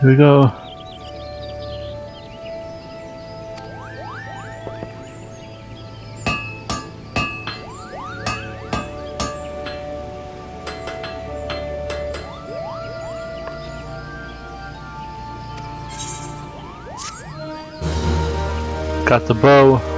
Here we go. Got the bow.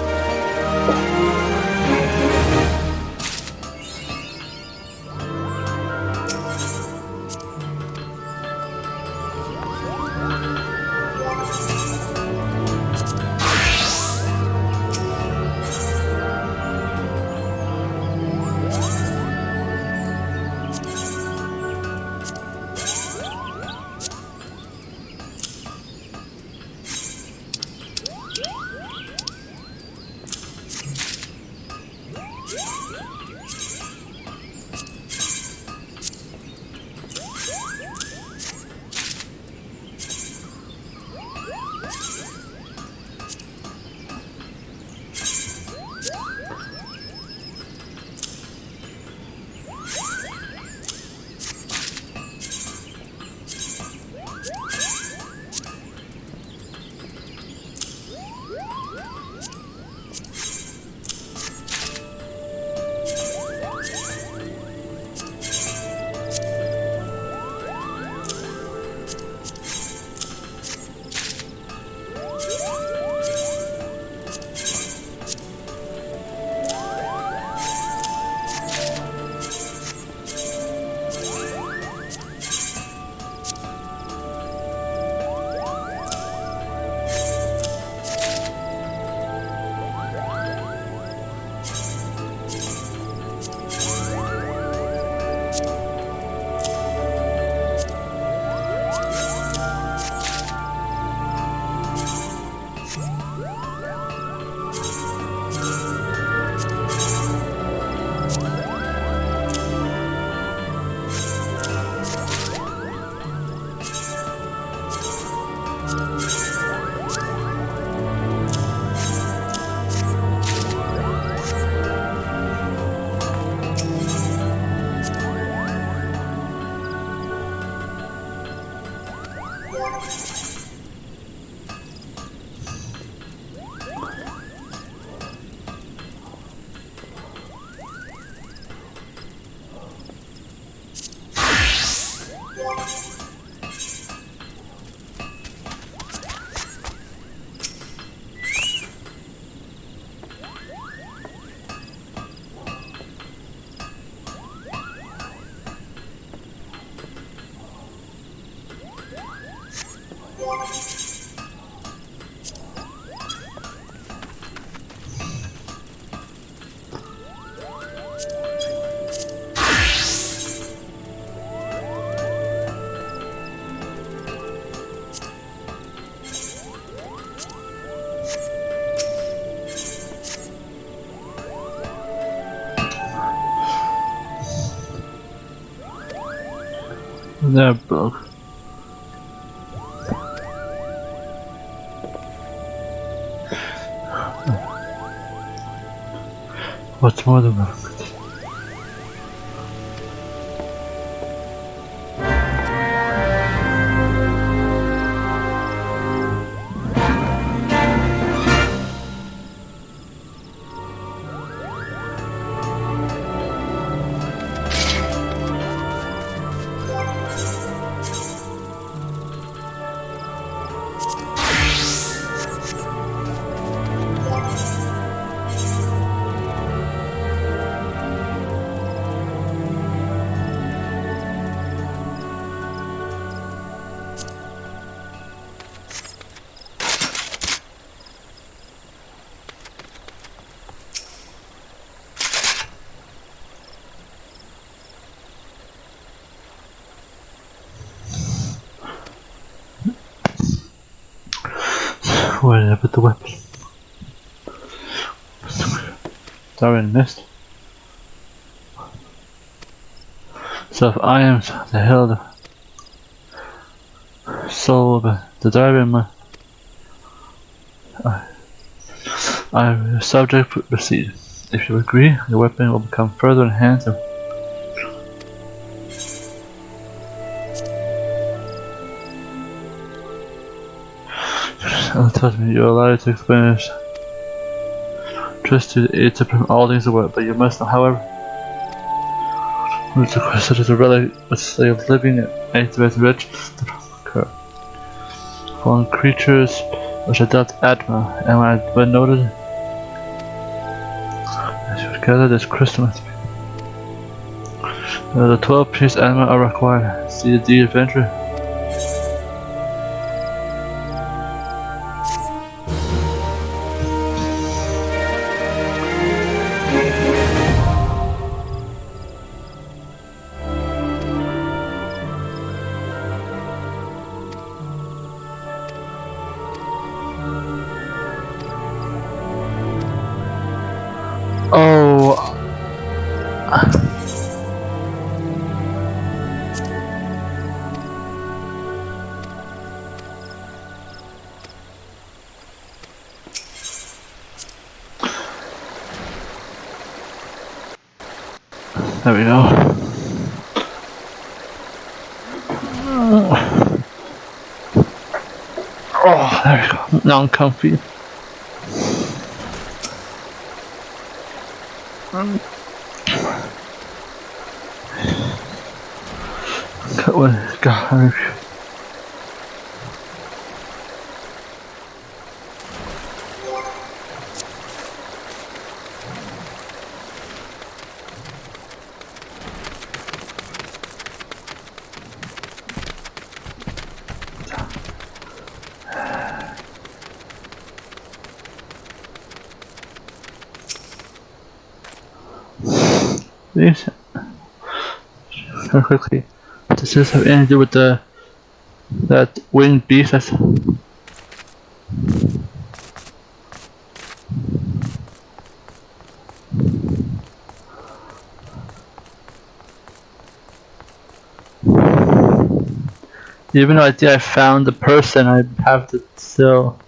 That broke. What's more than broke? Where did I put the weapon? Sorry, I missed. So if I am the held soul of the diary, I will subject proceed. If you agree, the weapon will become further enhanced. Trust me, you're allowed to explain it. Trust you aid to bring all things away, but you must know, however, it's such as a relic which they of living activates rich to occur. Fallen creatures which adopt Atma, and when I noted I should gather this crystal. The 12 pieces Atma are required. See the adventure. Oh. There we go. Oh, there we go. Now I'm comfy. God. Please, very quickly. Does this have anything to do with that winged beast? That's even though I think I found the person, I have to still.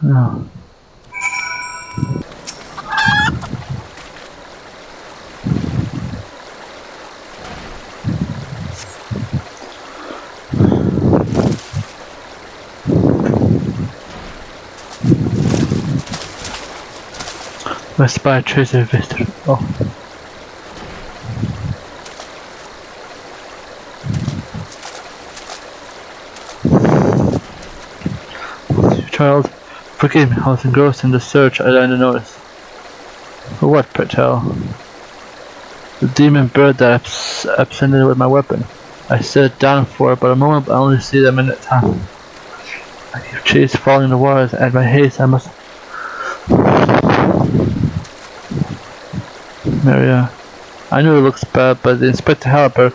No. My spy tracer visitor. Oh. Child, forgive me, I was engrossed in the search. I didn't notice. For what, pray tell? The demon bird that abscended with my weapon. I sit down for it, but a moment I only see them in a time. I keep chase falling in the waters, and my haste I must. Maria, I know it looks bad, but the Inspector Helper.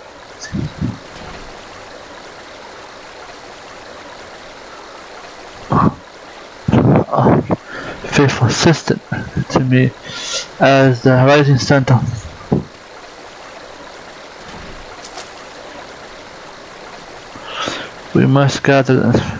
Faithful assistant to me as the rising sun. We must gather them.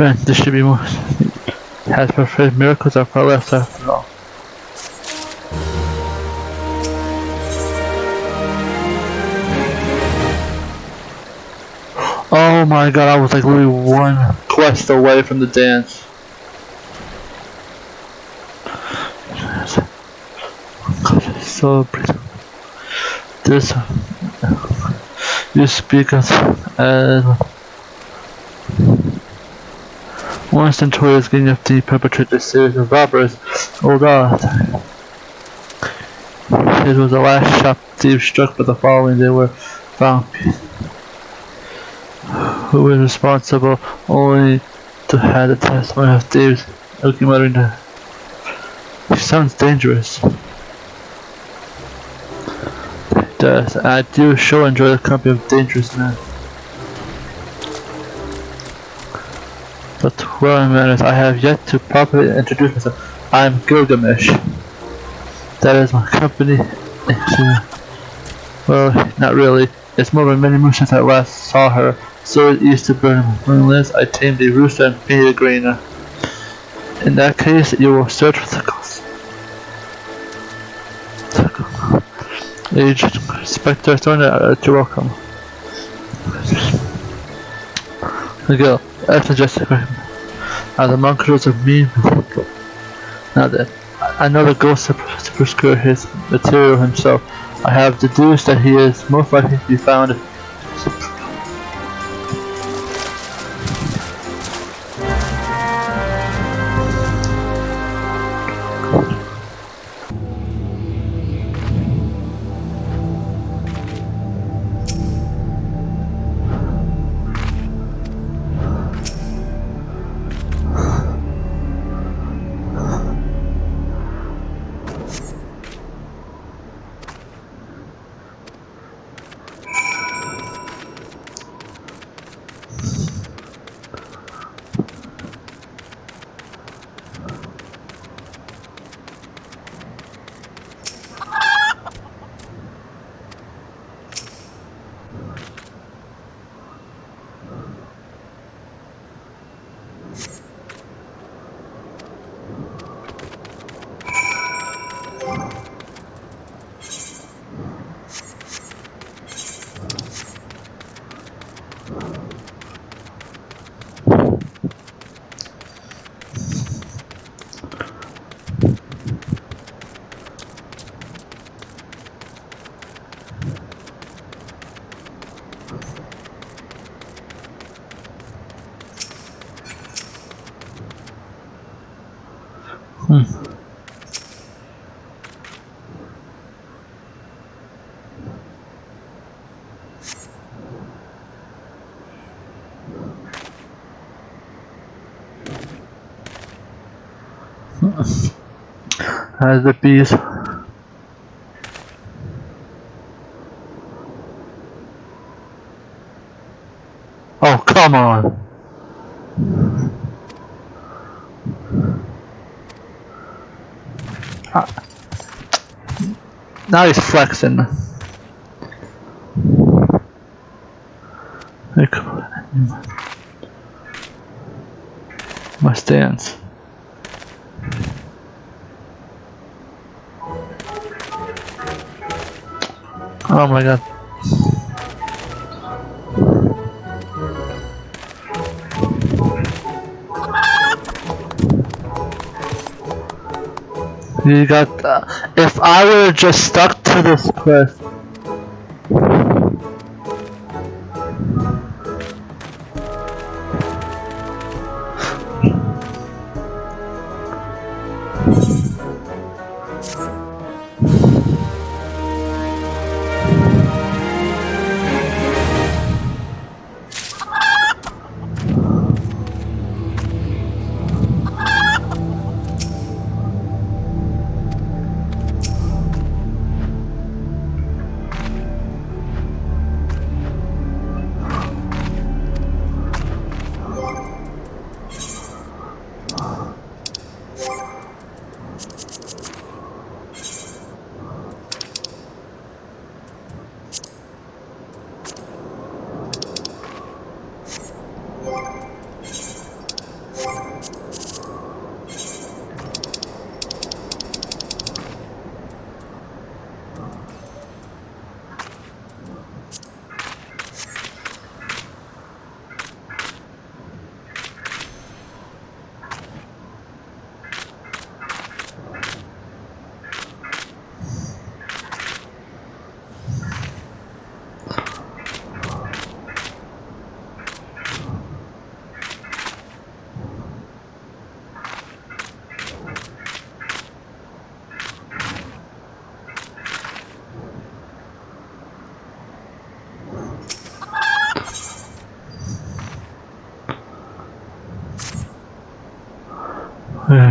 Friend, this should be more. As perfect miracles are far less after all. Oh my god, I was like literally one quest away from the dance. God, it's so pretty. This you speak as one centurion is getting up to perpetrate this series of robberies. Oh god. It was the last shop thieves struck by the following. They were found. Who was responsible only to have the testimony of thieves looking muttering that. He sounds dangerous. It does. I do sure enjoy the company of dangerous men. But well, manners, I have yet to properly introduce myself. I am Gilgamesh. That is my company. Well, not really. It's more than many moons since I last saw her. So it used to burn moonless. I tamed a rooster and painted a grainer. In that case, you will search for the ghost. Aged Spectre, you're welcome. Miguel, that's suggested. The monkeys of me. Now then, I know the ghost to procure his material himself. I have deduced that he is most likely to be found. As the bees. Oh, come on. Now he's flexing. My stance. Oh my god. You got. If I would have just stuck to this quest.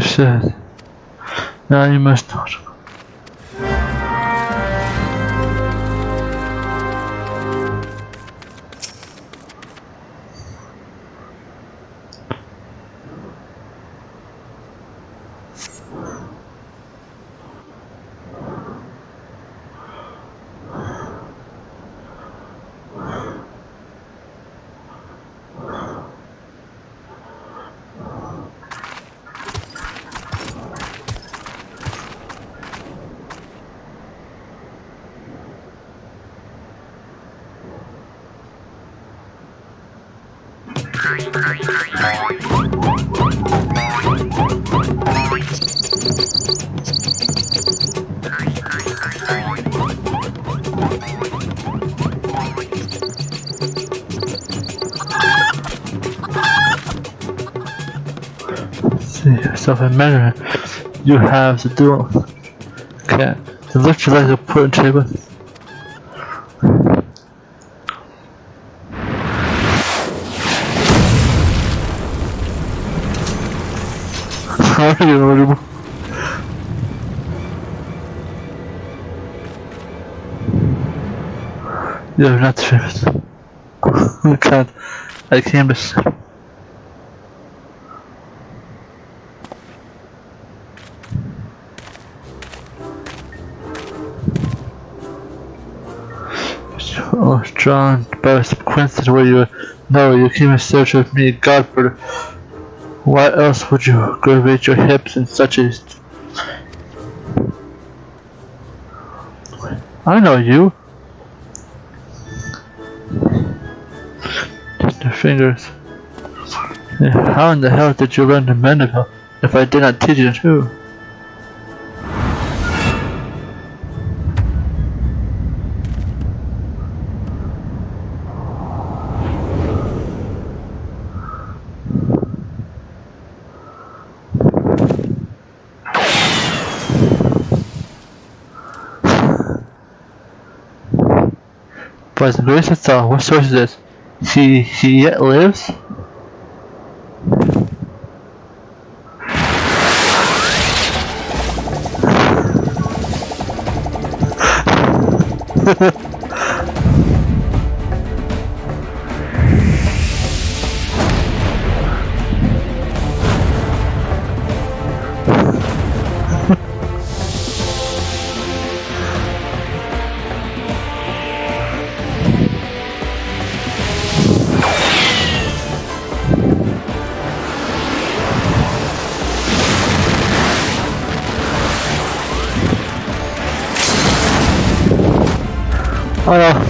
said. Now you must not. See yourself in measure. You have the dual. Okay. It looks like a pudding table. You're not finished. I can't. I can't be. Oh, drawn by some coincidence where you know you came in search of me, Godford. Why else would you gravitate your hips in such a... I know you. Just your fingers. Yeah, how in the hell did you learn to Mandeville if I did not teach you too? By the grace itself, what source is this? He yet lives? Oh no.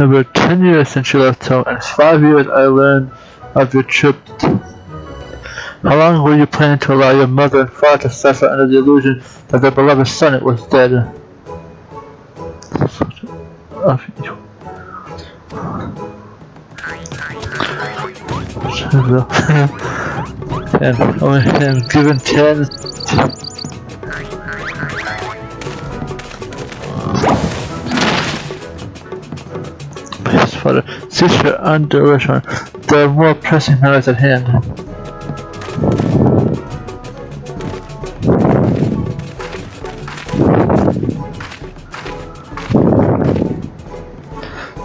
About 10 years since you left home, and it's 5 years I learned of your trip. How long were you planning to allow your mother and father to suffer under the illusion that their beloved son was dead? And only him given 10. Please, Father, cease your underration. There are more pressing matters at hand.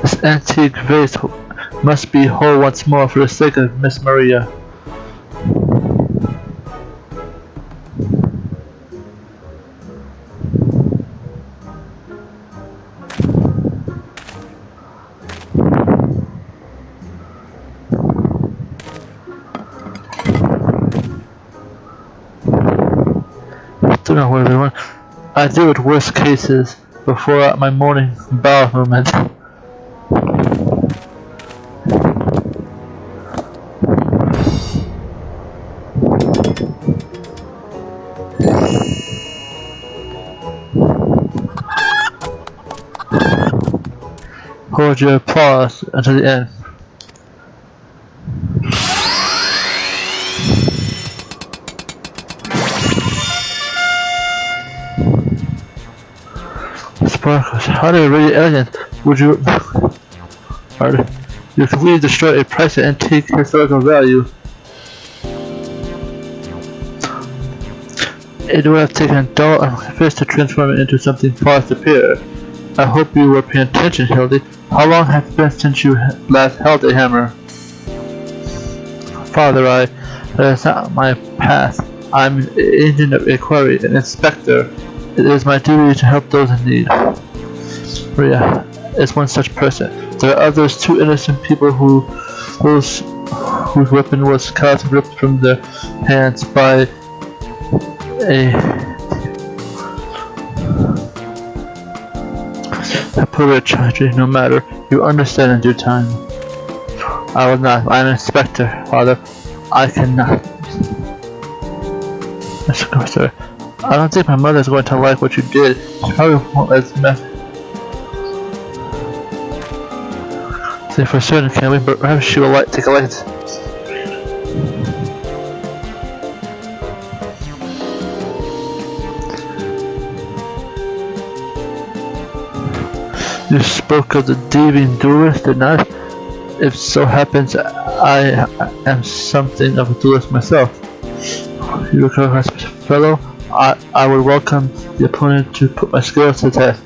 This antique vase must be whole once more for the sake of Miss Maria. Don't know where everyone. I deal with worse cases before my morning bowel movement. Oh hold your applause until the end. Sparkles, how are really elegant. Would you... You completely destroy a priceless antique historical value. It would have taken a dull fist to transform it into something far superior. I hope you were paying attention, Hildy. How long has it been since you last held a hammer? Father, that is not my past. I'm an agent of inquiry, an inspector. It is my duty to help those in need. Maria is one such person. There are others, 2 innocent people whose weapon was cut and ripped from their hands by a poor tragedy. No matter, you understand in due time. I will not. I am an inspector, Father. I cannot. Mr. Kaiser, I don't think my mother is going to like what you did. She probably won't let us mess. Say for certain, can we? But perhaps she will take a light. You spoke of the thieving duelist, did not? If so happens, I am something of a duelist myself. You look like a fellow. I would welcome the opponent to put my skills to the test.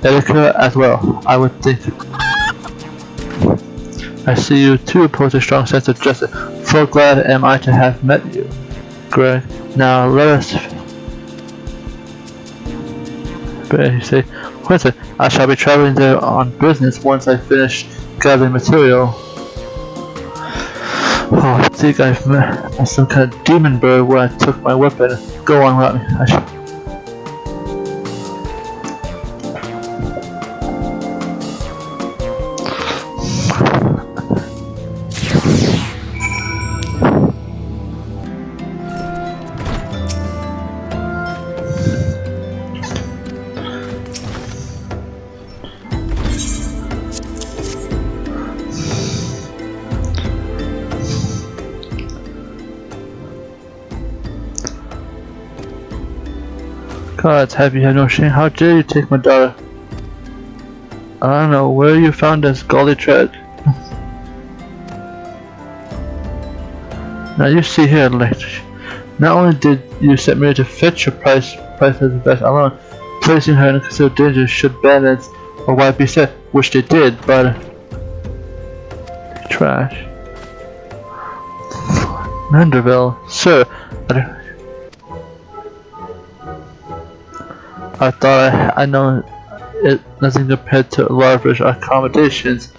Etiquette as well, I would think. I see you too pose a strong sense of justice. So glad am I to have met you, Greg. Now let us. But you say, Quincy, I shall be traveling there on business once I finish gathering material. Oh, I think I've met some kind of demon bird when I took my weapon. Go on without me. I shall. God, have you had no shame? How dare you take my daughter? I don't know where you found this gaudy tread. Now you see here, lady. Not only did you set me to fetch your price as the best alone, placing her in considerable danger should bandits or what be said, which they did, but trash. Manderville, sir, I thought I know it nothing compared to lavish accommodations.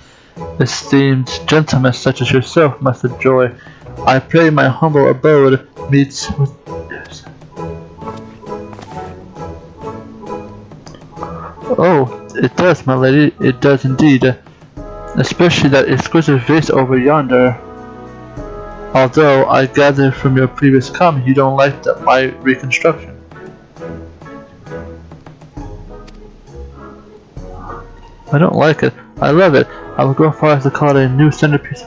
Esteemed gentlemen such as yourself must enjoy. I pray my humble abode meets with. Oh, it does, my lady. It does indeed. Especially that exquisite vase over yonder. Although I gather from your previous comment you don't like my reconstruction. I don't like it. I love it. I would go as far as to call it a new centerpiece.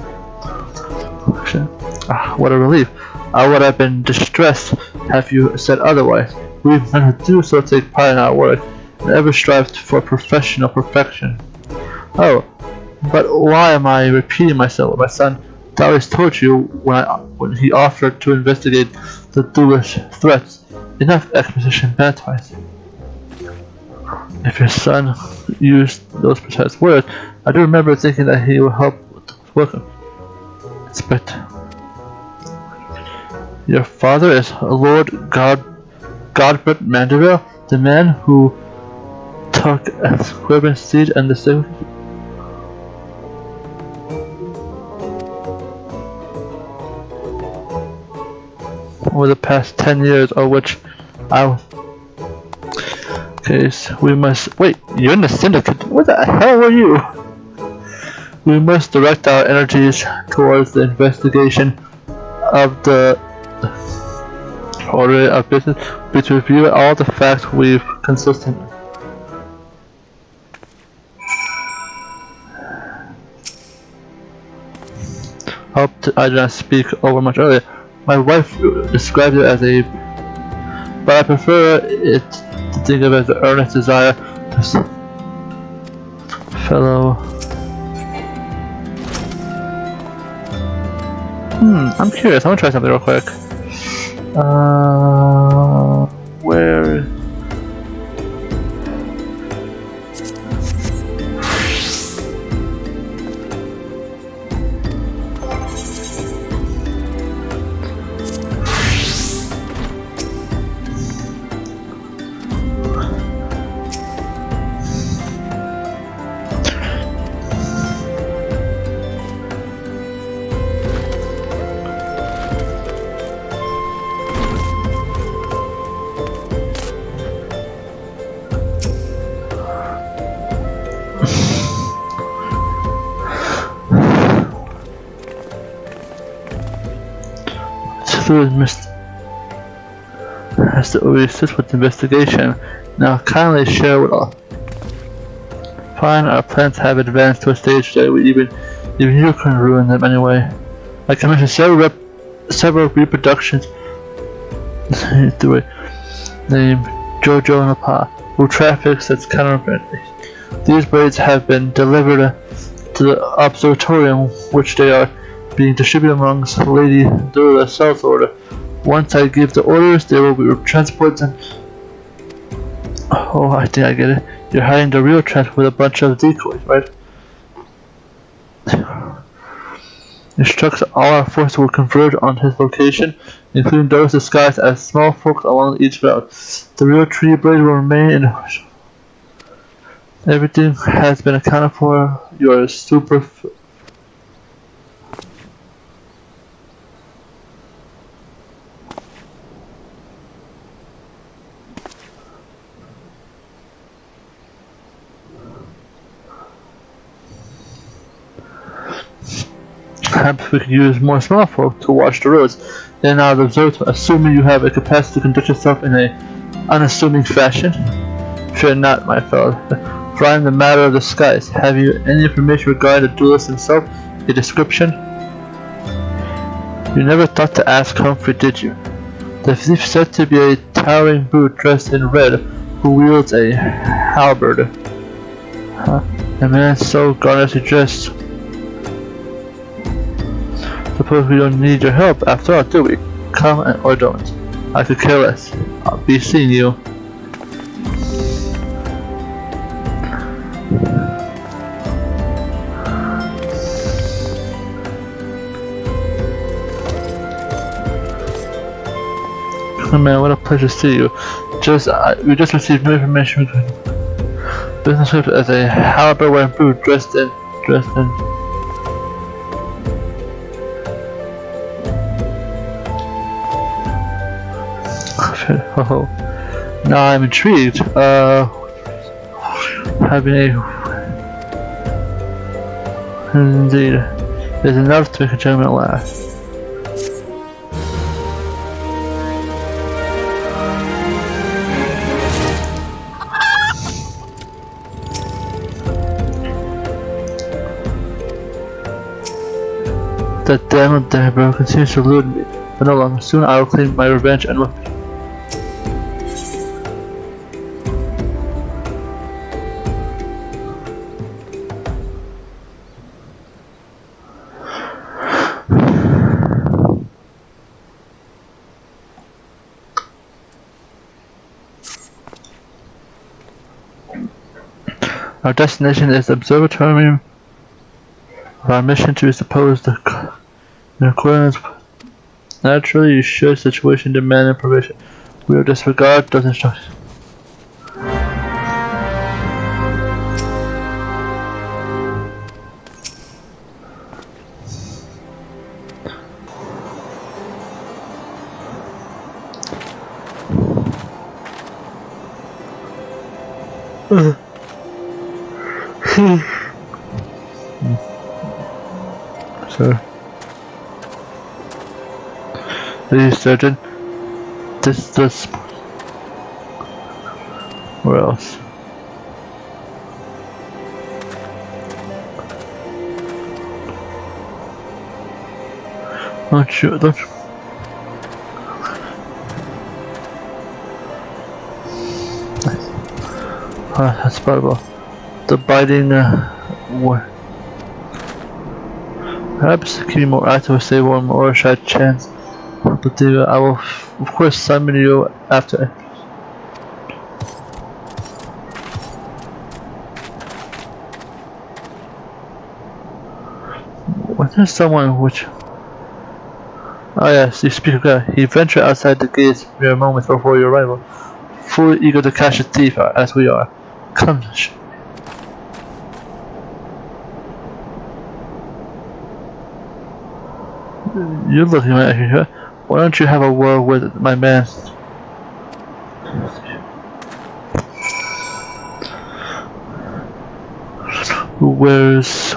What a relief. I would have been distressed have you said otherwise. We men who do so take pride in our work and ever strive for professional perfection. Oh, but why am I repeating myself? My son always told you when he offered to investigate the duelist threats. Enough exposition bad twice. If your son used those precise words, I do remember thinking that he would help with the work. Inspector. Your father is Lord Godfrey Mandeville, the man who took Squibben's seat and the civil. Over the past 10 years, of which I was. Case, we must wait. You're in the syndicate. What the hell were you? We must direct our energies towards the investigation of the order of business, which review all the facts we've consistently. Hope I did not speak over much earlier. My wife described it as a, but I prefer it to think of it as an earnest desire to fellow. I'm curious. I want to try something real quick. Where? Has to assist with the investigation. Now kindly share with all. Fine, our plans have advanced to a stage that even you can ruin them anyway. I commissioned several reproductions through it, named Jojo and Apa, who traffics its counterfeit. These braids have been delivered to the observatorium, which they are being distributed amongst Lady Durla South Order. Once I give the orders, they will be transported. Oh, I think I get it. You're hiding the real transport with a bunch of decoys, right? Instructs all our forces will converge on his location, including those disguised as small folk along each route. The real tree blade will remain in. Everything has been accounted for. You are super. Perhaps we could use more small folk to watch the roads. Then I'll observe, assuming you have a capacity to conduct yourself in a unassuming fashion. Fear not, my fellow, for I am the matter of the skies. Have you any information regarding the duelist himself? A description? You never thought to ask Humphrey, did you? The thief said to be a towering brute dressed in red, who wields a halberd. A man so garnishly dressed. Suppose we don't need your help after all, do we? Come or don't. I could care less. I'll be seeing you. Oh man, what a pleasure to see you. We just received new information. Business trip as a halberd wearing brute dressed in. Oh, now I'm intrigued. Having a indeed is enough to make a gentleman laugh. That damn Deborah continues to elude me, but no longer. Soon I will claim my revenge and will. Our destination is the observatory. Our mission to suppose the accordance. Naturally, you should situation demand and provision. We will disregard those instructions. Sir. Are you certain? This. Where else? Don't you? That's probably the biting war. Perhaps keep you more active or stay warm or a shy chance. But I will of course summon you after. Was there someone which... Oh yes, you speak of God. He ventured outside the gates mere moments before your arrival, fully eager to catch a thief as we are. Come, you're looking at me. Why don't you have a word with my man? Where's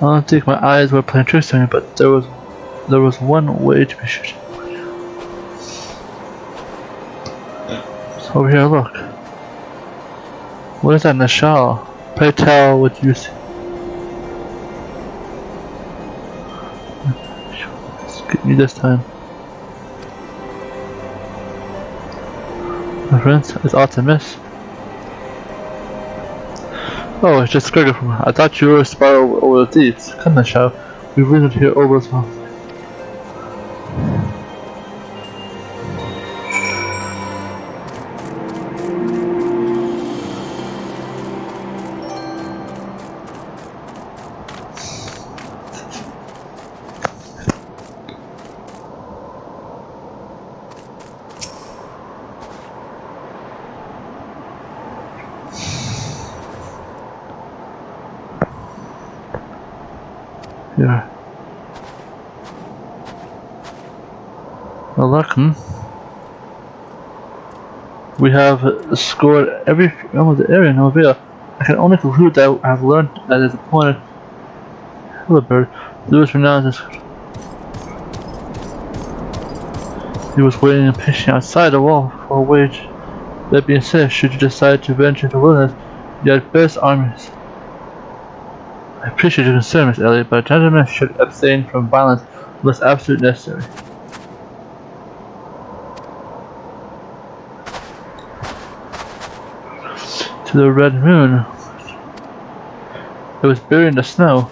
I don't think my eyes were playing tricks on me, but there was one way to be sure. Over here, look. What is that in the shawl? Pray tell what you see. Get me this time. My friends, it's Artemis. Oh, it's just Gregor from... I thought you were a spy over the thieves. Come on, Shao. We've visited here over as well. Here. Well, luck, We have scored every almost area in Novia. I can only conclude that I have learned that his opponent, Hildibrand, Lewis renowned as... He was waiting and patient outside the wall for a wage. That being said, should you decide to venture into the wilderness, you had best armies. I appreciate your concern, Miss Elliot, but a gentleman should abstain from violence unless absolutely necessary. To the red moon. It was buried in the snow.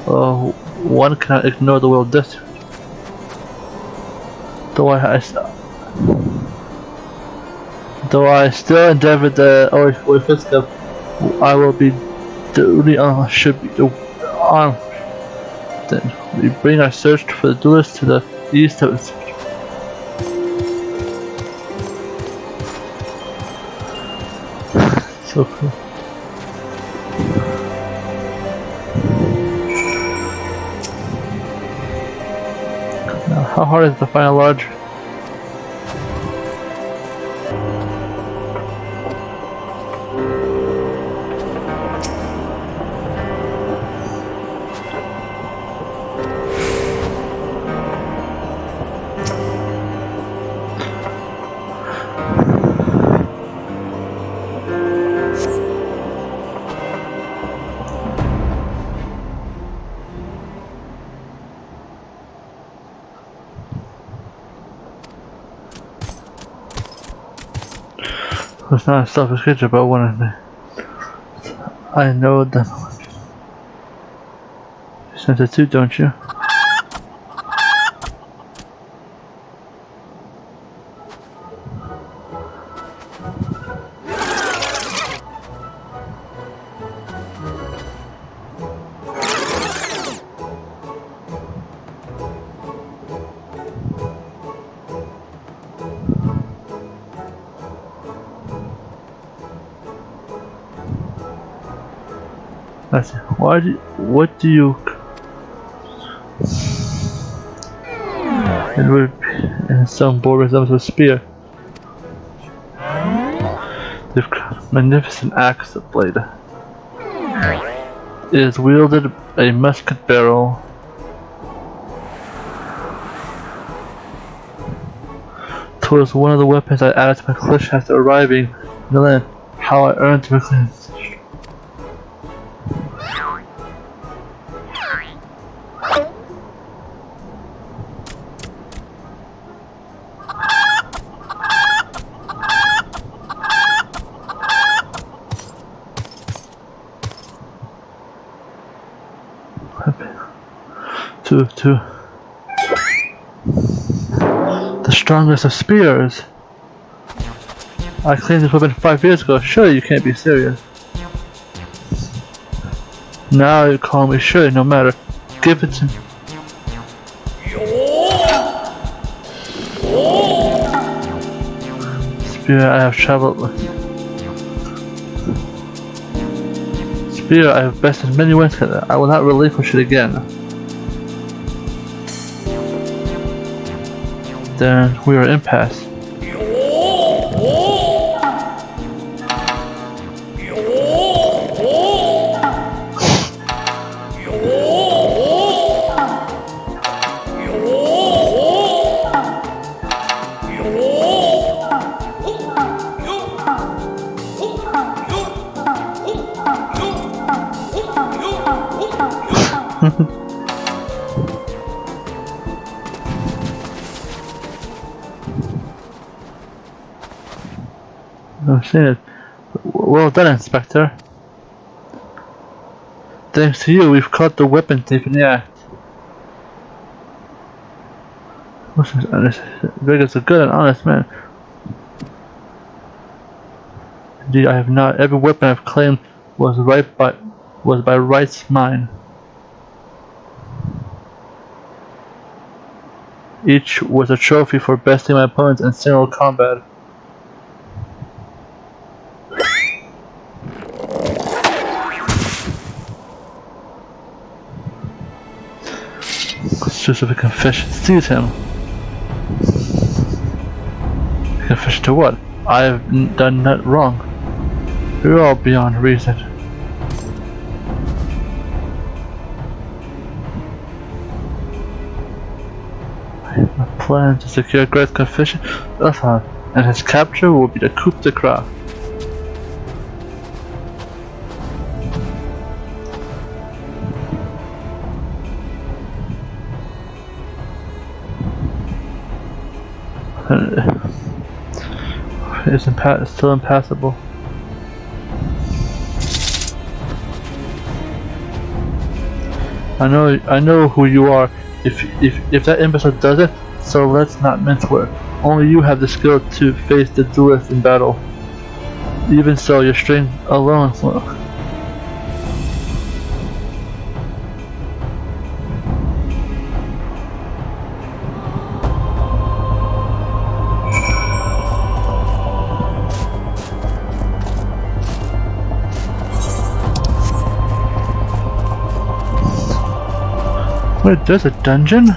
Oh, one cannot ignore the world distance. Though I still endeavor the Orphiscum, I will be duly should be armed. Then we bring our search for the duelists to the east of us. So cool. Now, how hard is it to find a large? It's not a selfish creature, but I know them. You sense it too, don't you? I see. What do you... It would be in some board resembles a spear. The magnificent axe blade. It is wielded a musket barrel. It was one of the weapons I added to my collection after arriving in the land. How I earned my clearance. To the strongest of spears. I claimed this weapon 5 years ago. Surely you can't be serious. Now you call me surely, no matter. Give it to me. Spear I have traveled with. Spear I have bested many winds. I will not relinquish it again. Then we are impasse. I'm seeing it. Well done, Inspector. Thanks to you, we've caught the weapon thief in the act. Vega's a good and honest man. Indeed, I have not. Every weapon I've claimed was by rights mine. Each was a trophy for besting my opponents in single combat. Specific confession. Seize him. Confession to what? I have done that wrong. You're all beyond reason. My plan to secure great confession, and his capture will be the coup de grace. It's still impassable. I know who you are. If that imbecile does it, so let's not mince words. Only you have the skill to face the duelist in battle. Even so, your strength alone will. Wait, there's a dungeon?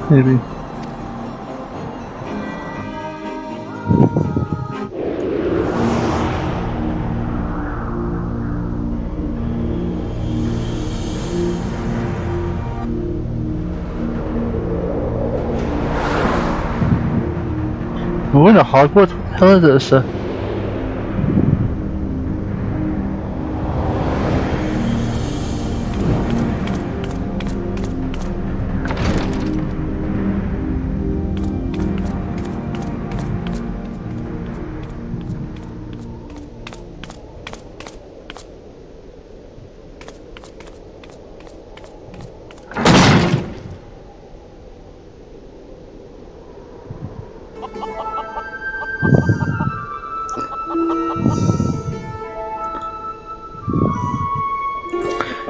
Maybe. We're in a Hogwarts? What the hell is this?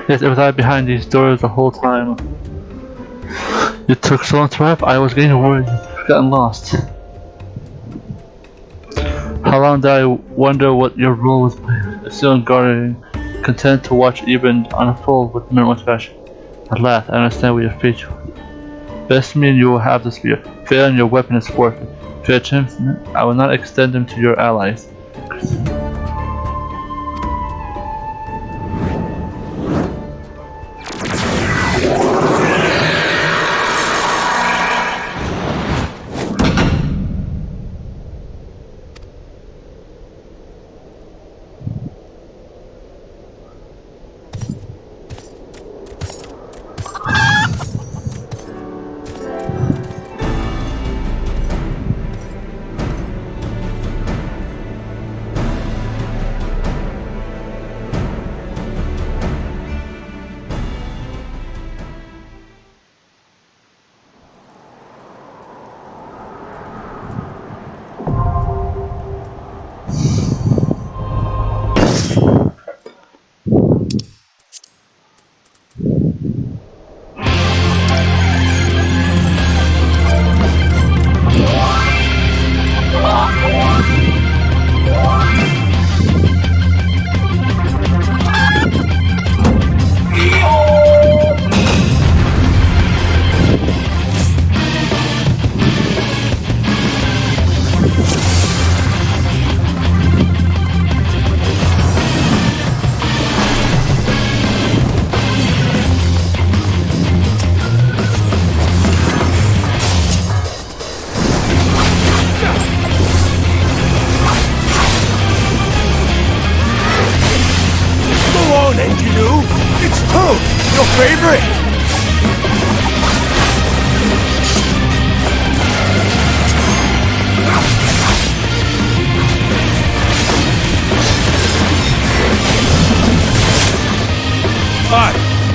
Yes, it was I behind these doors the whole time. It took so long to arrive, I was getting worried you'd gotten lost. How long did I wonder what your role was playing? Still in guarding, content to watch even unfold with minimal fashion. At last, I understand what your fate was. Best me and you will have this fear. Fail and your weapon is forfeit. If you attempt, I will not extend them to your allies.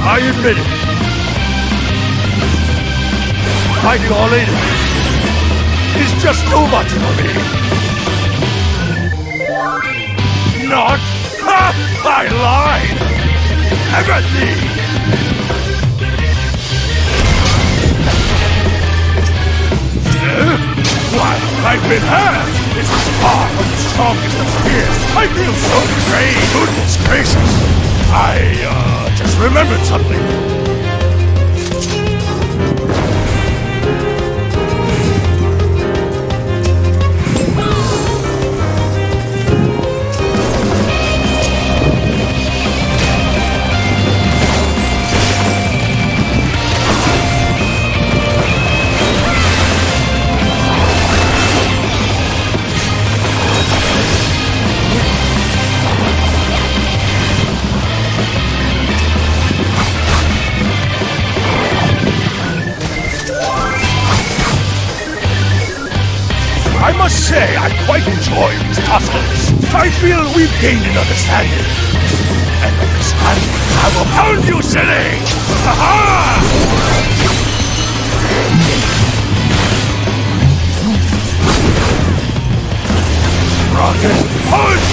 I admit it. Fighting all in is just too much for me. Not? Ha! I lied! Empathy! Why, I've been hurt! This is far from the strongest of spears. I feel so betrayed. Goodness gracious! I, just remembered something. I must say, I quite enjoy these tussles. I feel we've gained an understanding. And this time, I will pound you silly! Ha-ha! Rocket punch!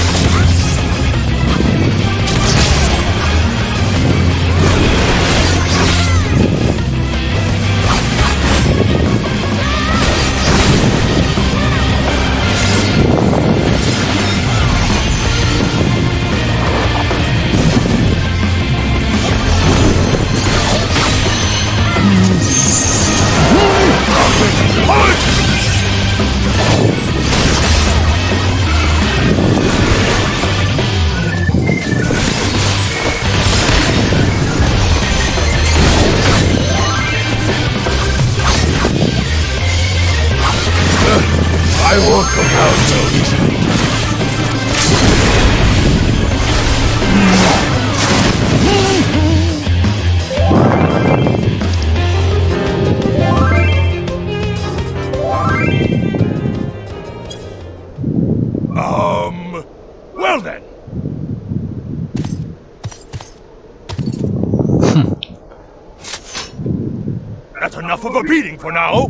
I won't go down so easily. Well then. That's enough of a beating for now.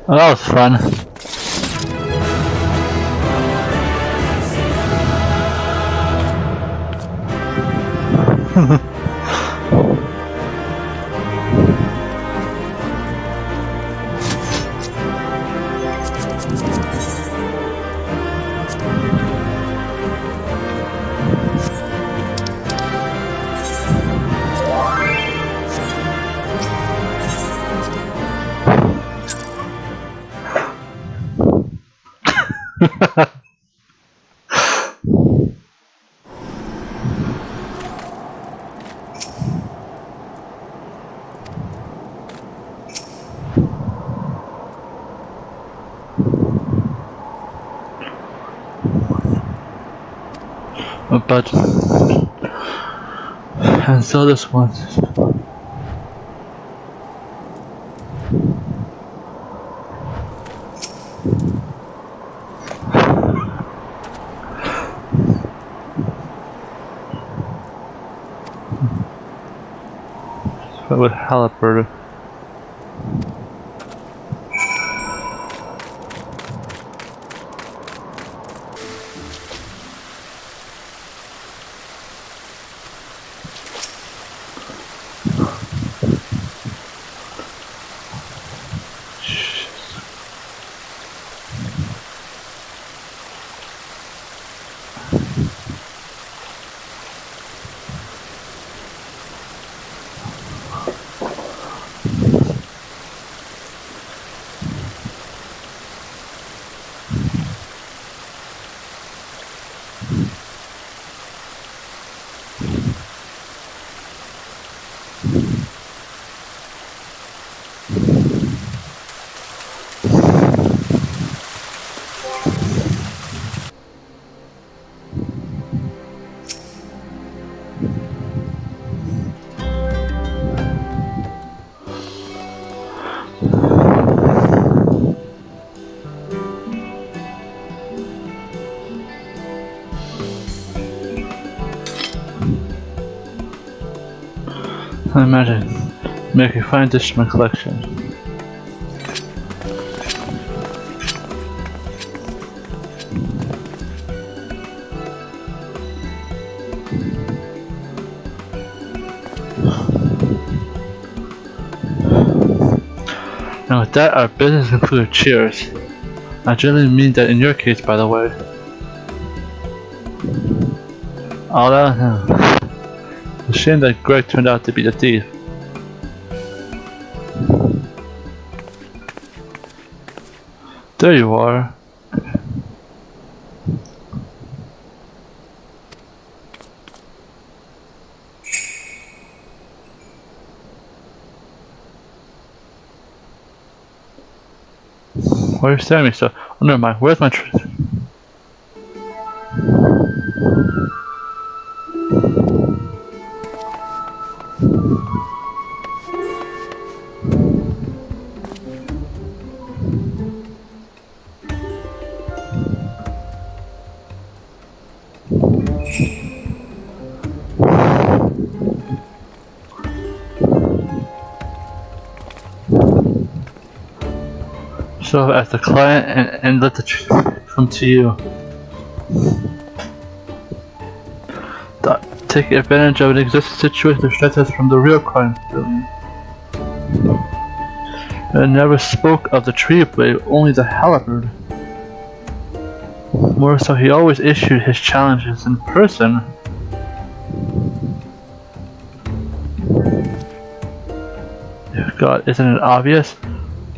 Oh, that was fun. But and so this one. With halberd. Imagine, make a fine dish from my collection. And with that, our business concluded. Cheers. I generally mean that in your case, by the way. All that. It's a shame that Greg turned out to be the thief. There you are. Why are you staring at me so? Oh, never mind. Where's my So as the client and let the truth come to you. Take advantage of an existing situation to distract us from the real crime. And never spoke of the tree blade, only the halberd. More so, he always issued his challenges in person. God, isn't it obvious?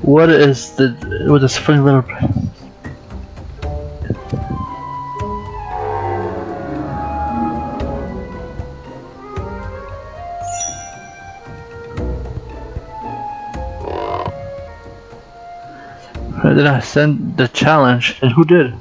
What is with this funny little? Did I send the challenge? And who did?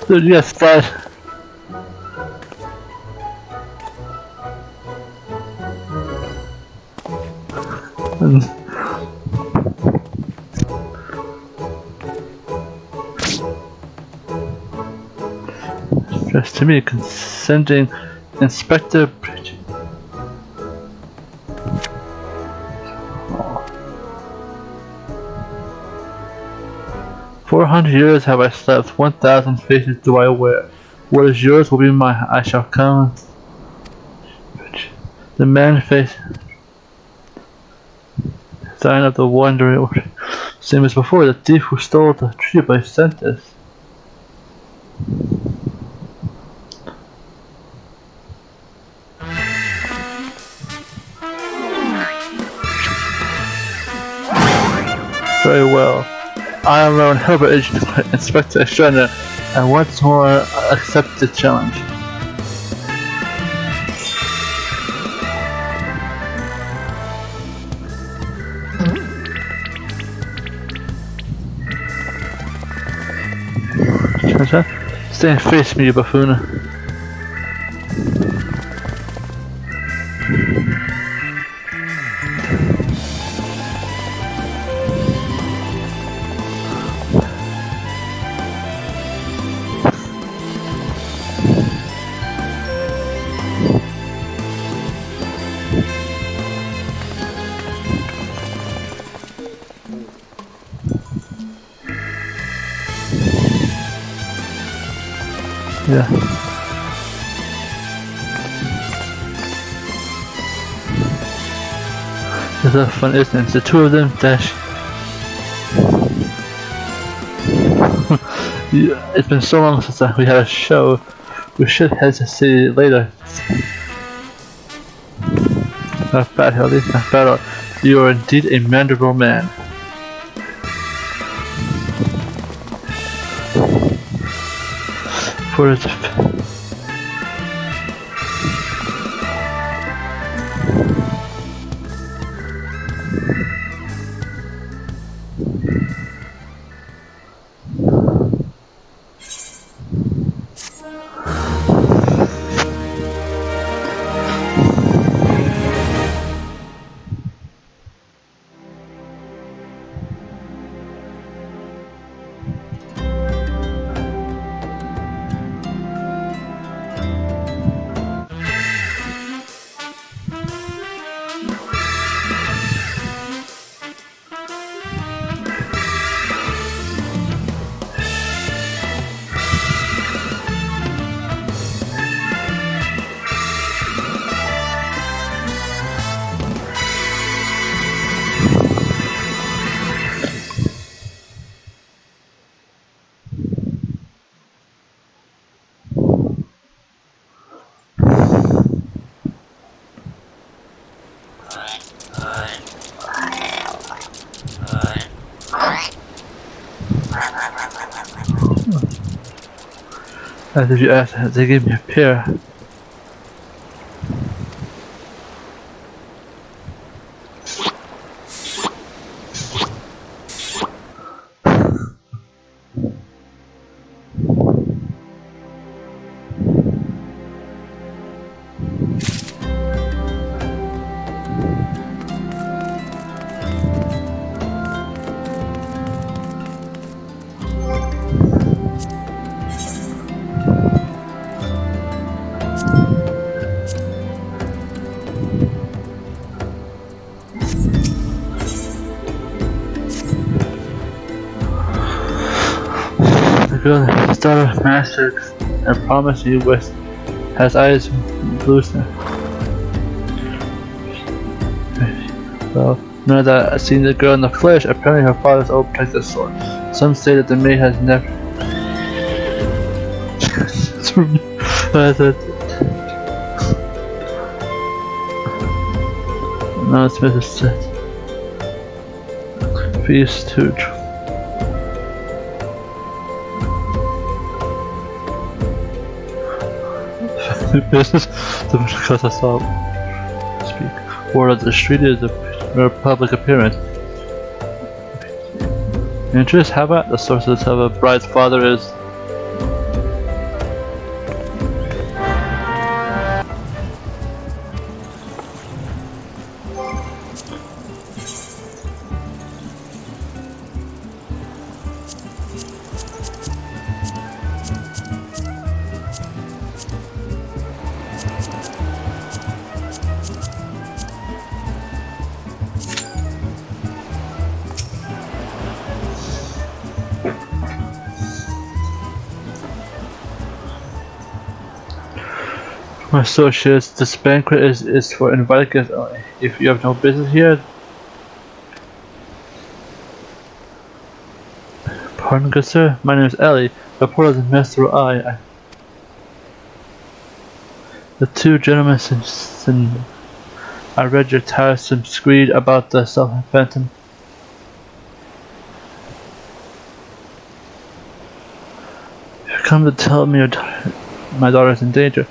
Dude, yes, that. As to me, consenting Inspector Bridge. 400 years have I slept, 1,000 faces do I wear. What is yours will be mine, I shall come. The man face sign of the wandering, same as before, the thief who stole the tree by sent this. Very well. I am Reborn Hildibrand, Inspector Extraordinary, and once more accept the challenge. Stay and face me, you buffoon. Yeah. It's a fun, isn't it? The two of them dash. It's been so long since we had a show. We should head to see later. Not bad, Hildy. Not bad. You are indeed a mandible man. For its as if you asked, they gave me a pair. His daughter mastered and promised you with has eyes blue. Well, now that I've seen the girl in the flesh, apparently her father's old protected sword. Some say that the maid has never. No, it's Mrs. Set. Feast to. Business because I saw speak. Word of the street is a public appearance. Interest? How about the sources of a bride's father is? My associates, this banquet is for invited guests only. If you have no business here, pardon, good sir. My name is Ellie. The portal is Master I. The two gentlemen since I read your tiresome screed about the self-phantom. You come to tell me my daughter is in danger.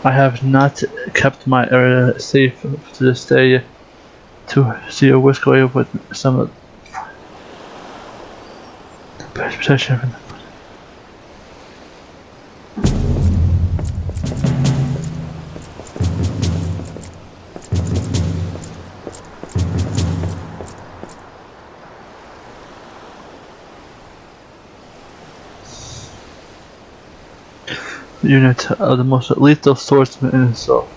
I have not kept my area safe to this day to see a whisk away with some of the protection from the unit of the most lethal swordsman in his soul.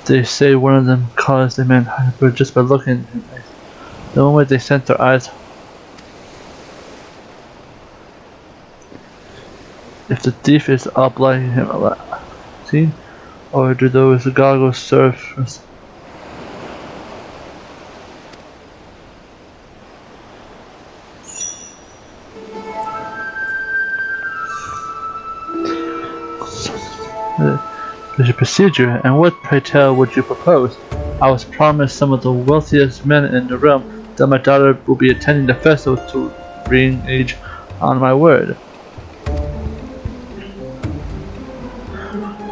They say one of them caused a man hyper just by looking at him. The moment they sent their eyes. If the thief is obliging him seen, or do those goggles serve us? There's a procedure, and what, pray tell, would you propose? I was promised some of the wealthiest men in the realm that my daughter will be attending the festival to re-engage on my word.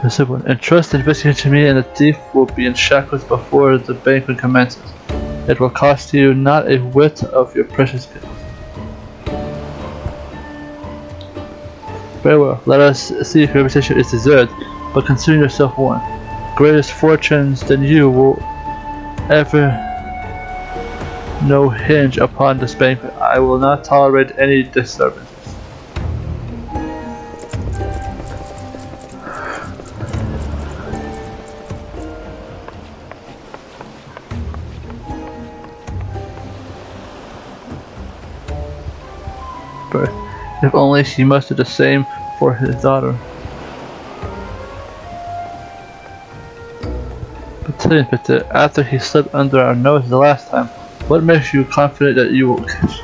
The simple entrust the investigation to me, and the thief will be in shackles before the banquet commences. It will cost you not a whit of your precious goods. Very well, let us see if your reputation is deserved. But consider yourself one. Greatest fortunes than you will ever know hinge upon this banquet. I will not tolerate any disturbances. Birth. If only he must do the same for his daughter. But after he slipped under our nose the last time, what makes you confident that you will catch?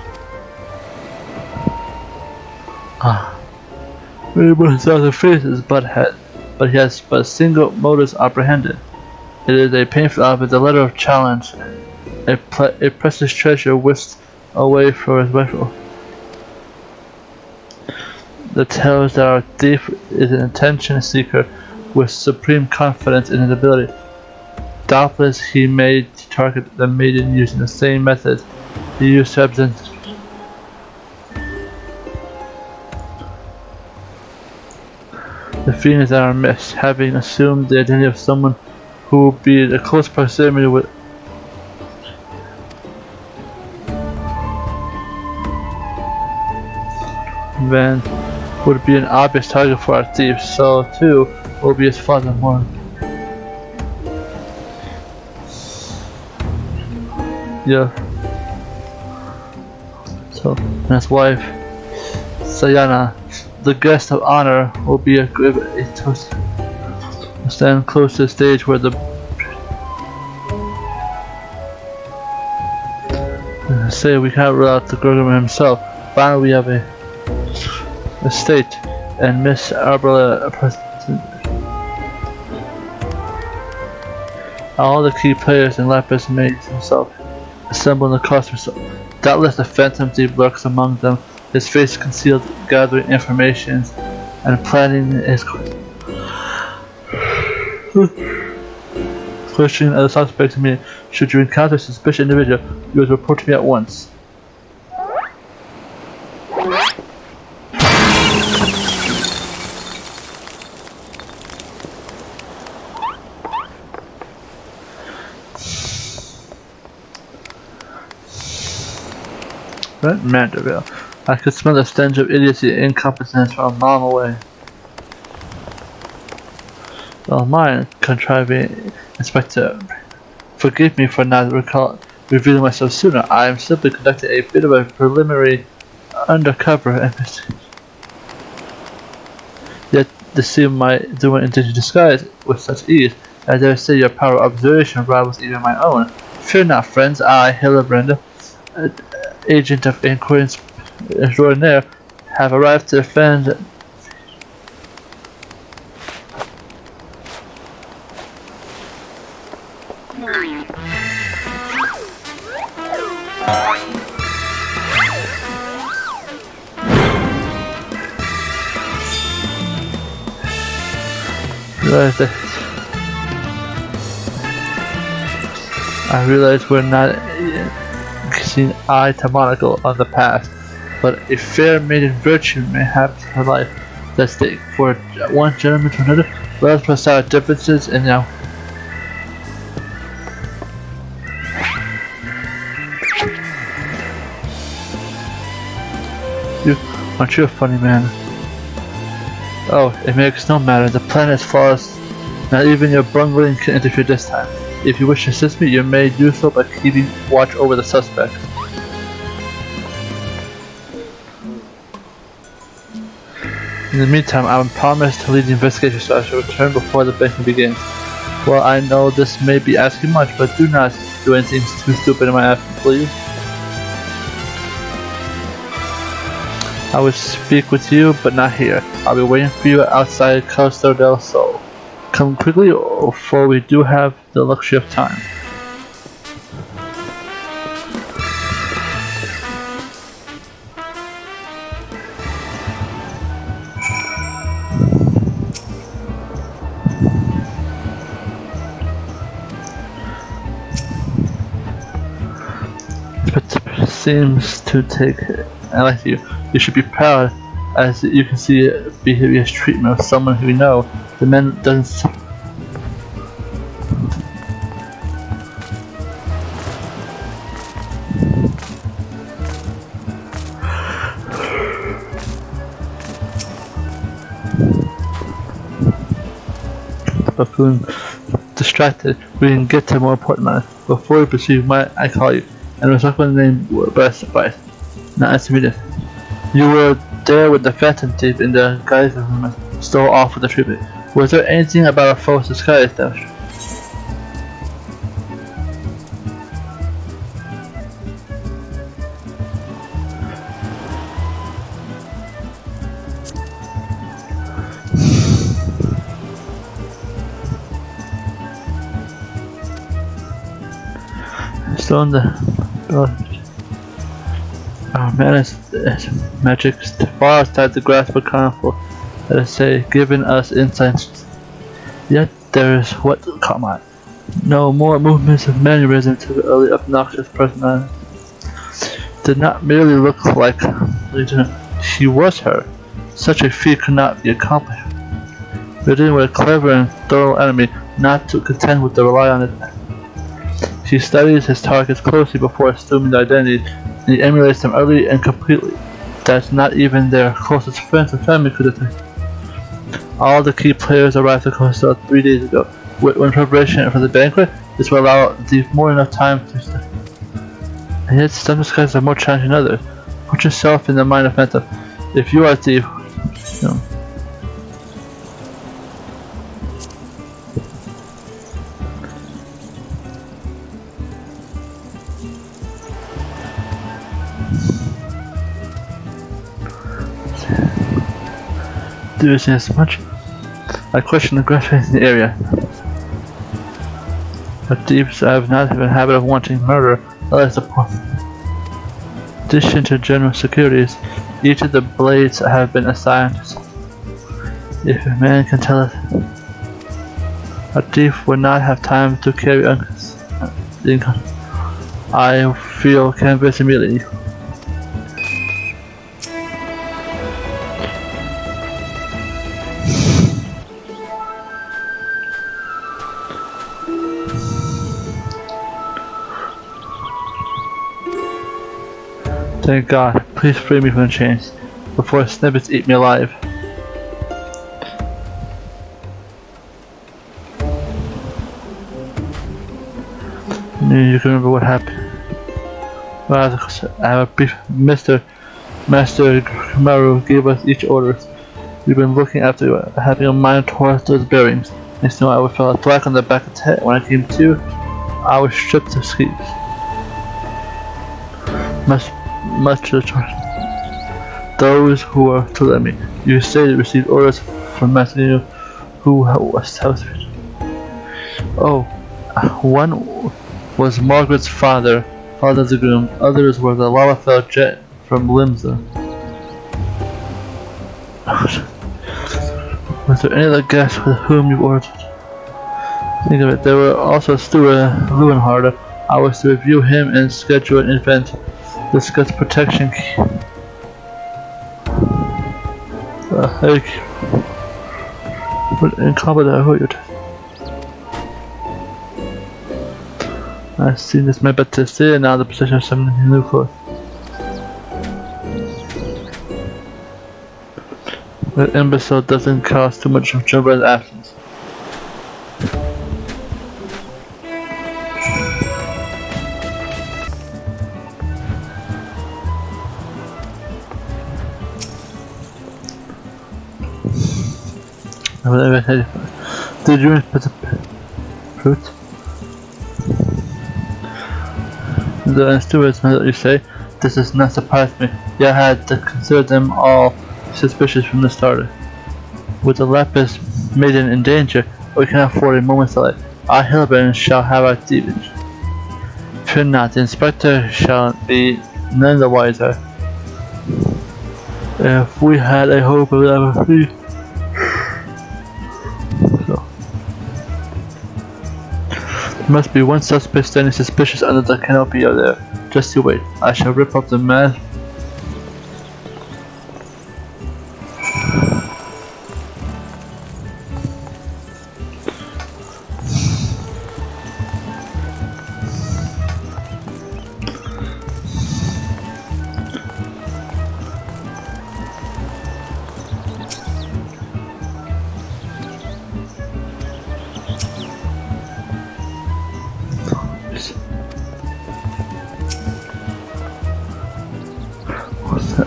Reborn Hildibrand faces butthead, but he has but a single modus apprehended. It is a painful object, a letter of challenge, a precious treasure whisked away from his rifle. The tells that our thief is an attention seeker with supreme confidence in his ability. Doubtless he may target the maiden using the same methods he used to represent. The Phoenix are amiss, having assumed the identity of someone who will be in close proximity with Van would be an obvious target for our thief, so too will be his father more. Yeah. So, and his wife, Sayana, the guest of honor, will be a toast. Stand close to the stage where the say we can't rule out the Gorgon himself. Finally, we have a state and Miss Arabella present. All the key players and Lapis made himself assemble in the cluster. Doubtless the phantom thief lurks among them, his face concealed, gathering information and planning his questioning other suspects. Me, should you encounter a suspicious individual, you would report to me at once. Right, Mandeville. I could smell the stench of idiocy and incompetence from a mile away. Well, mine, contriving Inspector. Forgive me for not revealing myself sooner. I am simply conducting a bit of a preliminary undercover investigation. Yet deceive my doing into disguise with such ease. I dare say your power of observation rivals even my own. Fear not, friends. I, Hildibrand, agent of inquiry extraordinaire, have arrived to defend. I realize we're not seeing eye to monocle on the past, but a fair maiden virtue may have her life at stake. For one gentleman to another, let us pass out differences and now. Aren't you a funny man? Oh, it makes no matter. The plan is flawless. Not even your bungling can interfere this time. If you wish to assist me, you may do so by keeping watch over the suspects. In the meantime, I will promise to lead the investigation, so I shall return before the banquet begins. Well, I know this may be asking much, but do not do anything too stupid in my absence, please. I will speak with you, but not here. I'll be waiting for you outside Kaiser del Sol. Come quickly, for we do have the luxury of time. But seems to take. I like you. You should be proud, as you can see behavior's treatment of someone who you know. The man doesn't. Buffoon, distracted, we can get to more important matters. Before we proceed, might I call you, and respectful name best suffice. Now answer me this. You were there with the phantom thief in the Kaiser room and stole off with the tribute. Was there anything about a false disguise that still in the our man is magic far outside the grasp of Carnival, let us say, giving us insights. Yet there is what caught my eye. No more movements of mannerism to the early obnoxious personality. Did not merely look like Lieutenant. She was her. Such a feat could not be accomplished. We are dealing with a clever and thorough enemy, not to contend with the rely on it. She studies his targets closely before assuming the identity, and he emulates them utterly and completely. That not even their closest friends and family could detect. All the key players arrived at Kaiser 3 days ago. When preparation for the banquet, this will allow the more enough time to study. And yet some disguises are more challenging than others. Put yourself in the mind of Phantom. If you are a thief, you know. Do you see as much? I question the graffiti in the area. But thieves have not have a habit of wanting murder, unless the poor. In addition to general securities, each of the blades have been assigned. If a man can tell us, a thief would not have time to carry I feel canvas immediately. Thank God, please free me from the chains, before snippets eat me alive. You can remember what happened. Well, I have a brief Master Kamaru gave us each orders. We've been looking after you, having a mind towards those bearings. Next thing I felt a thwack on the back of the head. When I came to, I was stripped of skis. Much to the charge. Those who were to let me. You say you received orders from Master you who was house. Oh, one was Margaret's father of the groom. Others were the Lalafell jet from Limsa. Was there any other guests with whom you ordered? Think of it, there were also Stuart Leuenhardt. I was to review him and schedule an event. Discuss protection key. But incompetent, I heard you. I've seen this map to see and now the possession of some new clothes. The imbecile doesn't cause too much of Jobra's absence. Did you put the fruit? The stewards know that you say. This does not surprise me. Yeah, I had to consider them all suspicious from the start. With the Lapis maiden in danger, we cannot afford a moment's delay. Our Hildibrand shall have our thievage. Fear not, the inspector shall be none the wiser. If we had a hope of ever free. There must be one suspect standing suspicious under the canopy out there. Just you wait. I shall rip up the mask.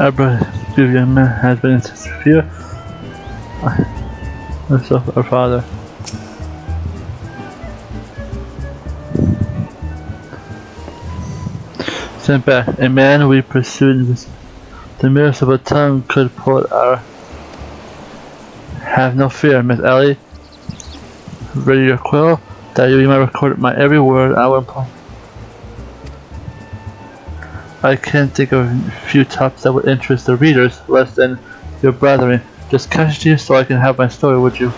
Our young man has been in such fear. Myself, our father. Sent back. A man we pursued with the merest of a tongue could pull our. Have no fear, Miss Ellie. Ready your quill, that you might record my every word I will imply. I can't think of a few topics that would interest the readers less than your brethren. Just catch you so I can have my story, would you?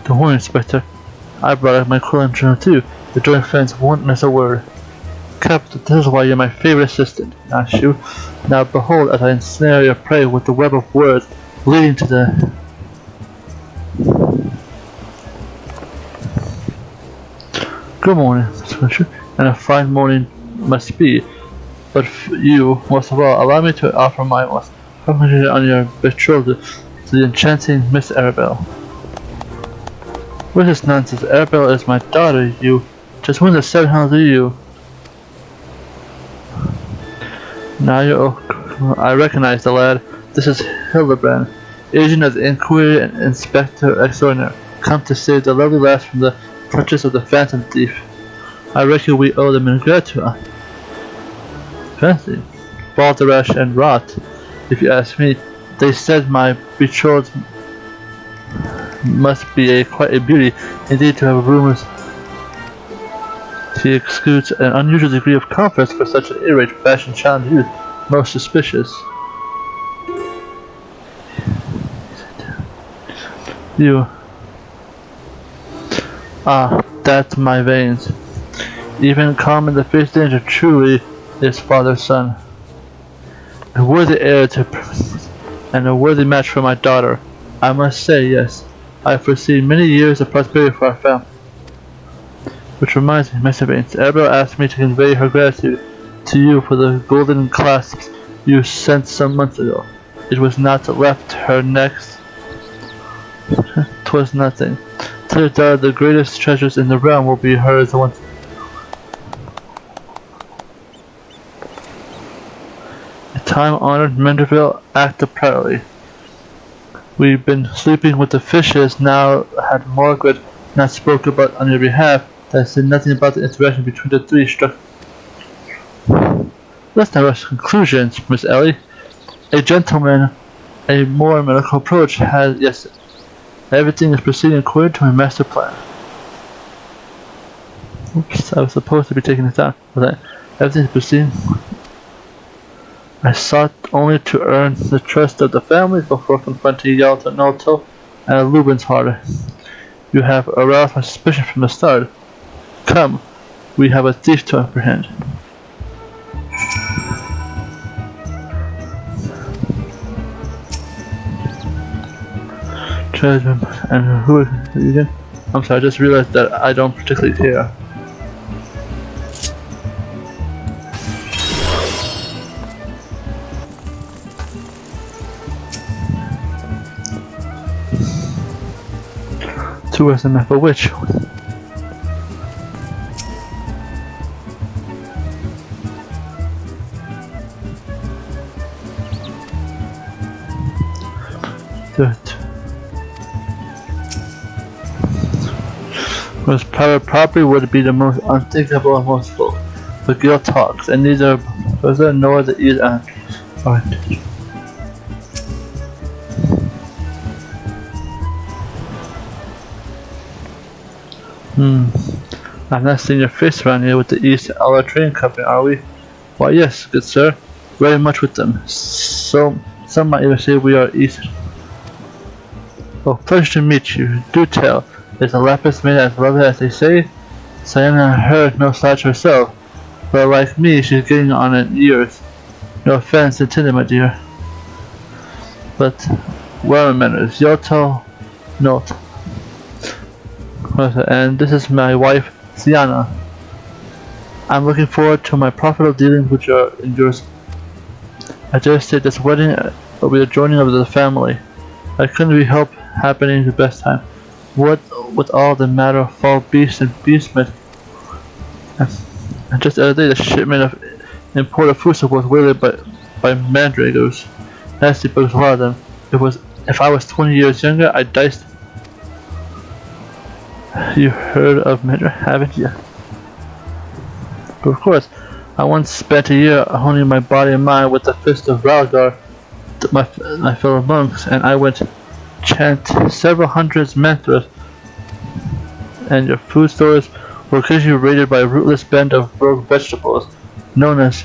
Don't worry, Inspector. I brought up my quill and journal too. The joint friends won't miss a word. Captain, this is why you're my favorite assistant, not you. Now behold, as I ensnare your prey with the web of words leading to the. Good morning, Inspector, and a fine morning must be, but you, most of all, allow me to offer my most congratulations on your betrothal to the enchanting Miss Arabelle. What is this nonsense? Arabelle is my daughter, you. Just win the 700 you. Now I recognize the lad. This is Hildibrand, agent of the Inquiry and Inspector Extraordinary, come to save the lovely lass from the clutches of the phantom thief. I reckon we owe them in gratitude. Fancy, Balderdash and rot, if you ask me. They said my betrothed must be quite a beauty, indeed to have rumors. She exudes an unusual degree of confidence for such an irate, fashion-challenged youth, most suspicious. You. Ah, that's my veins. Even calm in the face danger, truly is father's son. A worthy heir to and a worthy match for my daughter. I must say, yes, I foresee many years of prosperity for our family. Which reminds me, Mr. Baines, Arabelle asked me to convey her gratitude to you for the golden clasps you sent some months ago. It was not left her next. 'Twas nothing. Tell your daughter the greatest treasures in the realm will be hers once. A time-honored Menderville acted proudly. We've been sleeping with the fishes. Now had Margaret not spoke about on your behalf, that said nothing about the interaction between the three struck. Let's not rush conclusions, Miss Ellie. A gentleman, a more medical approach has, yes, everything is proceeding according to my master plan. Oops, I was supposed to be taking this down. Was I? Everything is proceeding. I sought only to earn the trust of the family before confronting Yalta Nolto and Lubin's heart. You have aroused my suspicion from the start. Come, we have a thief to apprehend. And who are you again? I'm sorry, I just realized that I don't particularly care. Two is enough for which? Most private property would be the most unthinkable and most full. But Gil talks, and neither Bertha nor the ears are. I've not seen your face around here with the East Alla Trading Company, are we? Why yes, good sir. Very much with them. So, some might even say we are East. Oh, pleasure to meet you. Do tell. Is the lapis made as lovely as they say? Sayana heard no slouch herself, but like me, she's getting on in years. No offense intended, my dear. But, well manners. Yoto note. And this is my wife, Siana. I'm looking forward to my profitable dealings with yours. I dare say this wedding will be the joining of the family. I couldn't be helped happening the best time. What with all the matter of fall beasts and beastmen. And just the other day the shipment of imported food was waylaid by mandragors. Nasty bugs, a lot of them. If I was 20 years younger, I'd diced. You heard of mandragora, haven't you? But of course, I once spent a year honing my body and mind with the fist of Ralgar, my fellow monks, and I went chant several hundreds mantras, and your food stores were occasionally raided by a rootless band of rogue vegetables, known as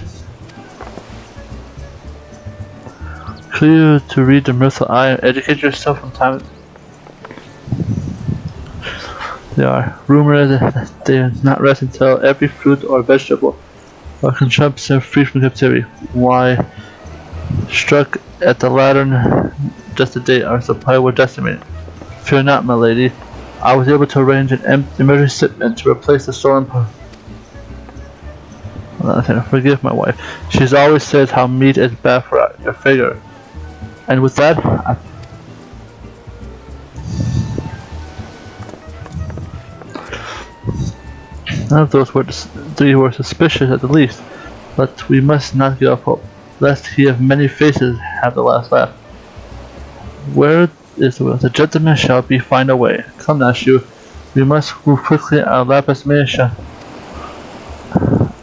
clear to read the mirthful eye and educate yourself from time. There are rumors that they are not rest until every fruit or vegetable or consumption free from captivity. Why, struck at the latter just the day our supply were decimated. Fear not, my lady. I was able to arrange an emergency shipment to replace the stolen forgive my wife. She's always said how meat is bad for your figure. And with that, none of those three were suspicious at the least, but we must not give up hope, lest he of many faces have the last laugh. Where is the will? The gentleman shall be find a way. Come now, Shu. We must move quickly. Our lapis shall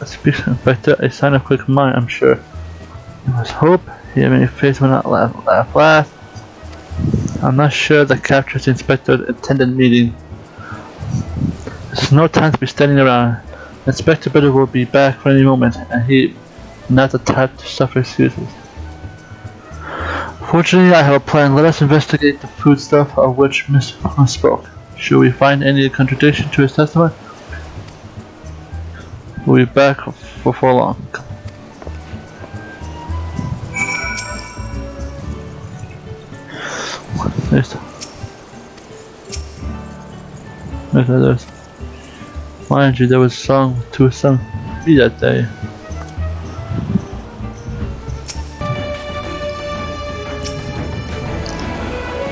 speak Inspector, a sign of quick mind, I'm sure. We must hope he of many faces will not laugh last. I'm not sure the capture the inspector intended meeting. There's no time to be standing around. Inspector Bitter will be back for any moment, and he not the type to suffer excuses. Fortunately, I have a plan. Let us investigate the foodstuff of which Miss Hunt spoke. Should we find any contradiction to his testimony, we'll be back before long. There's mind you, there was song to some be that day.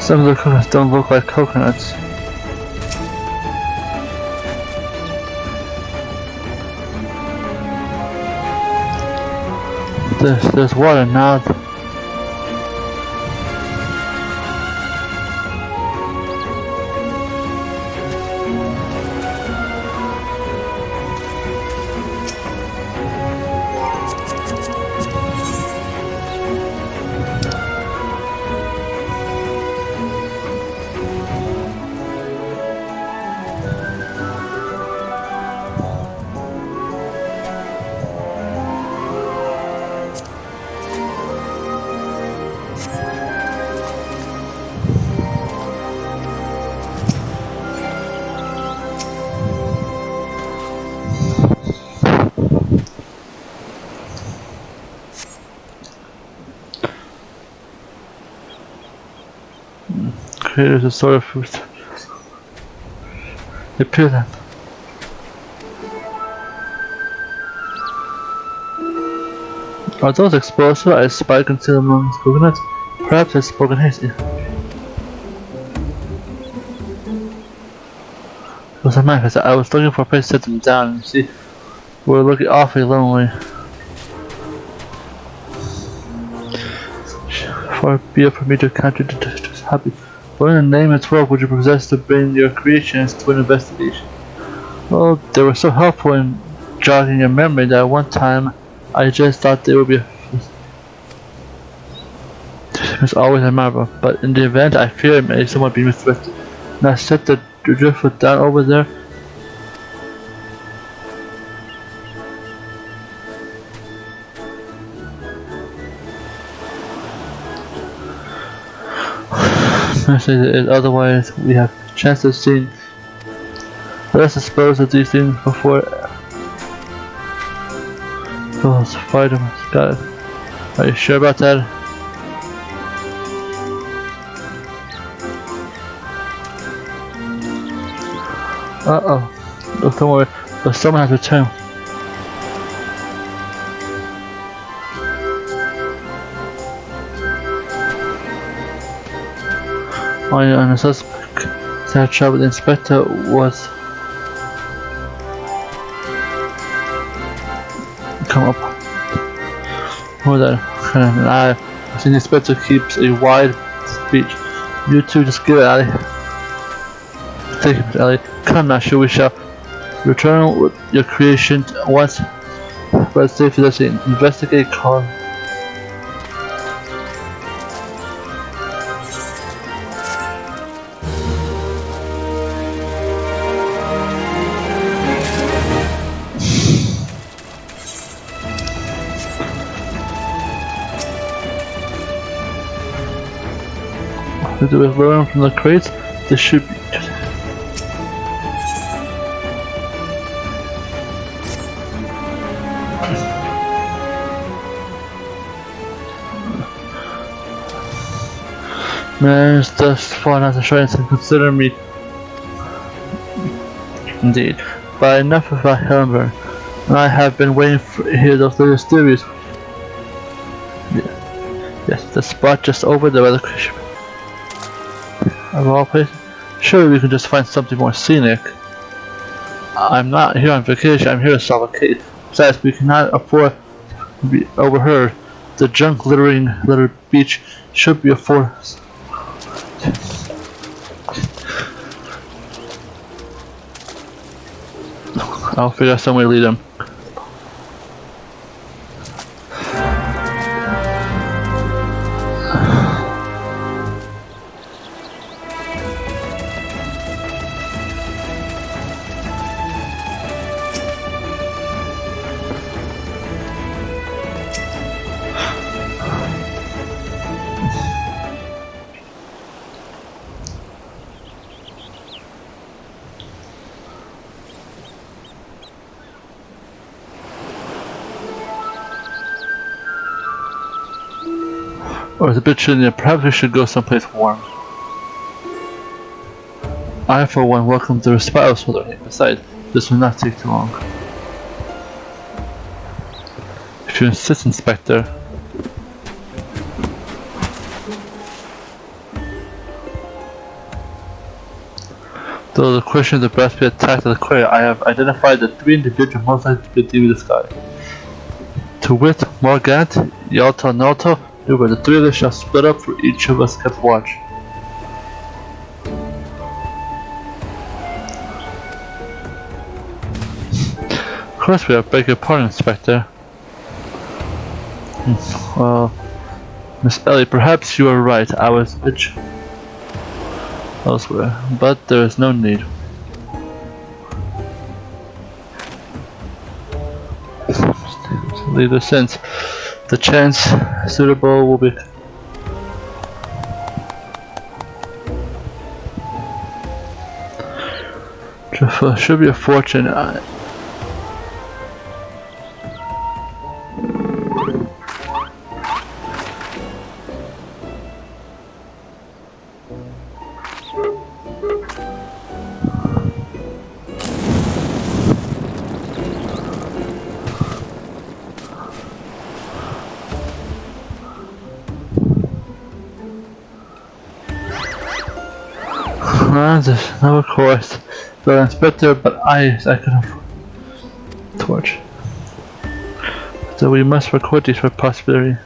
Some of the coconuts don't look like coconuts. There's water now. creators of solar fruits. They peel them. Are those explosive? I spy concealed among coconuts. Perhaps I've spoken hasty. It was a knife. I was looking for a place to set them down, and you see, we're looking awfully lonely. Far be it for me to contradict this happy. What in the name of 12 would you possess to bring your creations to an investigation? Well, they were so helpful in jogging your memory that one time I just thought they would be. It's always a marvel, but in the event I fear it may somewhat be misdirected. Now set the driftwood down over there. Otherwise we have chance of seeing. Let us dispose of these things before those fight them. Got it. Are you sure about that? Uh-oh. Look, don't worry. But someone has returned. Oh yeah, and the suspect that trouble the inspector was come up. Hold on, and I think the inspector keeps a wide speech. You two just get it, Ali. Take it, Ali. Come now, we shall return with your creation once but safe to the scene. Investigate cause. Do we learn from the crates? This should be. Man, it's just fun as a try to consider me. Indeed. But enough about Helenberg. I have been waiting to hear those latest theories. Yes, the spot just over there by the Christian. Of all places, surely we can just find something more scenic. I'm not here on vacation, I'm here to solve a case. Besides, we cannot afford to be overheard. The junk littered beach should be a force. I'll figure out some way to lead them. Or it's a bit chilly, perhaps we should go someplace warm. I, for one, welcome the respite of solar. Besides, this will not take too long. If you insist, Inspector. Though the question of the breast be attacked at the quarry, I have identified the three individuals most likely to be deep in the sky. To wit, Morgant, Yalta, and Naruto. Where the three of us shall split up, for each of us kept watch. Of course we are, beg your pardon, Inspector. Well, Miss Ellie, perhaps you are right, I was a bit elsewhere, but there is no need. Leave the sense. The chance suitable will be. Should be a fortune. No, of course. The inspector, but I could have torch. So we must record these for possibility.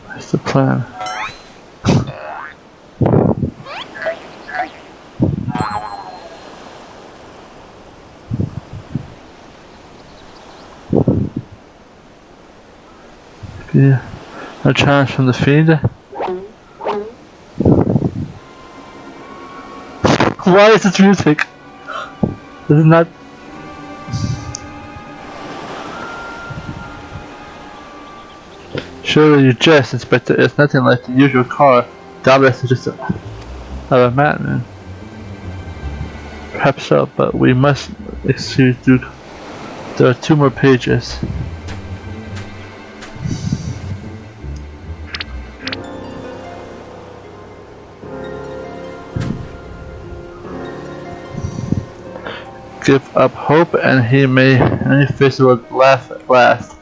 What's the plan? Yeah. A challenge from the fiend. Why is this music? This is not. Surely you jest, Inspector. It's nothing like the usual car. Doubtless it's just a madman. Perhaps so, but we must excuse Duke. There are 2 more pages. Give up hope, and he may only face will laugh at last.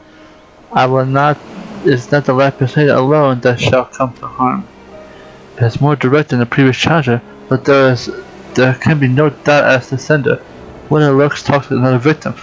I will not. It's not the Lapis alone that shall come to harm. It is more direct than the previous challenger, but there can be no doubt as to the sender. When it looks, talks with another victim.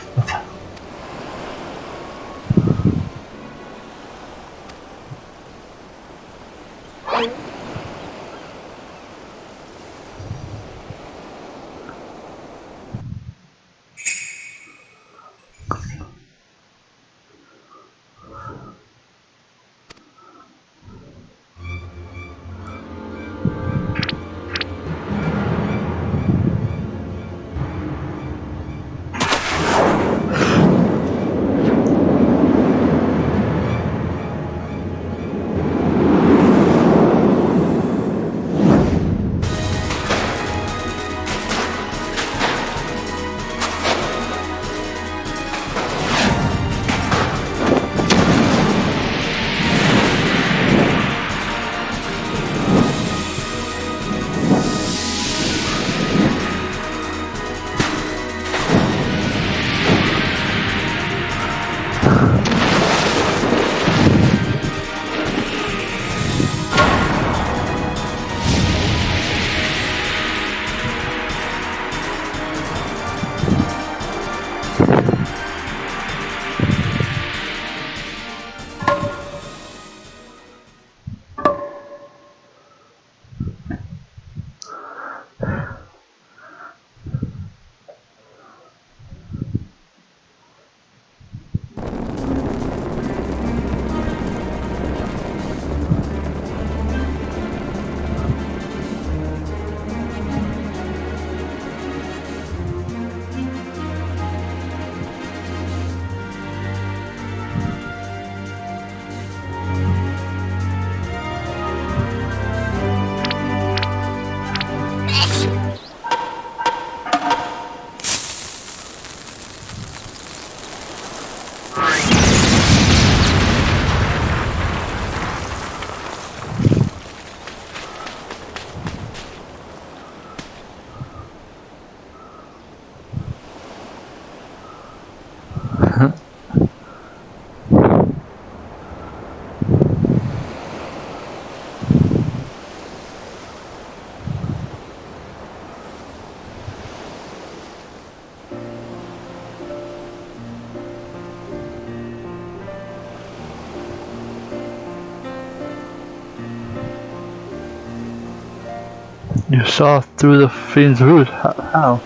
You saw through the fiend's root. How?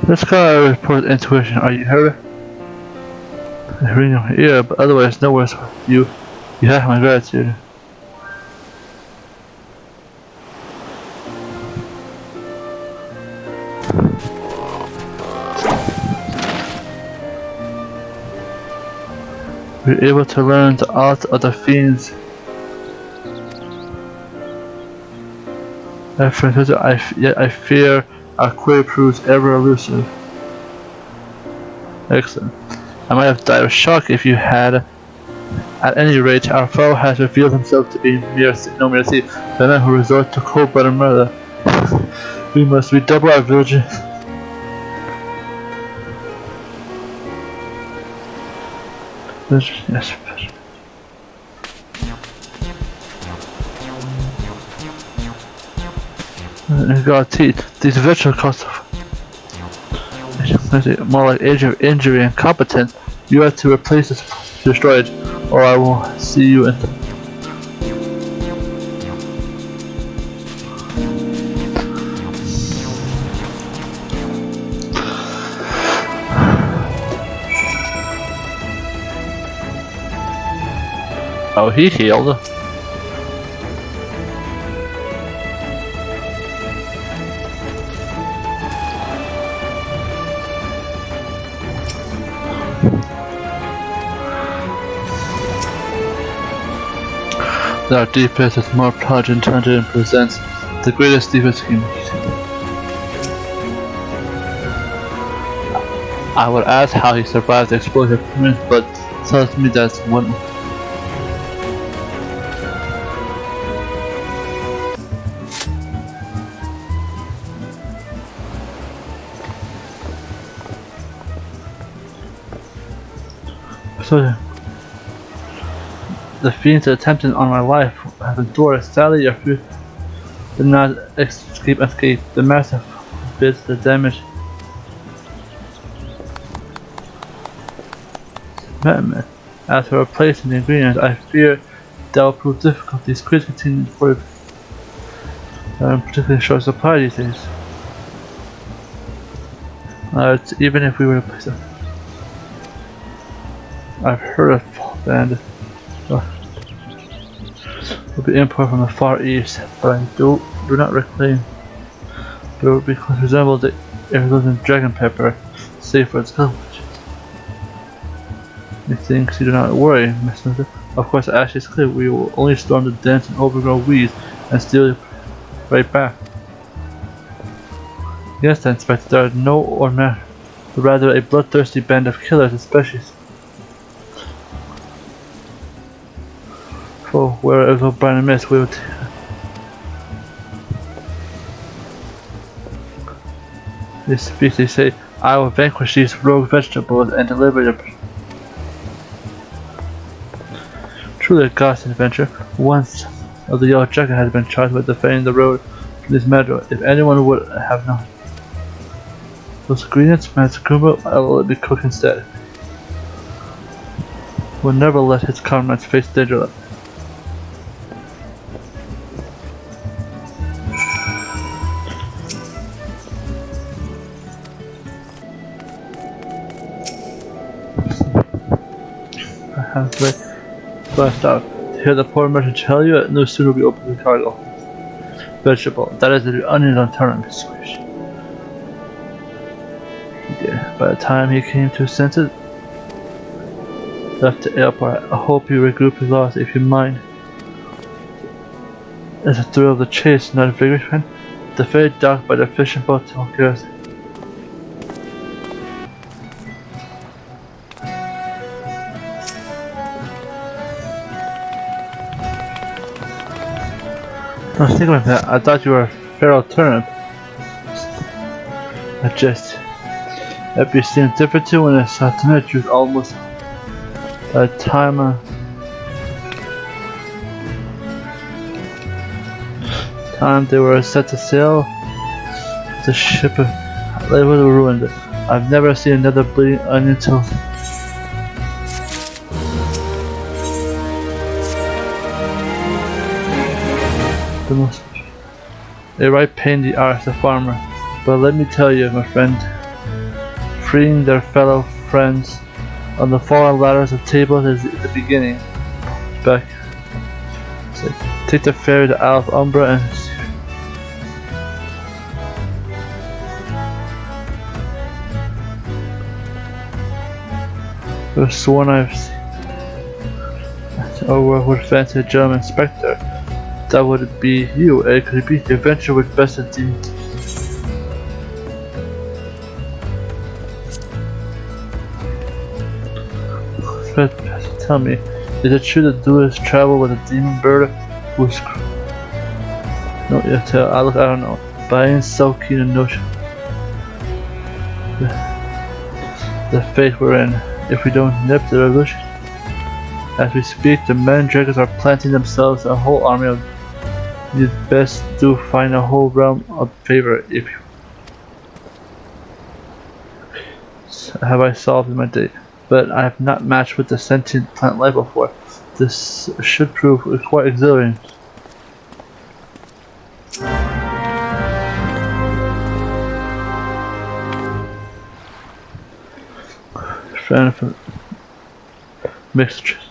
Let's call report intuition. Are you heard? I hear in your ear, but otherwise no words for you. You have my gratitude. We're able to learn the art of the fiends. Yet I fear our query proves ever elusive. Excellent. I might have died of shock if you had At any rate, our foe has revealed himself to be no mere thief, but a man who resorts to cold-blooded murder. We must redouble our vigilance. Yes. God, these virtual costs more like age of injury and competence. You have to replace this, destroy it, or I will see you in. Oh, he healed. Our defense is more plunging and presents the greatest defense scheme. I would ask how he survived the explosive minutes, but tells me that's one. So the fiends attempting on my life have endured. Sadly, a few did not escape. The massive bits the damage. As for replacing the ingredients, I fear that will prove difficult. These crates continue for particularly short supply these days. Even if we were to place them, I've heard of and will be imported from the Far East, but I do not reclaim. But it would be resemble the Arizona dragon pepper, save for its color. Methinks you do not worry, Messenger. Of course, the ash is clear. We will only storm the dense and overgrown weeds and steal it right back. Yes, then, Inspector, there are no ordinary, but rather a bloodthirsty band of killers and specialists. For where it will burn and mist, we will. They speak, they say, I will vanquish these rogue vegetables and deliver them. Truly a ghastly adventure. Once of the Yellow Dragon has been charged with defending the road from this meadow. If anyone would have known those ingredients, Master Kumbo, I will let me cook instead. Will never let his comrades face danger. I have read. Blast out. To hear the poor merchant tell you, no sooner we open the cargo. Vegetable. That is the onions on turnip. Squish. He did. By the time he came to his senses, left the airport. I hope you regroup his loss if you mind. It's a thrill of the chase, not a vigorous friend. The ferry docked by the fishing boat to Kaiser. I was thinking about that. I thought you were a feral turnip. I just. It'd be seemed different too when I saw tonight. You was almost. By the time they were set to sail, the ship lay with the ruined. I've never seen another bleeding onion till. The most a right pain the arse the farmer, but let me tell you, my friend, freeing their fellow friends on the fallen ladders of tables is the beginning. Back, so take the ferry to Isle of Umbra and I was sworn I've seen. Oh, would fancy a German inspector. That would be you, it could be the adventure with best indeed. Tell me, Is it true that duelists travel with a demon bird who's no, you tell. I don't know. But I ain't so keen on notion. The fate we're in. If we don't nip the revolution. As we speak, the Mandragors are planting themselves a whole army of. You'd best do find a whole realm of favor if you. Have I solved my date? But I have not matched with the sentient plant life before. This should prove quite exhilarating. Friend from mixtures.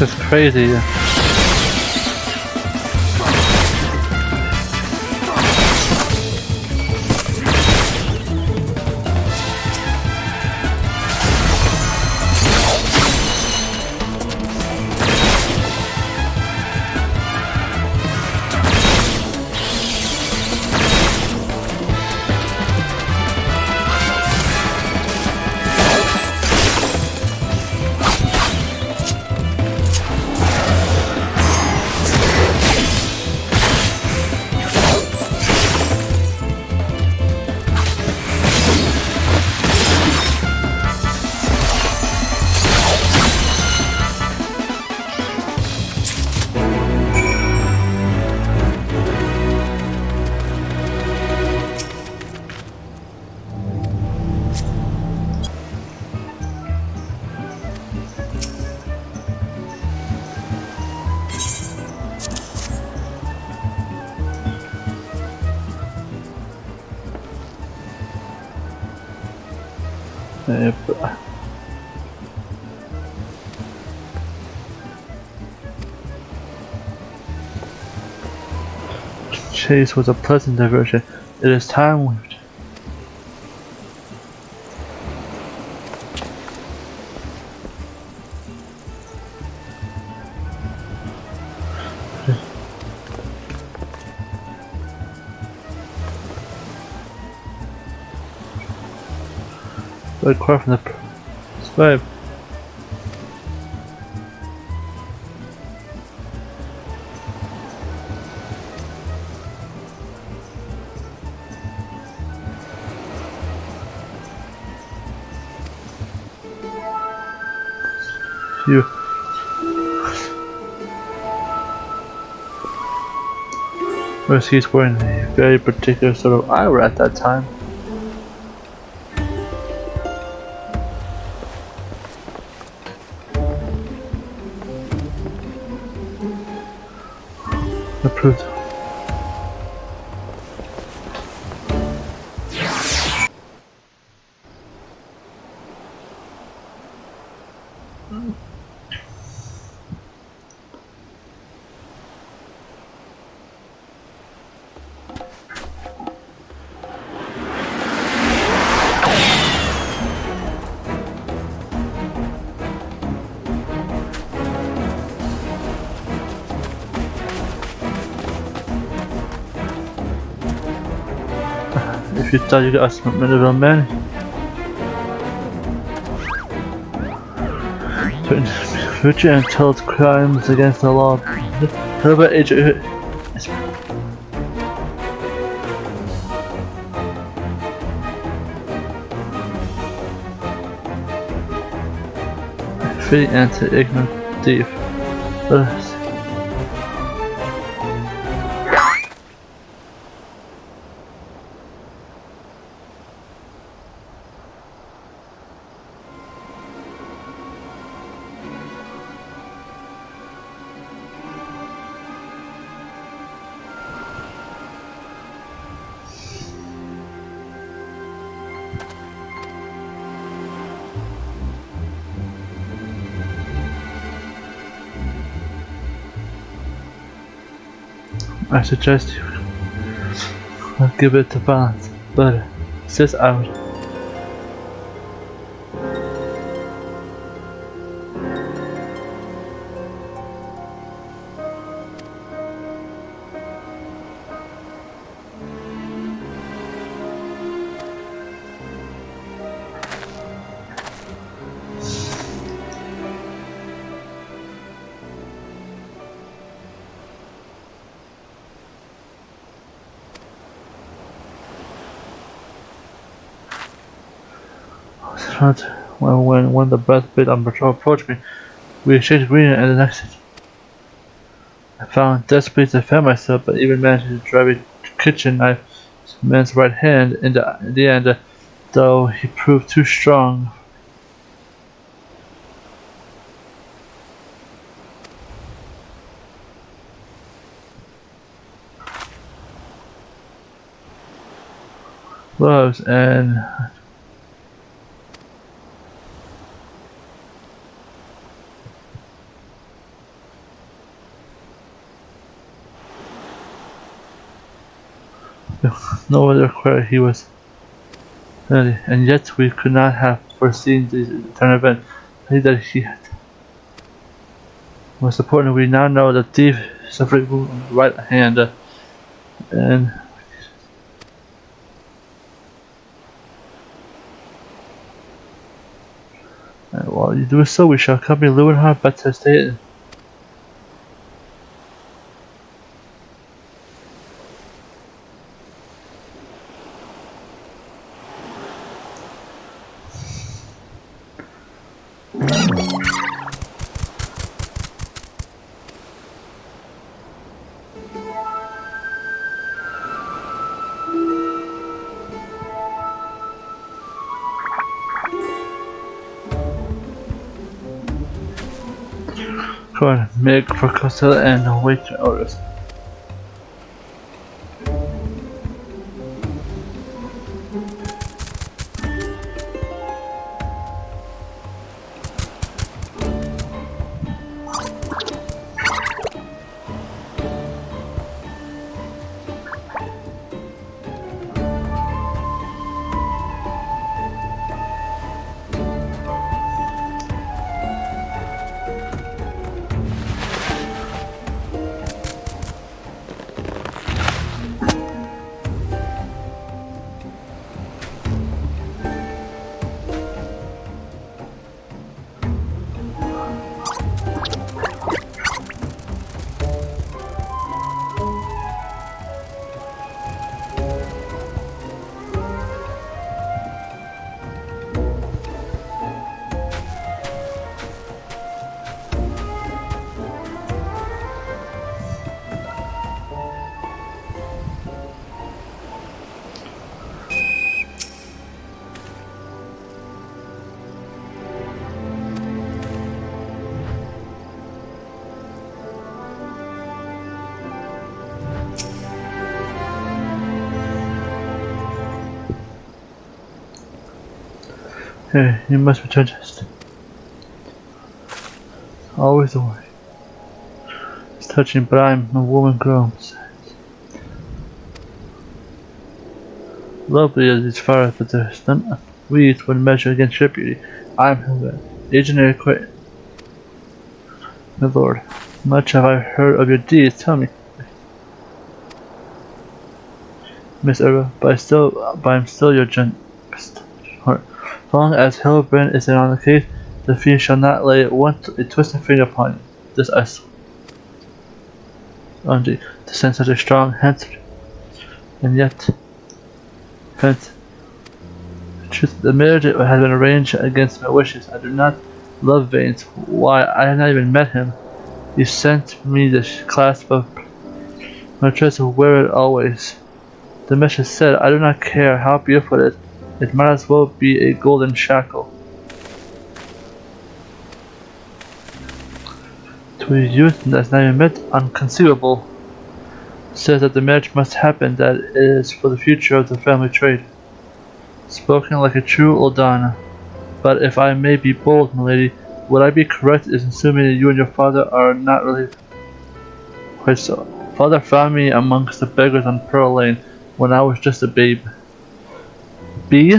That's crazy. Chase was a pleasant diversion. It is time we... The cry from the slave. You he's wearing a very particular sort of eyewear at that time. Approved. If you thought you got some middle man, future and told crimes against the law. How about agent? Free anti-ignorant thief. I suggest you give it to balance, but sis out. When one of the best bit on patrol approached me, we exchanged greeting and the next I found desperate to defend myself, but even managed to drive a kitchen knife to the man's right hand in the end, though he proved too strong. Gloves and No other where he was. And yet we could not have foreseen this turn event. I think that he had. Most important, we now know the thief suffered wound on the right hand, and while you do so, we shall accompany Leeuwenhoek back to the state. Go on, make for Costello and wait your orders. Hey, you must return just. Always the way. It's touching, but I'm a woman grown. Lovely as its far, but there's none weeds when measured against your beauty. I'm Hildibrand, agent quite. My lord, much have I heard of your deeds. Tell me, Miss Erba, but I'm still your heart. As long as Hildibrand is on the case, the fiend shall not lay a twisted finger upon you. This I swear. To send such a strong hint, and yet, hence, the marriage has been arranged against my wishes. I do not love Vanes. Why, I have not even met him. You sent me this clasp of my try to wear it always. The message said, I do not care how beautiful it is. It might as well be a golden shackle. To a youth that's not even met, unconceivable. Says that the marriage must happen, that it is for the future of the family trade. Spoken like a true Oldana. But if I may be bold, milady, would I be correct in assuming that you and your father are not related? Quite so. Father found me amongst the beggars on Pearl Lane when I was just a babe. B?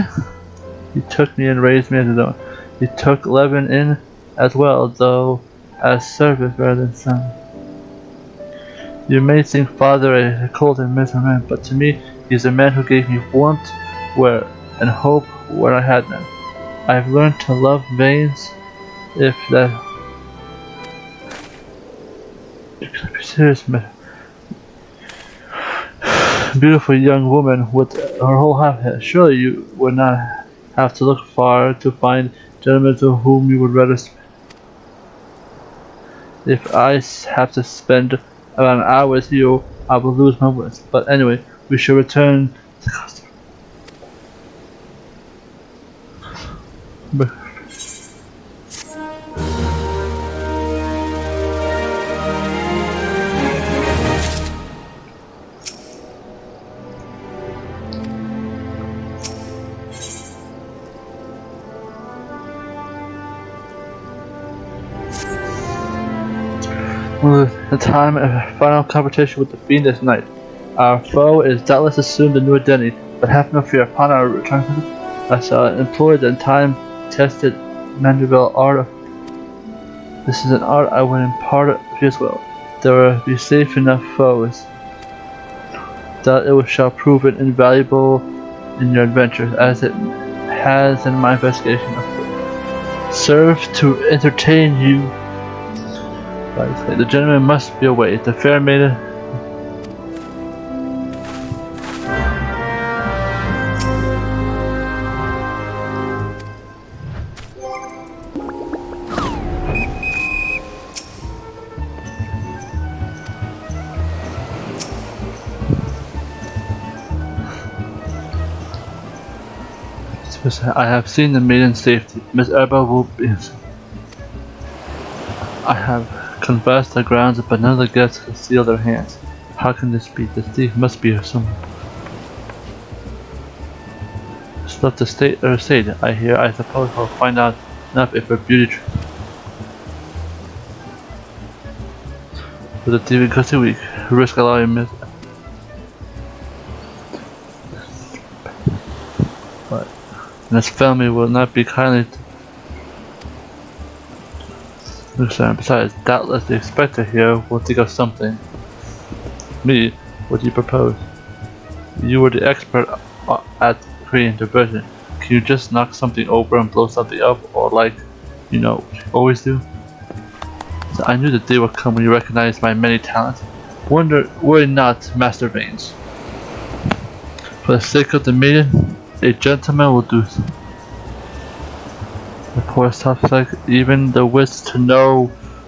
He took me and raised me as his own. He took Levin in as well, though as servant rather than son. You may think father a cold and miserable man, but to me he is a man who gave me warmth where and hope where I had none. I have learned to love Vanes, if that serious matter. Beautiful young woman with her whole half-head. Surely you would not have to look far to find gentlemen to whom you would rather spend. If I have to spend about an hour with you, I will lose my words. But anyway, we shall return to Kaiser. The time of a final confrontation with the fiend this night. Our foe is doubtless assumed a new identity, but have no fear. Upon our return, I shall employ the time-tested Mandeville art of. This is an art I would impart to you as well. There will be safe enough foes that it shall prove it invaluable in your adventures, as it has in my investigation of it. Serve to entertain you. The gentleman must be away. The fair maiden. I have seen the maiden's safety. Miss Erba will be. I have canvassed the grounds, but none of the guests can seal their hands. How can this be? The thief must be here somewhere. Just left the state, I hear. I suppose I'll find out enough if her beauty. With the thief in custody week, risk allowing Miss. But and his family will not be kindly. Besides, doubtless the inspector here will think of something. Me, what do you propose? You were the expert at creating diversion. Can you just knock something over and blow something up, or like, you know, what you always do? So I knew the day would come when you recognized my many talents. Worry not, Master Veins. For the sake of the maiden, a gentleman will do so. The poor soft-like, even the wits to know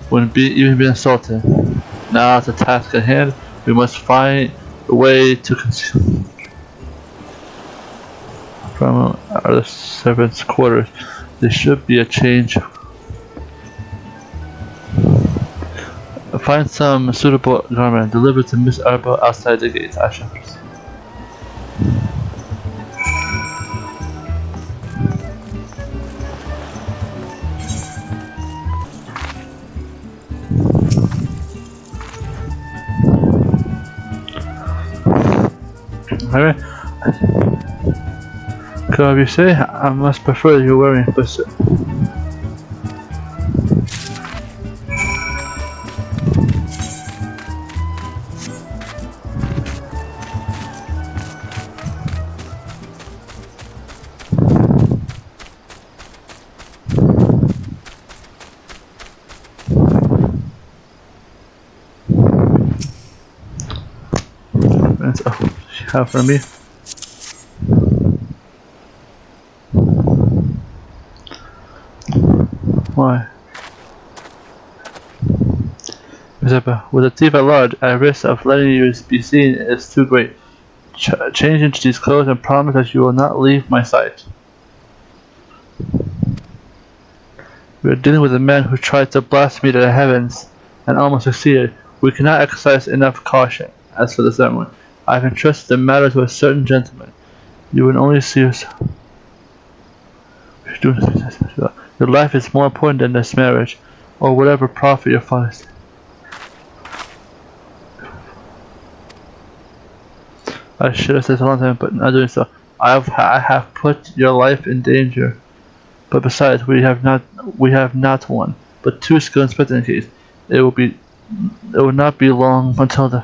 when even being assaulted. Now the task at hand, we must find a way to conceal. From our servants' quarters, there should be a change. Find some suitable garment and deliver to Miss Arbo outside the gates. I shall proceed. Alright. Could you say I must prefer you wearing but have for me. Why? With a thief at large, a risk of letting you be seen is too great. Change into these clothes and promise that you will not leave my sight. We are dealing with a man who tried to blaspheme the heavens and almost succeeded. We cannot exercise enough caution. As for the ceremony, I have entrusted the matter to a certain gentleman. You will only see yourself. Your life is more important than this marriage, or whatever profit your father has. I should have said a long time, but not doing so. I have put your life in danger. But besides, we have not one, but two skilled inspectors in the case. It will not be long until the.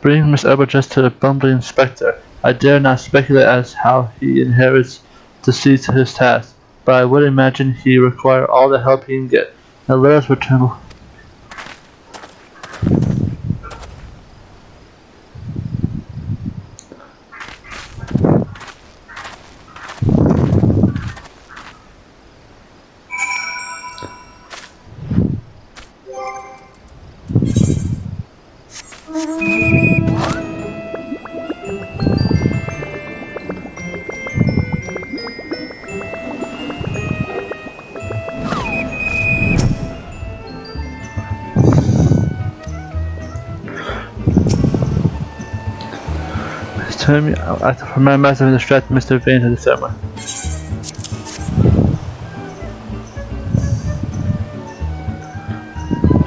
Bring Miss Eberjust to the bumbling inspector. I dare not speculate as how he inherits the seed to his task, but I would imagine he require all the help he can get. Now let us return. To me, for my master distract Mr. Vane to the summer.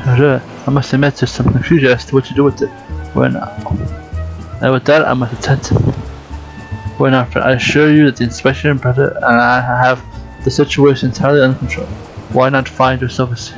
I must admit there's some confusion as to what to do with it. Where now? And with that, I must attend. Where now, friend? I assure you that the inspection brother and I have the situation entirely under control. Why not find yourself a seat?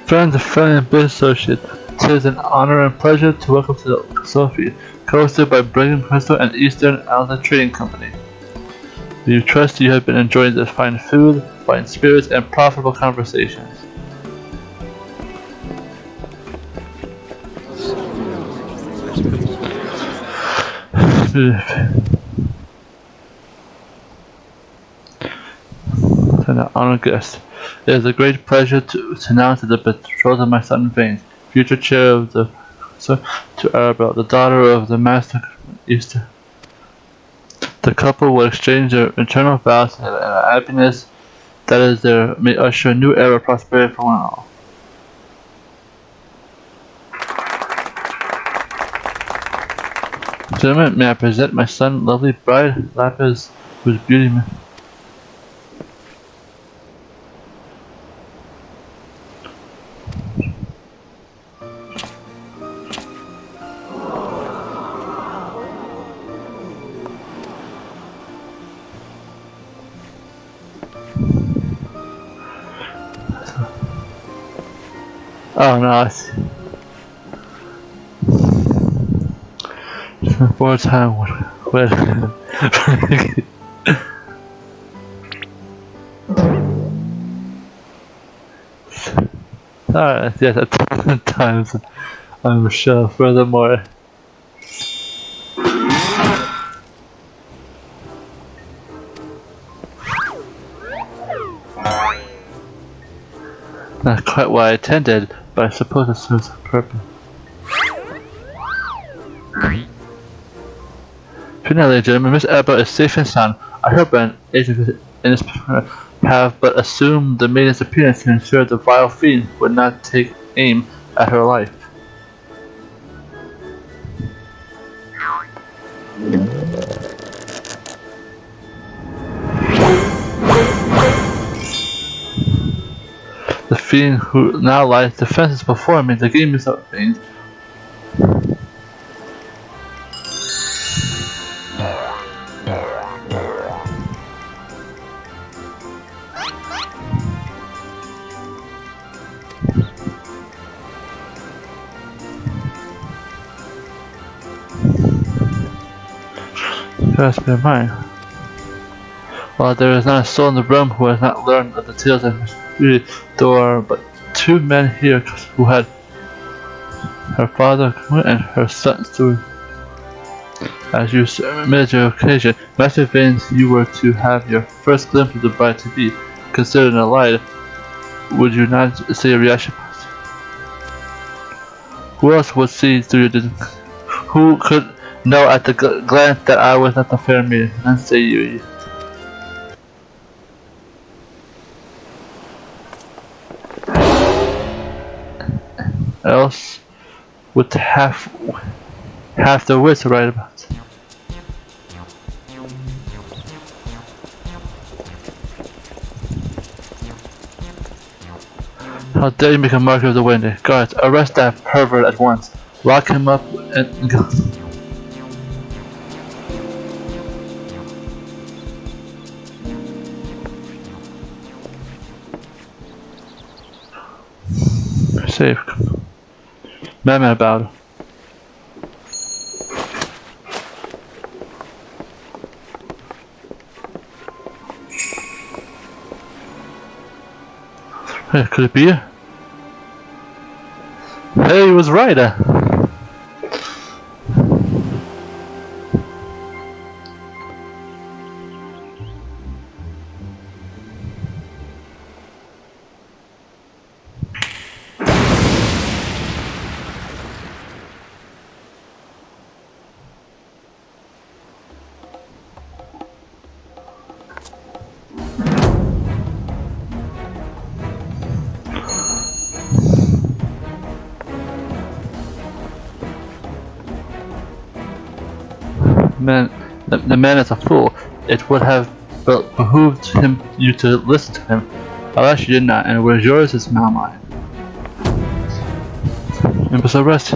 Friends and business associate, it is an honor and pleasure to welcome to the Sophie, hosted by Brigham Crystal and Eastern Outlet Trading Company. We trust you have been enjoying this fine food, fine spirits, and profitable conversations. And an honored guest. It is a great pleasure to announce the betrothal of my son Vane, future chair of the to Arabelle, the daughter of the Master Easter. The couple will exchange their eternal vows and happiness that is there may usher a new era of prosperity for one and all. Gentlemen, may I present my son, lovely bride, Lapis, whose beauty Oh no, I see. For a time when alright, yes, at times I'm sure. Furthermore, not quite what I intended, but I suppose it serves a purpose. Finally, ladies and gentlemen, Miss Arabelle is safe and sound. I hope an agent in this have but assumed the maiden's appearance to ensure the vile fiend would not take aim at her life. The fiend who now lies defenseless before me, the game is up, fiend. Trust me, mine. While there is not a soul in the room who has not learned of the tales of mystery, there are but two men here who had her father and her son stood. As you submitted your occasion, Master Vane, you were to have your first glimpse of the bride to be. Considered a light, would you not say a reaction? Who else would see through your who could know at the glance that I was not the fair maiden? None say you. Else would half the wits to write about. How dare you make a mockery of the window? Guards, arrest that pervert at once. Lock him up and go. Safe. Madman about. Hey, could it be? Hey, he was right. Man, the man is a fool. It would have behooved you to listen to him. Alas, you did not, and what is yours is now mine. Imbecile rest.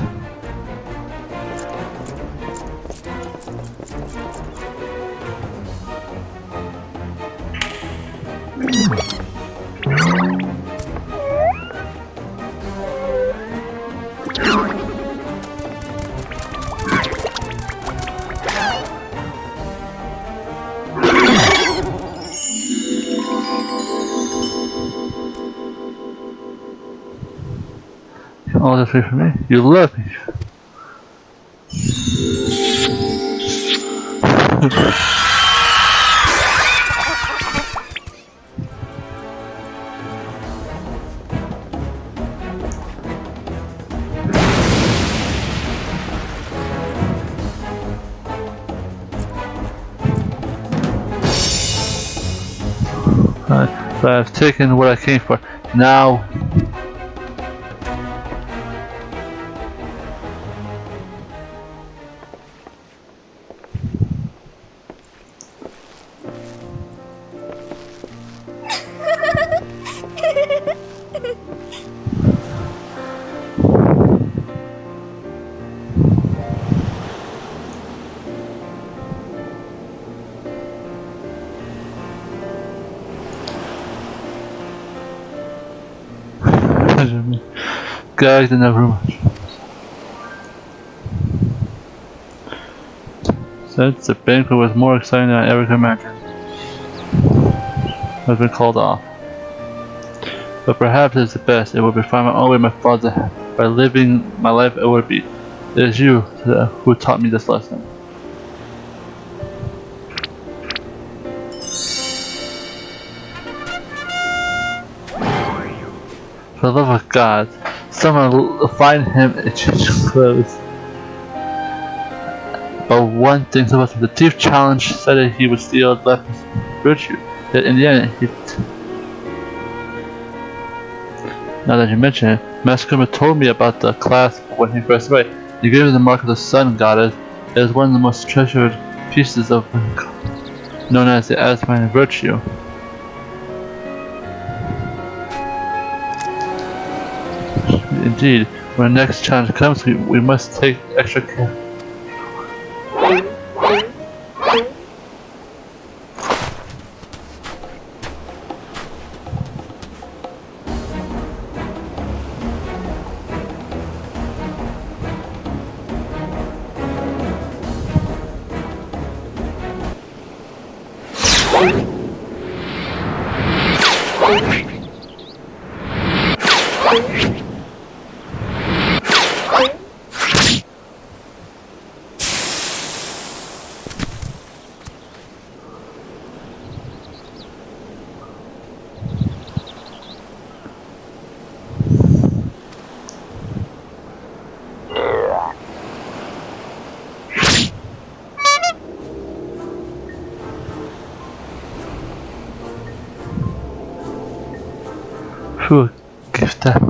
All this way for me? You love me. But I've taken what I came for. Now gagged in that room. Since the banquet was more exciting than I ever could imagine. I've been called off. But perhaps it's the best. It would be finding my own way my father had. By living my life it would be. It is you who taught me this lesson. For the love of God, someone find him and change his clothes. But one thing about the thief challenge said that he would steal Lepus virtue. Yet in the end, now that you mention it, Maskuma told me about the clasp when he first away. He gave me the mark of the sun goddess. It is one of the most treasured pieces of known as the Asmine virtue. Indeed, when the next challenge comes, we must take extra care. Phew, give that.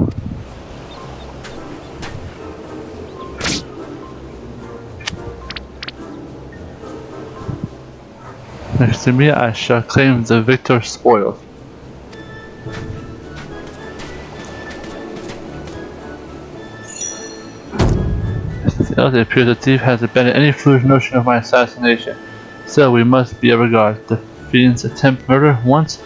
Next to me, I shall claim the victor's spoils. Still, it appears the thief has abandoned any foolish notion of my assassination. Still, we must be on our guard. The fiend's attempt murder once.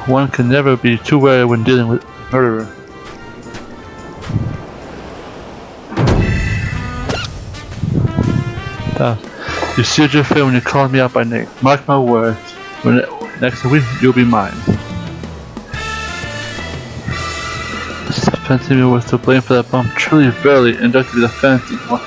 One can never be too wary when dealing with a murderer. You sealed your fate when you called me out by name. Mark my words, when next week you'll be mine. Fancy was to blame for that bomb. Truly, verily, inducted the fancy one.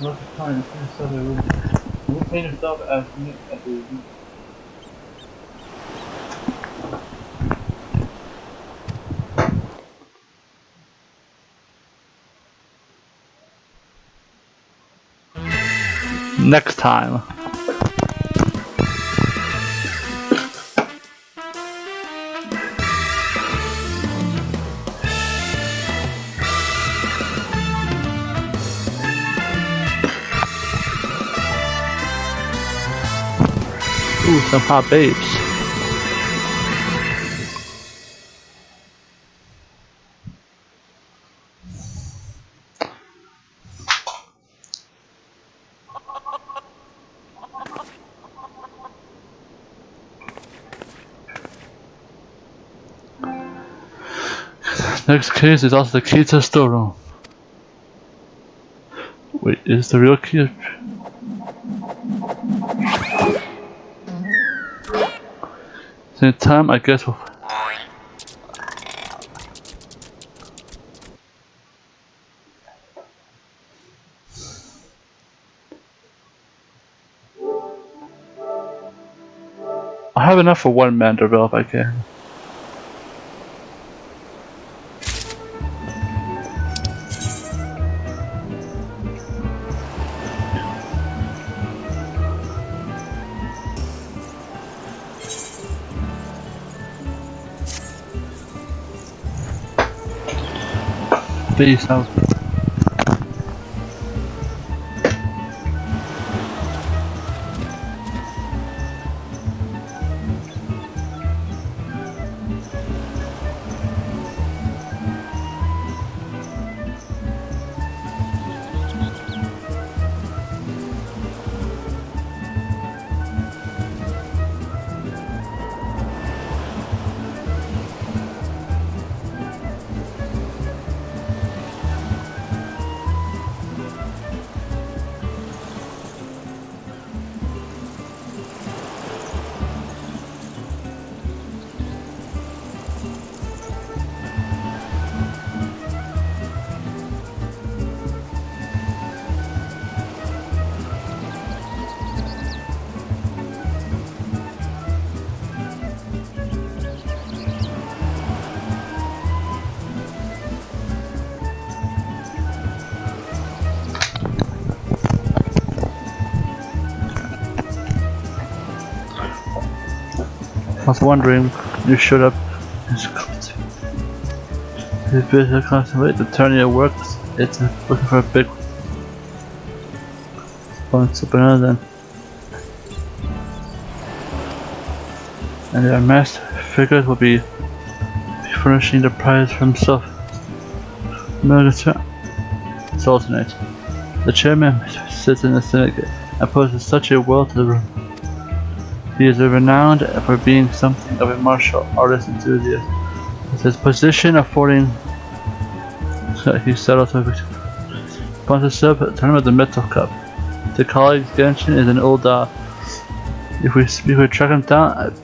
Look at time, it's in the room. You will paint yourself as me at the room. Next time. Ooh, some hot babes. Next case is also the key to the storeroom. Wait, is the real key? Same time, I guess we'll... I have enough for one man to develop, I can. Peace out. I was wondering, you showed up. His business constantly, the turning it works. It's looking for a big banana then. And the masked figures will be furnishing the prize for himself. It's alternate. The chairman sits in the syndicate and poses such a will to the room. He is renowned for being something of a martial artist enthusiast, with his position affording he settles for sponsorship tournament of the Metal Cup. The colleague Genshin is an old if we track him down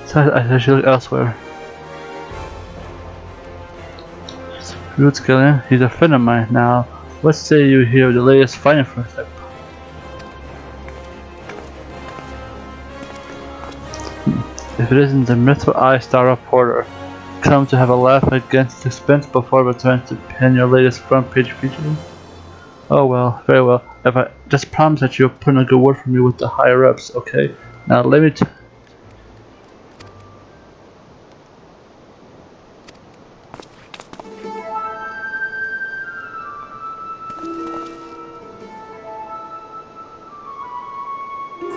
So I should look elsewhere. Roots Kenan, he's a friend of mine. Now, what say you hear the latest fighting for us? If it isn't the mythical I-Star reporter, come to have a laugh against expense before returning to pen your latest front page feature? Oh well, very well. If I just promise that you'll put in a good word for me with the higher ups, okay? Now let me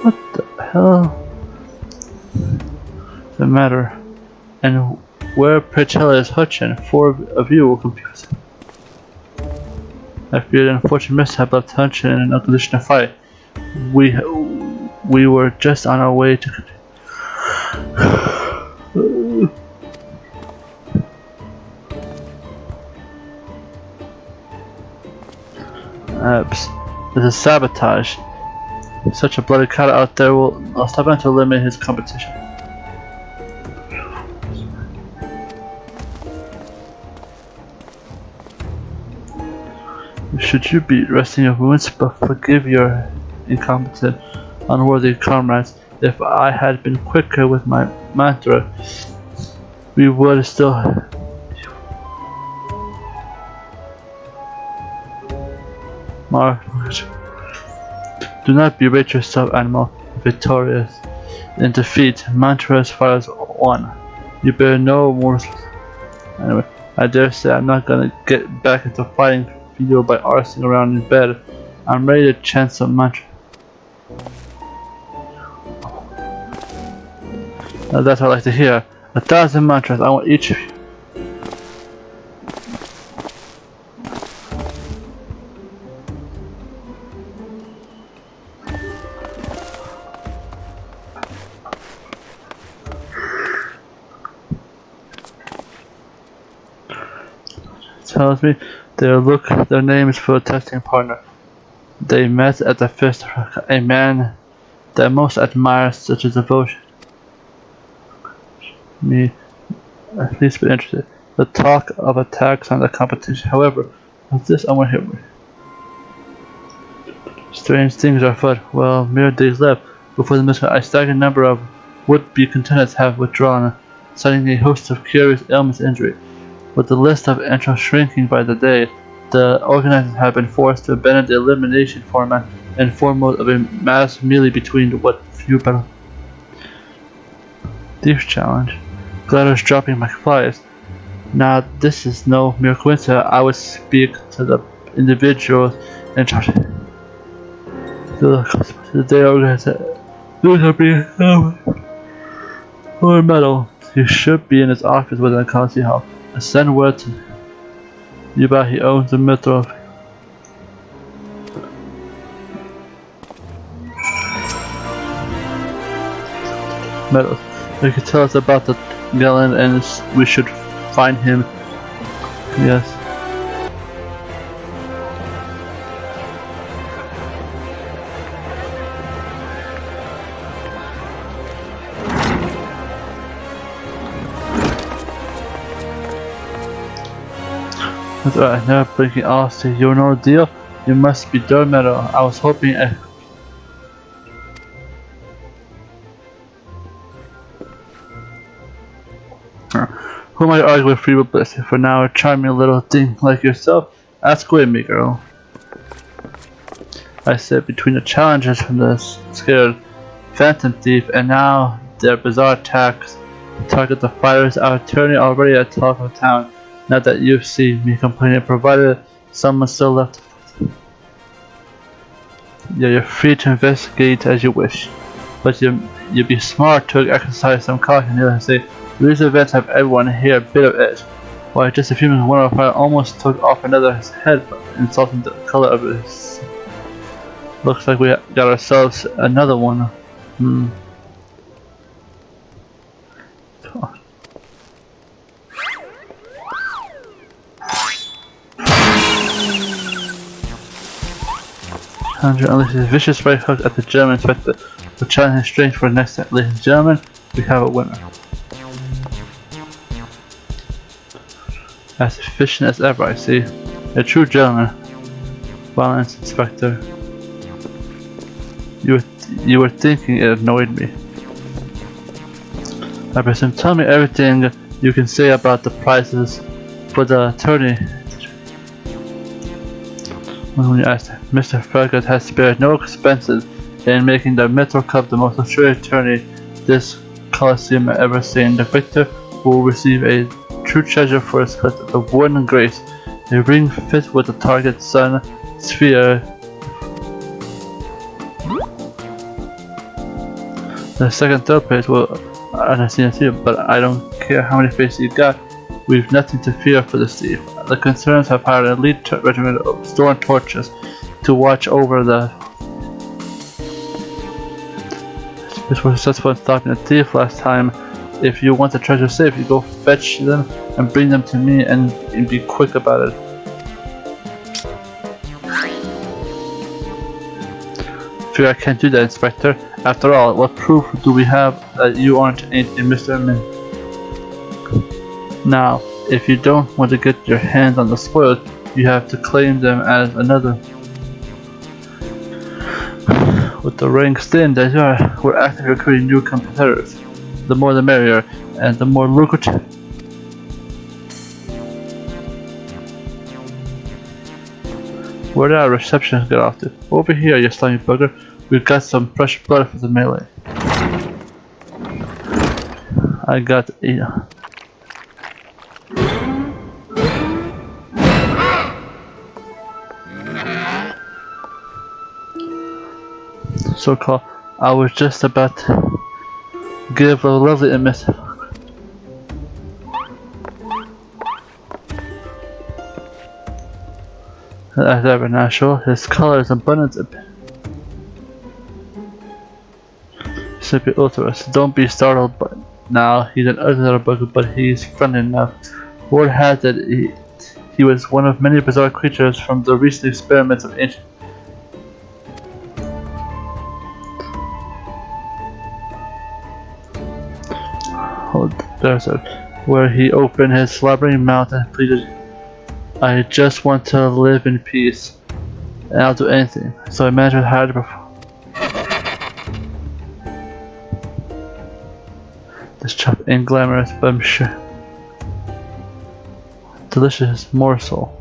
what the hell? The matter? And where Pritchella is Hutchin? 4 of you will confuse him. I fear the unfortunate mishap left Hutchin in an unconditional fight. We were just on our way to this is sabotage. Such a bloody cat out there I'll stop in to eliminate his competition. Should you be resting your wounds, but forgive your incompetent, unworthy comrades. If I had been quicker with my mantra, we would still. Do not berate yourself, animal. Victorious in defeat, mantra as far as one. You better know more. Anyway, I dare say I'm not gonna get back into fighting video by arsing around in bed. I'm ready to chant some mantra. Now that's what I like to hear. 1,000 mantras. I want each of you. Tells me their name is for a testing partner. They met at the fist of a man that most admires such a devotion. Me, at least, been interested. The talk of attacks on the competition, however, with this I want to hear. Strange things are afoot. Well, mere days left before the mission. A staggering number of would-be contenders have withdrawn, citing a host of curious ailments and injury. With the list of entrants shrinking by the day, the organizers have been forced to abandon the elimination format and form mode of a mass melee between what few battle. Thief challenge. Gliders dropping like flies. Now this is no mere coincidence. I would speak to the individuals in charge. The day organizer. Those are being or medal. He should be in his office within the council hall. Send word to Yuba, he owns the metro. Medals. You can tell us about the Galen and we should find him. Yes. That's alright, never blinking off. You're no deal. You must be dirt metal. I was hoping who might argue with free will bliss? For now, a charming little thing like yourself, ask away me, girl. I said between the challenges from the scared phantom thief and now their bizarre attacks to target the fighters, our attorney already at talk of town. Not that you see me complaining, provided someone still left. Yeah, you're free to investigate as you wish, but you'd be smart to exercise some caution here and say, these events have everyone here a bit of edge. Why, just a few minutes, one of our fire almost took off another's head, insulting the color of his. Looks like we got ourselves another one. Andrew unleashes his vicious right hook at the German inspector, who challenged his strength for the next set. Ladies and gentlemen, we have a winner. As efficient as ever, I see. A true gentleman. Violence Inspector. You were thinking it annoyed me. I presume, tell me everything you can say about the prices for the attorney. When you asked, Mr. Fergus has spared no expenses in making the Metro Cup the most luxurious attorney this Coliseum ever seen. The victor will receive a true treasure for his quest of wooden grace, a ring fit with the target sun sphere. The second, third place will understand you, but I don't care how many faces you got. We've nothing to fear for this thief. The concerns have hired an elite regiment of storm torches to watch over the. This was successful in stopping the thief last time. If you want the treasure safe, you go fetch them and bring them to me, and be quick about it. Fear I can't do that, Inspector. After all, what proof do we have that you aren't a Mr. Min? Now, if you don't want to get your hands on the spoils, you have to claim them as another. With the ranks thin as you are, we're actively recruiting new competitors. The more the merrier, and the more lucrative. Where did our receptionist get off to? Over here, you slimy bugger. We've got some fresh blood for the melee. I got a... So-called, I was just about to give a lovely image. As ever natural, his color is abundant. Simply ultras. Don't be startled by now. He's an other bugger, but he's friendly enough. Word had it he was one of many bizarre creatures from the recent experiments of ancient. Where he opened his slobbering mouth and pleaded, I just want to live in peace, and I'll do anything. So I managed to hide before. This chop ain't glamorous, but I'm sure. Delicious morsel.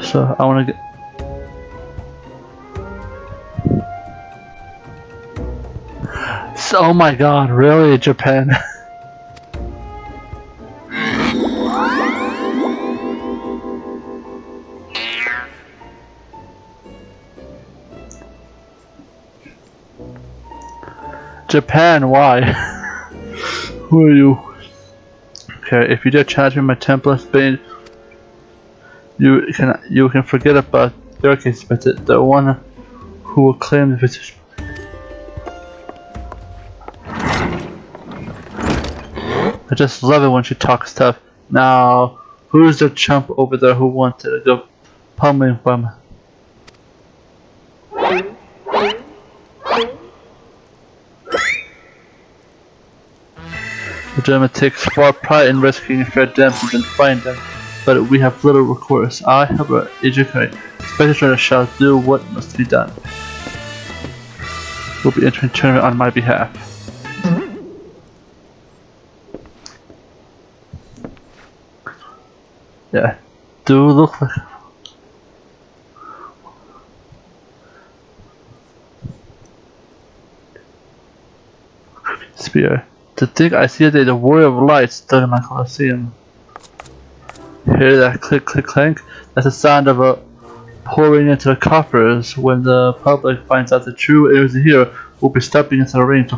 So I want to get. Oh my god, really, Japan? Japan, why? Who are you? Okay, if you dare challenge me in my temple of Spain, you can forget about your case, but the one who will claim the position. I just love it when she talks tough. Now, who's the chump over there who wanted to go pummeling from? The gentleman takes far pride in rescuing fair damsels and find them, but we have little recourse. I, however, educate, Spectre shall do what must be done. Will be entering tournament on my behalf. Yeah, do look like spear. To think I see the warrior of light stuck in my Colosseum. Hear that click click clank? That's the sound of a pouring into the coffers. When the public finds out the true heirs here will be stepping into the ring.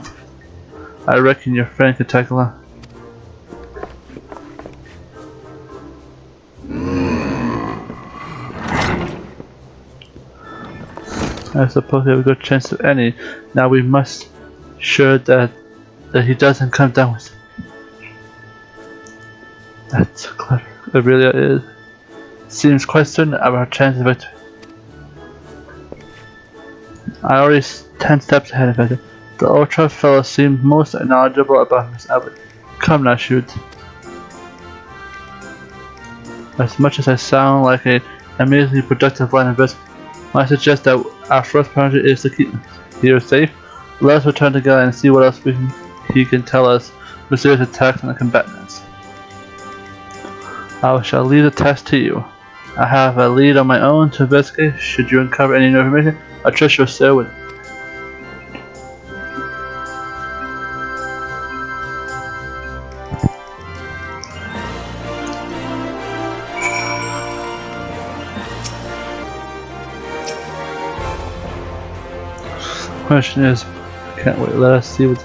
I reckon your friend could take along. I suppose we have a good chance of any. Now we must sure that he doesn't come down with. That's clever. It really is. Seems quite certain of our chances of victory. I already 10 steps ahead of it. The ultra fellow seemed most knowledgeable about Miss Abbott. Come now, shoot. As much as I sound like an amazingly productive line of business, I suggest that our first priority is to keep here safe. Let us return together and see what else he can tell us with serious attacks on the combatants. I shall leave the task to you. I have a lead on my own to investigate. Should you uncover any new information, I trust you'll stay with it. Question is, can't wait. Let us see what.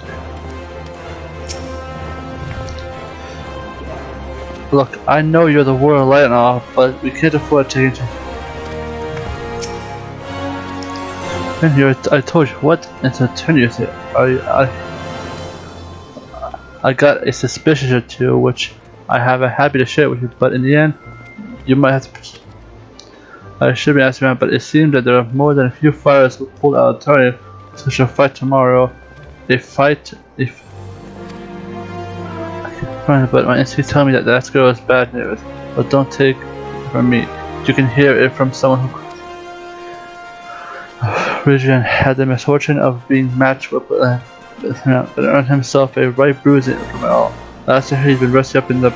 Look, I know you're the world light and all, but we can't afford to change. In here, I told you what? It's a turn you say. I got a suspicion or two, which I have a happy to share with you. But in the end, you might have to. I should be asking around, but it seems that there are more than a few fighters who pulled out a tournament. So we shall fight tomorrow. But my instincts tell me that that girl is bad news. But don't take it from me. You can hear it from someone who. Reborn had the misfortune of being matched with but earned himself a right bruising from it all. Last year he's been resting up in the.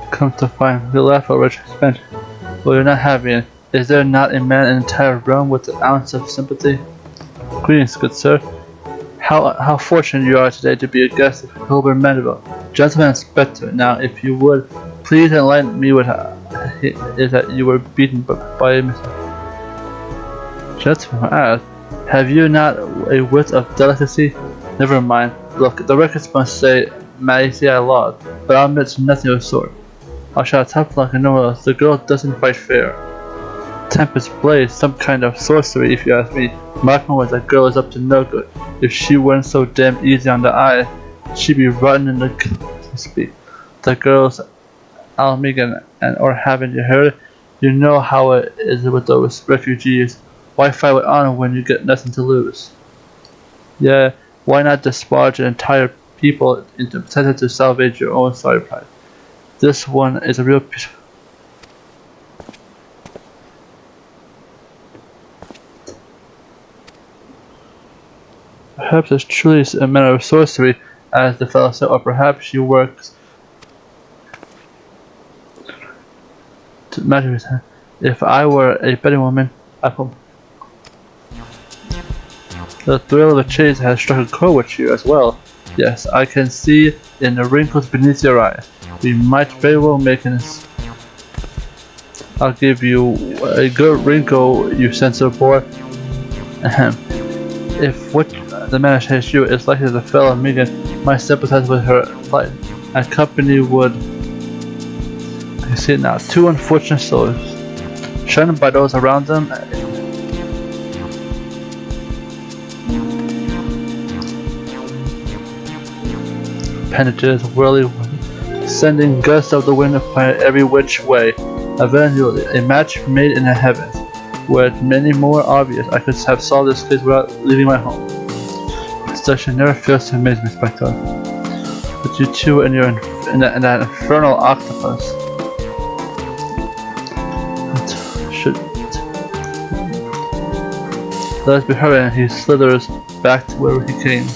Come to find the laugh over spent. Well, you're not having it. Is there not a man in the entire realm with an ounce of sympathy? Greetings, good sir. How fortunate you are today to be a guest of Hildibrand Mandeville. Gentleman Inspector, now if you would, please enlighten me with is that you were beaten by a Gentleman, I ask, have you not a wit of delicacy? Never mind. Look, the records must say, Majesty I lost, but I'll admit nothing of the sort. I shall attack like no one else. The girl doesn't fight fair. Tempest Blaze, some kind of sorcery if you ask me. Mark my words, that girl is up to no good. If she weren't so damn easy on the eye, she'd be rotten in the to speak. The girl's Almegan, and or haven't you heard? You know how it is with those refugees. Why fight with honor when you get nothing to lose? Yeah, why not disparage an entire people into potential to salvage your own sorry pride? This one is a real piece. Perhaps it's truly a matter of sorcery, as the fellow said, or perhaps she works to magic. If I were a betting woman, I could. The thrill of the chase has struck a chord with you as well. Yes, I can see in the wrinkles beneath your eyes. We might very well make an. I'll give you a good wrinkle, you sensible boy. Ahem. If what the man has you is likely the fellow Megan might sympathize with her plight. A company would. I see it now. Two unfortunate souls, shunned by those around them. Appendages whirly, sending gusts of the wind every which way. Eventually, a match made in the heavens. Were it many more obvious, I could have solved this case without leaving my home. Such never fails to amaze me, Spectre. But you two and your that infernal octopus. Let us be hurrying. He slithers back to where he came.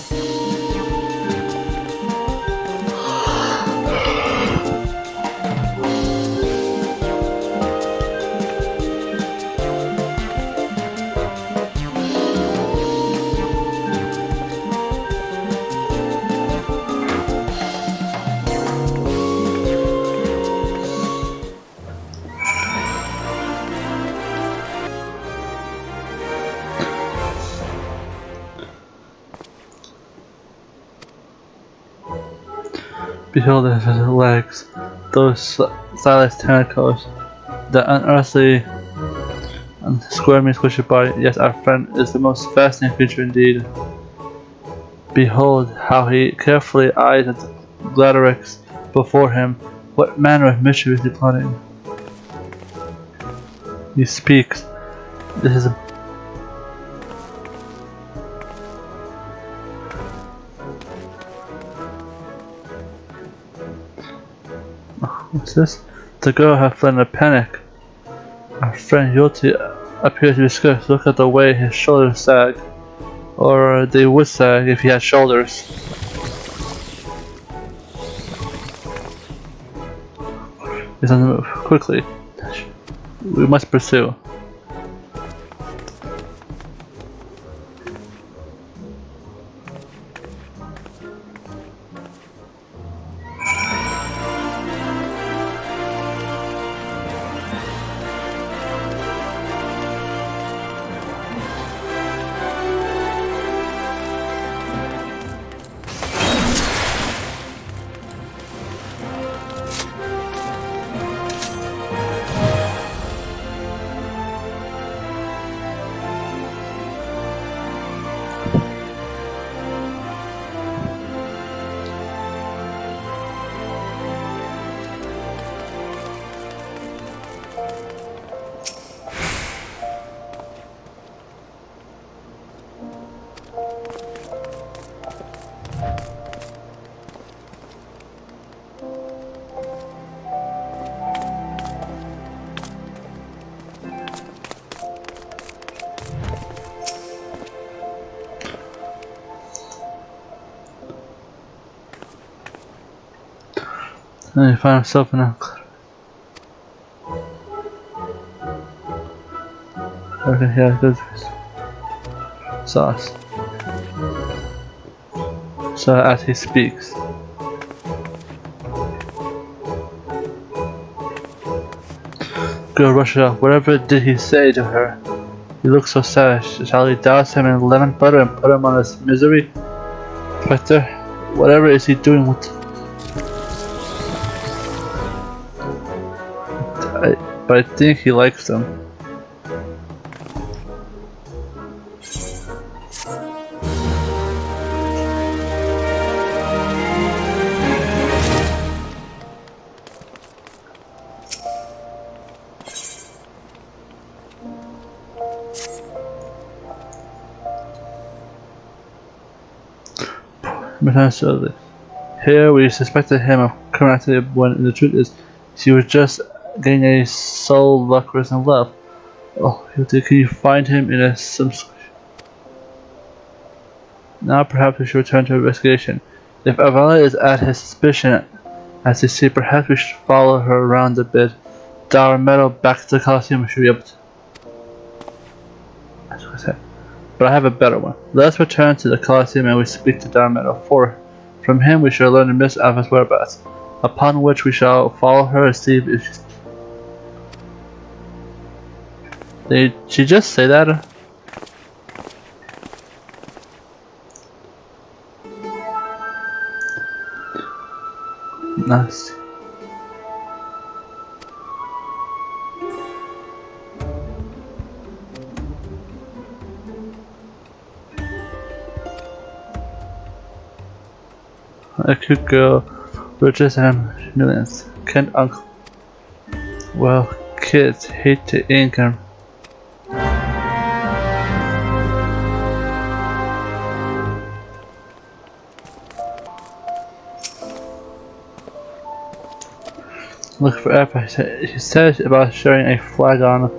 Behold his legs, those silenced tentacles, the unearthly and square means squishy body. Yes, our friend is the most fascinating creature indeed. Behold how he carefully eyes the Gladorex before him. What manner of mischief is he plotting? He speaks. This is a what's this? The girl had fled in a panic. Our friend Yoti appears to be scared. Look at the way his shoulders sag. Or they would sag if he had shoulders. He's on the move. Quickly. We must pursue. And he found himself in a okay, yeah, good sauce. So as he speaks. Girl rushes out. Whatever did he say to her? He looks so sad. Shall he douse him in lemon butter and put him on his misery? Spectre, whatever is he doing with but I think he likes them. Here we suspected him of criminality when the truth is she was just getting a soul luckless in love. Oh, can you find him in some... Now perhaps we should return to investigation. If Avala is at his suspicion as you see, perhaps we should follow her around a bit. Dour metal back to the Colosseum, we should be able to... That's what I said. But I have a better one. Let us return to the Colosseum and we speak to Dour metal, for from him we shall learn the Miss Alpha's whereabouts. Upon which we shall follow her and see if she's... Did she just say that? Nice. A cute girl, riches and millions. Can't uncle. Well, kids hate the ink and look for Epa. He said about sharing a flag on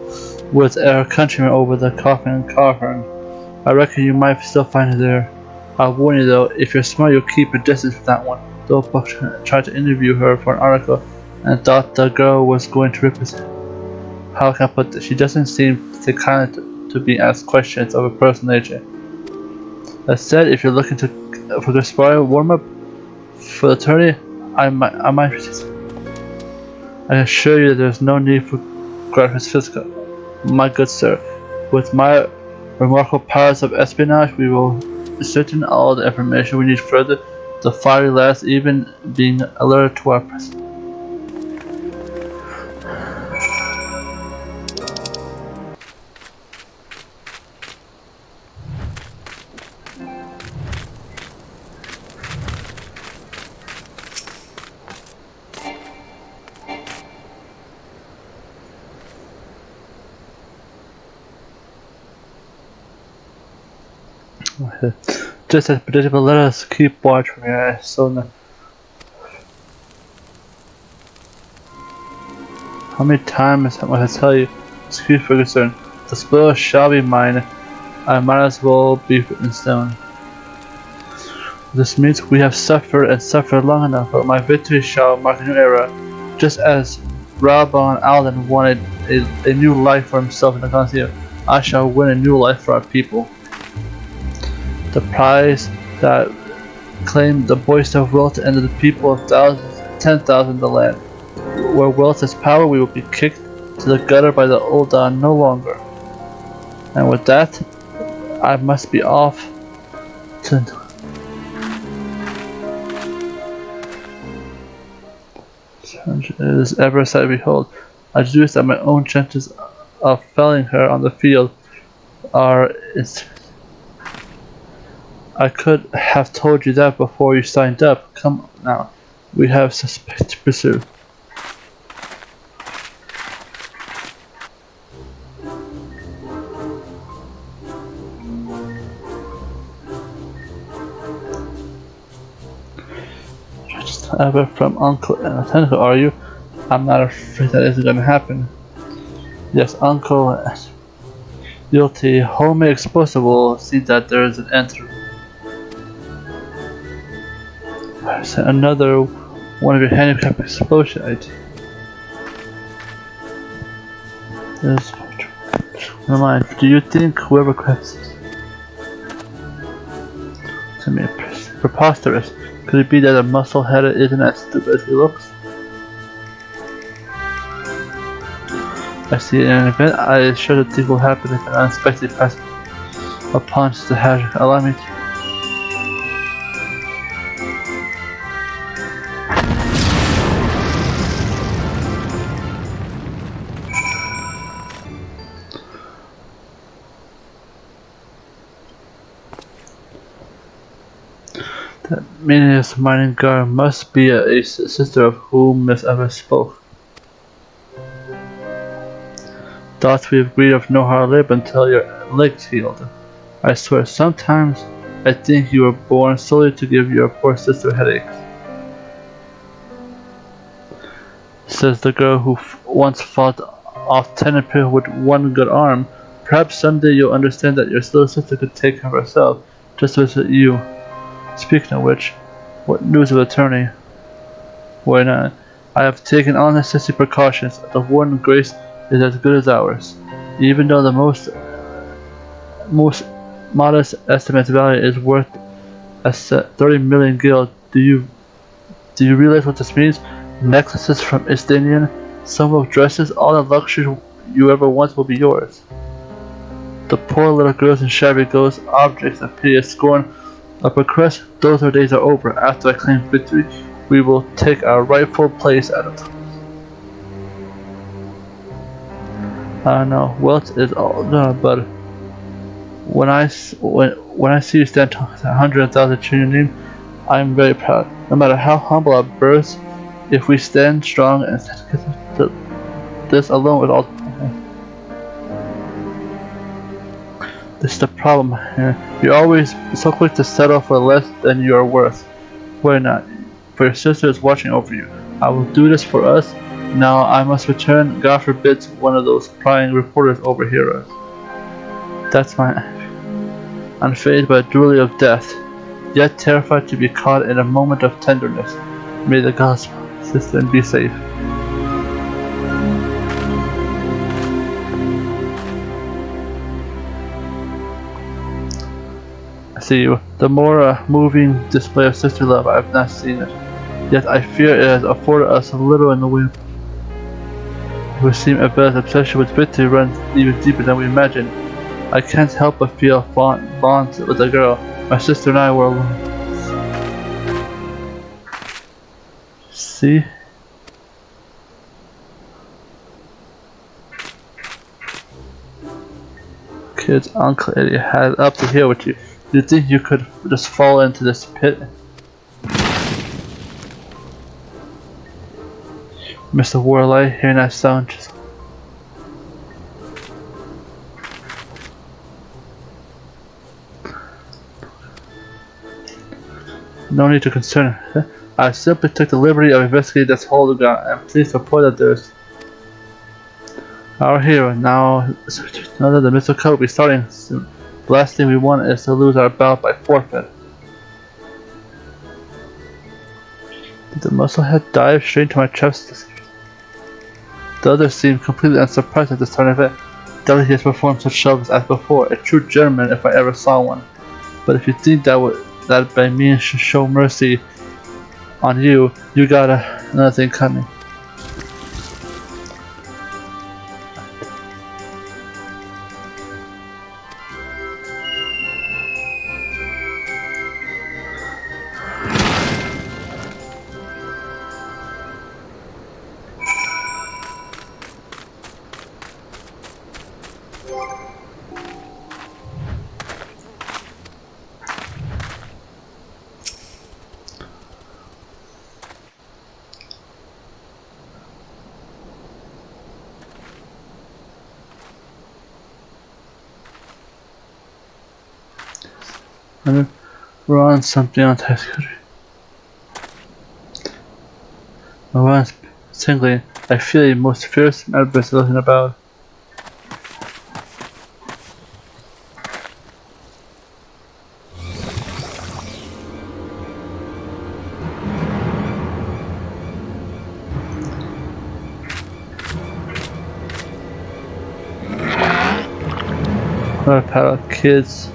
with our countrymen over the coffin and cavern. I reckon you might still find her there. I'll warn you though, if you're smart you'll keep your distance from that one. Though Buck tried to interview her for an article and thought the girl was going to rip his... How can I put this? She doesn't seem the kind to be asked questions of a personal nature. That said, if you're looking for the spy warm-up for the tourney, I might resist. I assure you there's no need for graphics physical, my good sir. With my remarkable powers of espionage, we will ascertain all the information we need further. The fiery lass even being alerted to our presence. Just as predictable, let us keep watch from here. How many times must I tell you? Excuse for concern. The spoil shall be mine. I might as well be in stone. This means we have suffered and suffered long enough, but my victory shall mark a new era. Just as Rabban Alden wanted a new life for himself in the Conceal, I shall win a new life for our people. The prize that claimed the voice of wealth and the people of thousands, 10,000 the land. Where wealth has power, we will be kicked to the gutter by the old Don no longer. And with that, I must be off to... It is ever a sight to behold. I deduce that my own chances of felling her on the field are... I could have told you that before you signed up. Come now, we have suspect to pursue. Ever from Uncle and Tentacle, are you? I'm not afraid that isn't going to happen. Yes, Uncle. Guilty. Homemade explosive will see that there is an end to. Another one of your handicap explosion ideas. Never mind. Do you think whoever crafts this to me preposterous? Could it be that a muscle-headed isn't as stupid as he looks? I see. In an event, I shudder to think will happen if an unexpected pass upon the hazard. Allow me to. That meaningless mining guard must be a sister of whom Miss ever spoke. Thoughts we agreed of no hard labor until your legs healed. I swear, sometimes I think you were born solely to give your poor sister headaches. Says the girl who once fought off Tenenpin with one good arm. Perhaps someday you'll understand that your little sister could take care of herself, just as you. Speaking of which, what news of attorney? Why not? I have taken all necessary precautions. The warden Grace is as good as ours. Even though the most modest estimate's value is worth a 30 million gil, do you realize what this means? Necklaces from Estinian, some dresses, all the luxury you ever want will be yours. The poor little girls and shabby ghosts, objects of piteous scorn, of request, those days are over. After I claim victory, we will take our rightful place at it. I know, wealth is all done, but when I see you stand 100,000 in your name, I am very proud. No matter how humble our birth, if we stand strong and this alone with all. This is the problem. You're always so quick to settle for less than you are worth. Why not? For your sister is watching over you. I will do this for us. Now I must return. God forbid one of those prying reporters overhear us. That's my unfazed by the duty of death, yet terrified to be caught in a moment of tenderness. May the gods, sister, and be safe. I see you. The more moving display of sister love, I have not seen it. Yet I fear it has afforded us a little in the way. It would seem Abel's obsession with victory runs even deeper than we imagined. I can't help but feel a bond with the girl. My sister and I were alone. See? Kids, Uncle Eddie had up to here with you. Do you think you could just fall into this pit? Mr. Warlight, hearing that sound, just... No need to concern. I simply took the liberty of investigating this hologram. I am pleased to report that there is our hero now that the missile code will be starting soon. The last thing we want is to lose our battle by forfeit. Did the musclehead dive straight into my chest? The others seemed completely unsurprised at this turn of event. Doubtless he has performed such service as before, a true gentleman if I ever saw one. But if you think that by means should show mercy on you, you got another thing coming. We're on something on test country. My mind's tingling. I feel the most fierce embers looking about. What a pile of kids.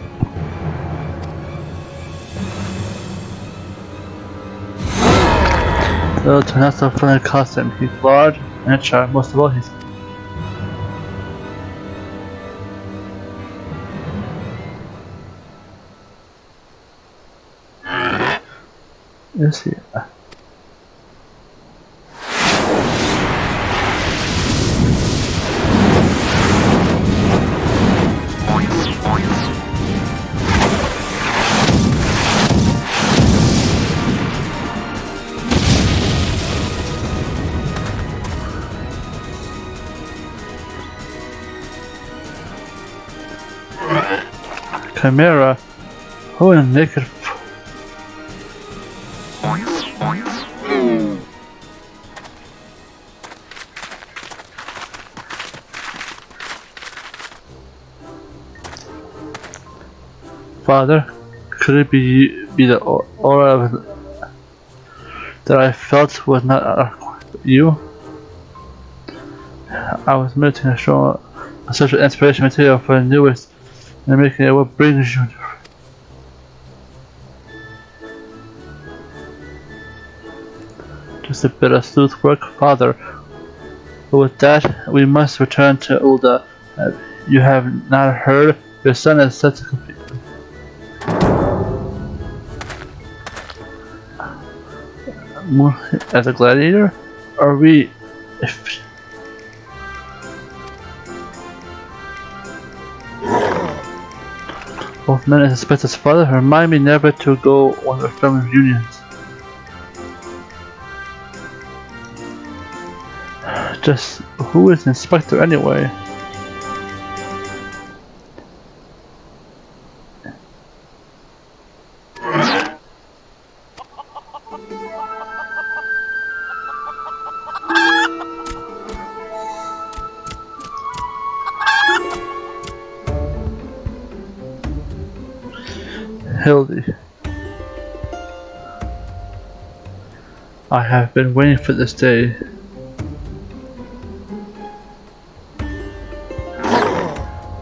Though to not so funny costume, he's large and sharp. Most of all, he's is he? Chimera? Who in a naked Father? Could it be the aura that I felt was not you? I was meditating a show such inspiration material for the newest and making it what brings you. Just a bit of sleuth work, Father. But with that, we must return to Ulda. You have not heard? Your son is set to complete. As a gladiator? Are we? If both men and suspect his father, remind me never to go on their family reunions. Just who is the inspector anyway? Hildy. I have been waiting for this day.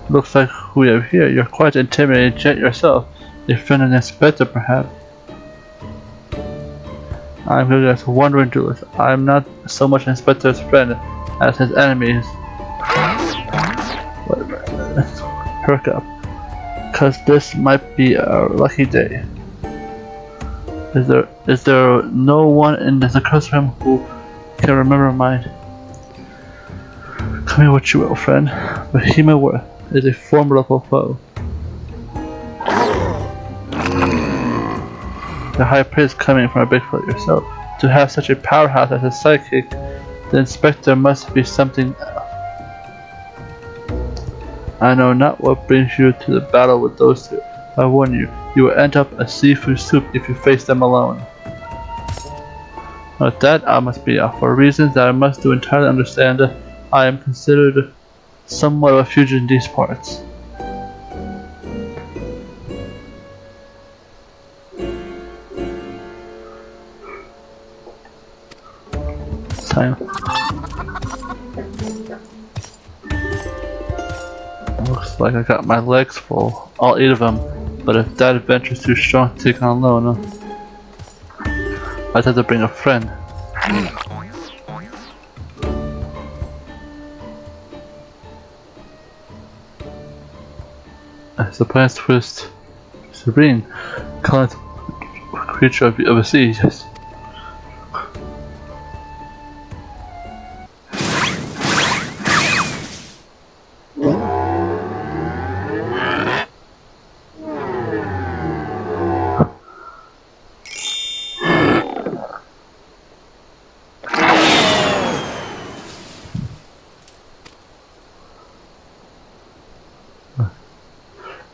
Looks like who we have here. You're quite intimidating jet yourself. A friend and inspector, perhaps. I'm good at wandering duelist. I'm not so much an inspector's friend as his enemies. Perk up. Cause this might be a lucky day. Is there no one in this across from him who can remember mine? Come here what you will, friend. Behemoth is a formidable foe. The high praise coming from a big foot yourself. To have such a powerhouse as a sidekick, the inspector must be something else. I know not what brings you to the battle with those two, I warn you, you will end up a seafood soup if you face them alone. With that, I must be off. For reasons that I must do entirely understand, I am considered somewhat of a fugitive in these parts. Time. Looks like I got my legs full, all 8 of them, but if that adventure's too strong to take on alone, I'd have to bring a friend. As the plan's twist, serene, calling creature of the sea, yes.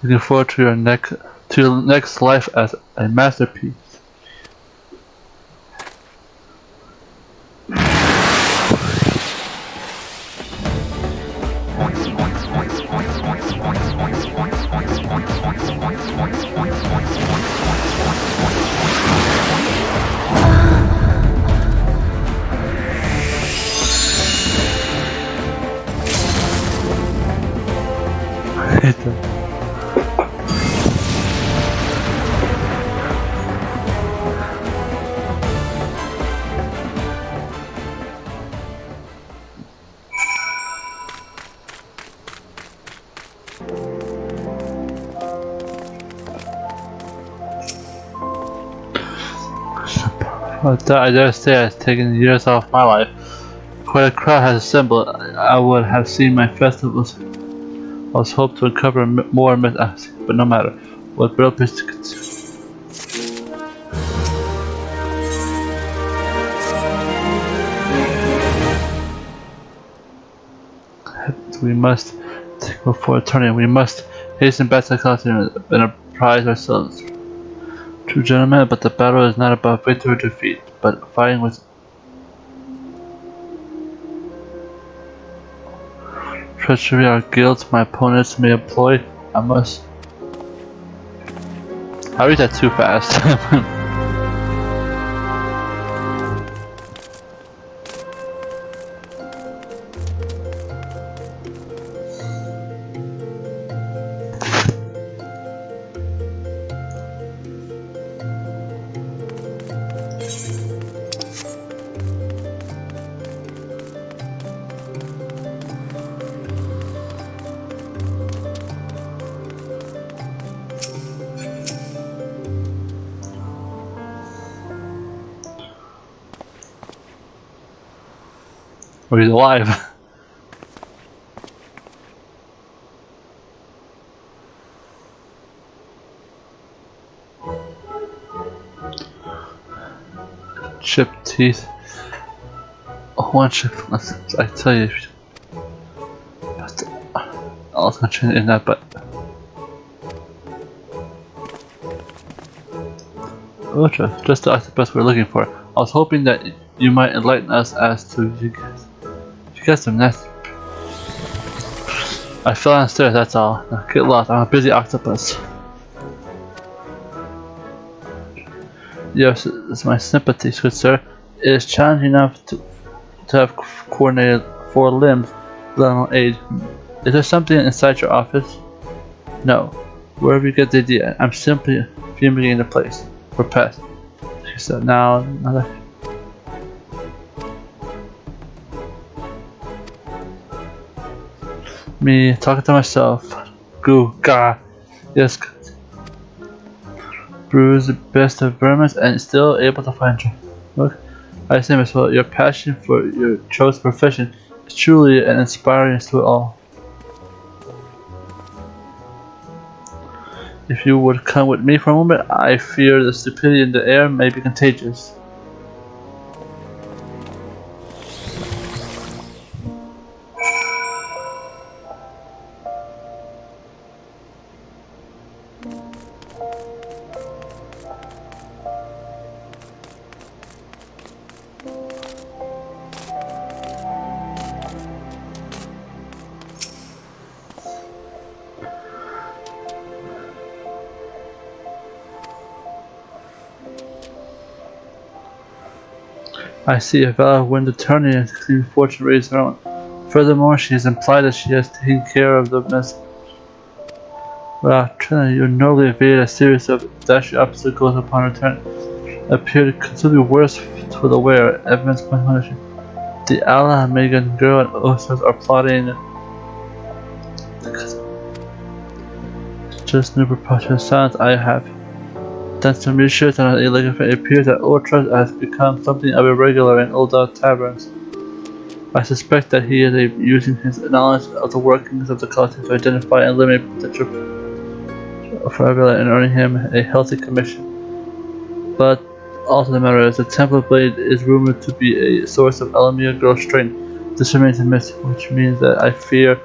Looking forward to your next life as a masterpiece. I dare say it has taken years off my life. Quite a crowd has assembled. I would have seen my festivals. I was hoped to uncover more myths, but no matter. What real place we must take before turning. We must hasten back to the continent and prize ourselves. True gentlemen, but the battle is not about victory or defeat, but fighting with treachery. Our guilds, my opponents may employ. I read that too fast. Or he's alive. Chipped teeth. One chip. I tell you. I was gonna change in that, but. Ultra, just the octopus we're looking for. I was hoping that you might enlighten us as to you got some nest. I fell downstairs, that's all. Now get lost, I'm a busy octopus. Yes, it's my sympathies, good sir. It is challenging enough to have coordinated 4 limbs, let alone 8. Is there something inside your office? No. Wherever you get the idea, I'm simply fumigating the place. For pests. She said, now another. Me talking to myself. Goo, gah. Yes. Brews the best of vermin and still able to find you. Look, I say as well, your passion for your chosen profession is truly an inspiring to all. If you would come with me for a moment, I fear the stupidity in the air may be contagious. I see a valid wind attorney and clean fortune raise her own. Furthermore, she has implied that she has taken care of the mess. Well, Trina, you nobly evaded a series of dashing obstacles upon return. Appeared considerably worse for the wearer. Evidence punishment. The Alla, Megan, girl, and Osas are plotting. Just new preposterous sounds I have done some research on it. It appears that Ultra has become something of a regular in old taverns. I suspect that he is using his knowledge of the workings of the collective to identify and eliminate potential fraudulent and earning him a healthy commission. But also the matter is, the Temple Blade is rumored to be a source of Alamia girl strain. This remains a myth, which means that I fear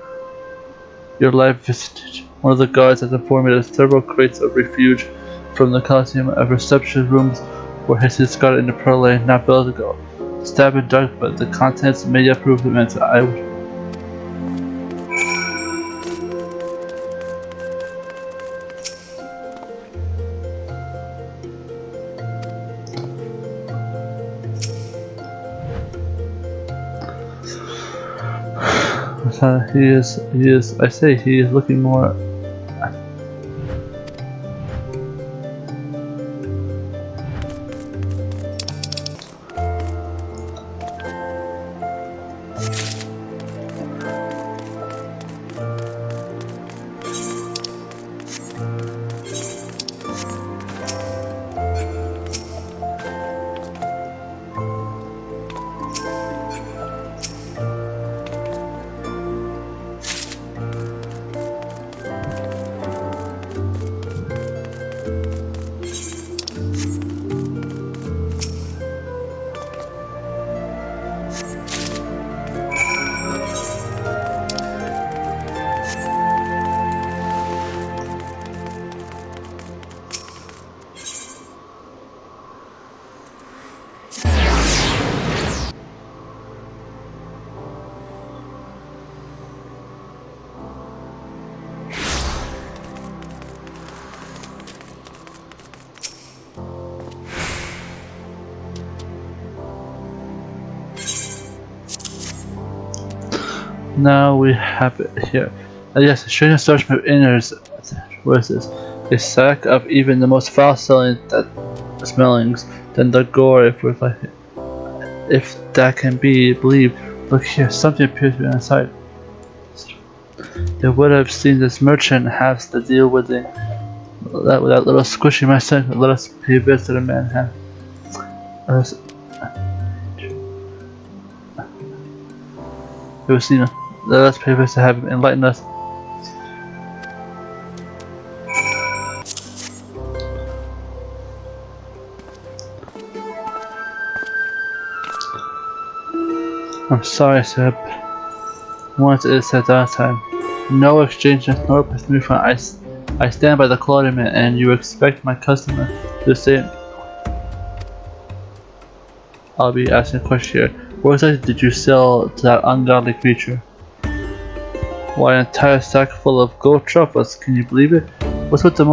your life visited. One of the guards has informed me that several crates of refuge from the Coliseum of reception rooms were hastily discarded in the Pearl Lane not built ago. Stabbed in dark, but the contents may yet prove the meant I would. He is looking more. Now we have it here. Yes, a strange assortment of innards. What is this? A sack of even the most foul-smelling smellings than the gore, if that can be believed. Look here, something appears to be inside. It would have seen this merchant has to deal with that little squishy mess. Let us pay a visit to the man. It was seen. Let us pay a visit to have him enlighten us. I'm sorry, sir. Once it is said that time. No exchange nor refund. I stand by the quality man, and you expect my customer to say. I'll be asking a question here. What exactly did you sell to that ungodly creature? Why, an entire sack full of gold truffles, can you believe it? What's with the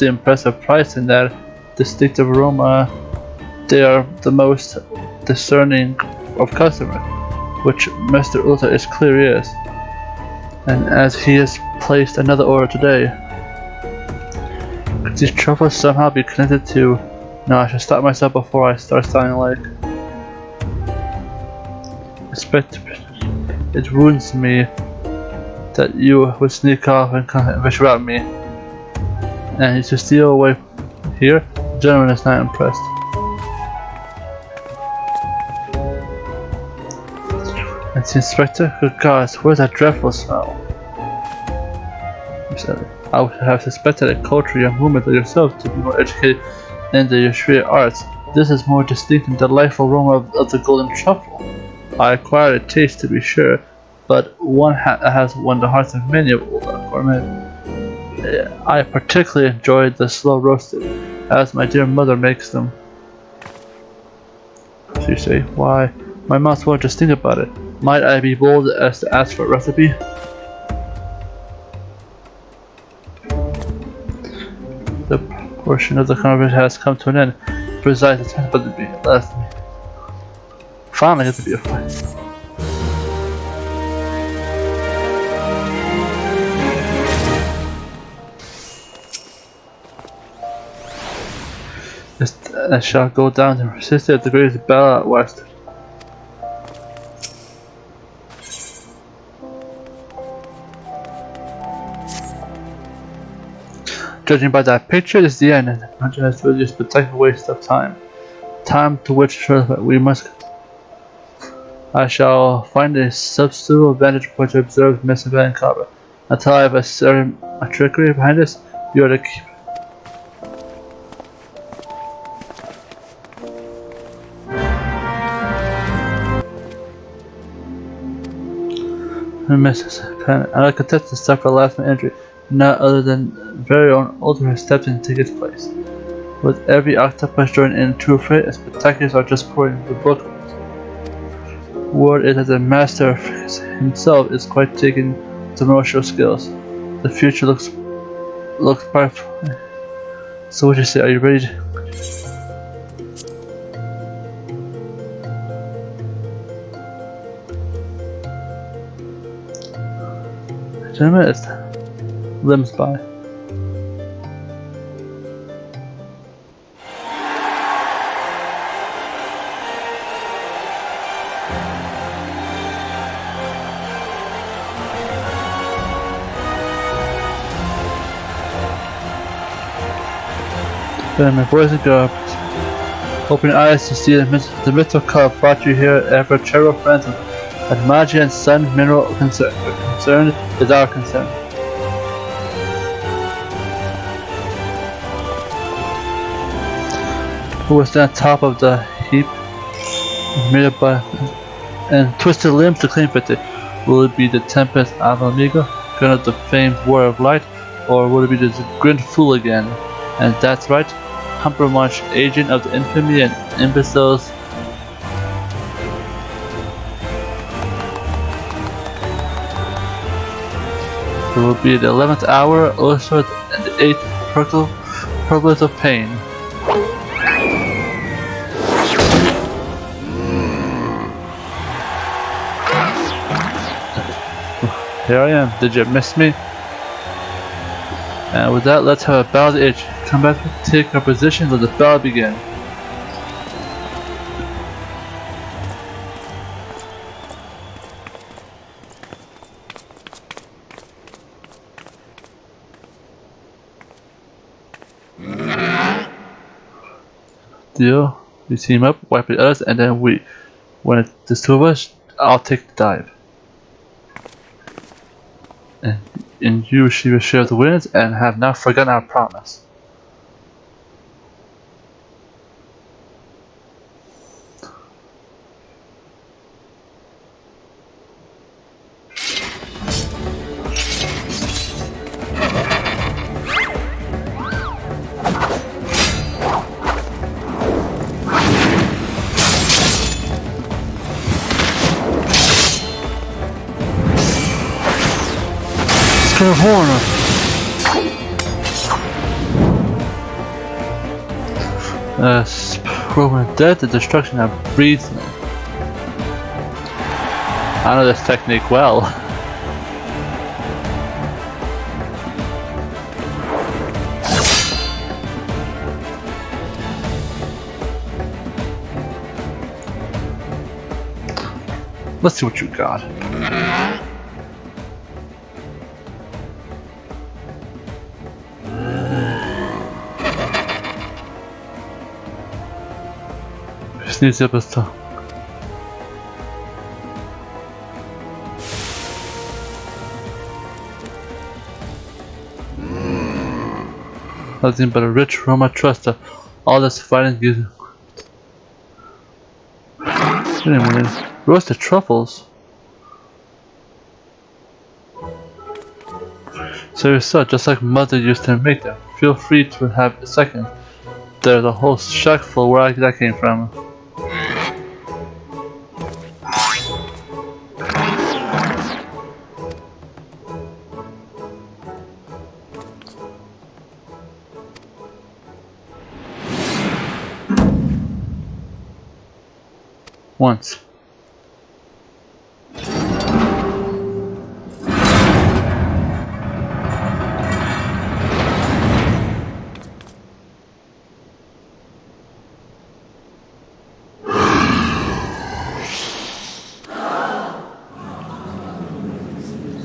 impressive price and that distinctive aroma? They are the most discerning of customers, which Mr. Ulta is clear is. And as he has placed another order today, could these truffles somehow be connected to? No, I should stop myself before I start sounding like. It wounds me that you would sneak off and disrupt me, and you should steal away here. The gentleman is not impressed. And the inspector, good gods, where's that dreadful smell? He said, I would have suspected a cultured young woman like yourself to be more educated in the Yashria arts. This is more distinct and delightful aroma of the golden truffle. I acquired a taste, to be sure, but one has won the hearts of many of old gourmet. I particularly enjoyed the slow roasted, as my dear mother makes them. So you say, why, my mouth won't just think about it. Might I be bold as to ask for a recipe? The portion of the conversation has come to an end. Besides, the time but the last. Finally get to be a fight. I shall go down and resist at the greatest battle out west. Judging by that picture, this is the end, and the hunter has really just spectacular waste of time. Time to which we must. I shall find a substantial vantage point to observe Miss and Carver. Until I have a certain trickery behind us, you are to keep. Mrs. Kenan, and I contest to suffer a last-minute injury, not other than very own Ultimate has stepped in to take its place. With every octopus joined in true fate, as spectaculars are just pouring the book. Ward is as a master of himself is quite taken to martial skills. The future looks bright. So what you say? Are you ready? Gentlemen, it's limbs by. Then my boys and girls, open your eyes to see the mythical cup brought you here ever cherub friends of Magi and Sun mineral concern is our concern. Who will stand on top of the heap made up by and twisted limbs to claim victory? Will it be the Tempest Amiga, gun of the famed War of Light, or will it be the Grin Fool again? And that's right, Humpermunch, agent of the infamy and imbeciles. It will be the 11th hour, also and the 8th purpose of pain. Here I am. Did you miss me? And with that, let's have a battle the itch. Come back, take our position, let the battle begin. Deal. We team up, wipe the others, and then when it's two of us, I'll take the dive. And you, she will share the wins and have not forgotten our promise. Horner. Proven death, the destruction that breathes me. I know this technique well. Let's see what you got. Nic nie bez to. Nothing but a rich Roma trust of all this fighting gives. Wait a minute. Roasted truffles? So you saw, just like Mother used to make them. Feel free to have a second. There's a whole shack full where that came from. once.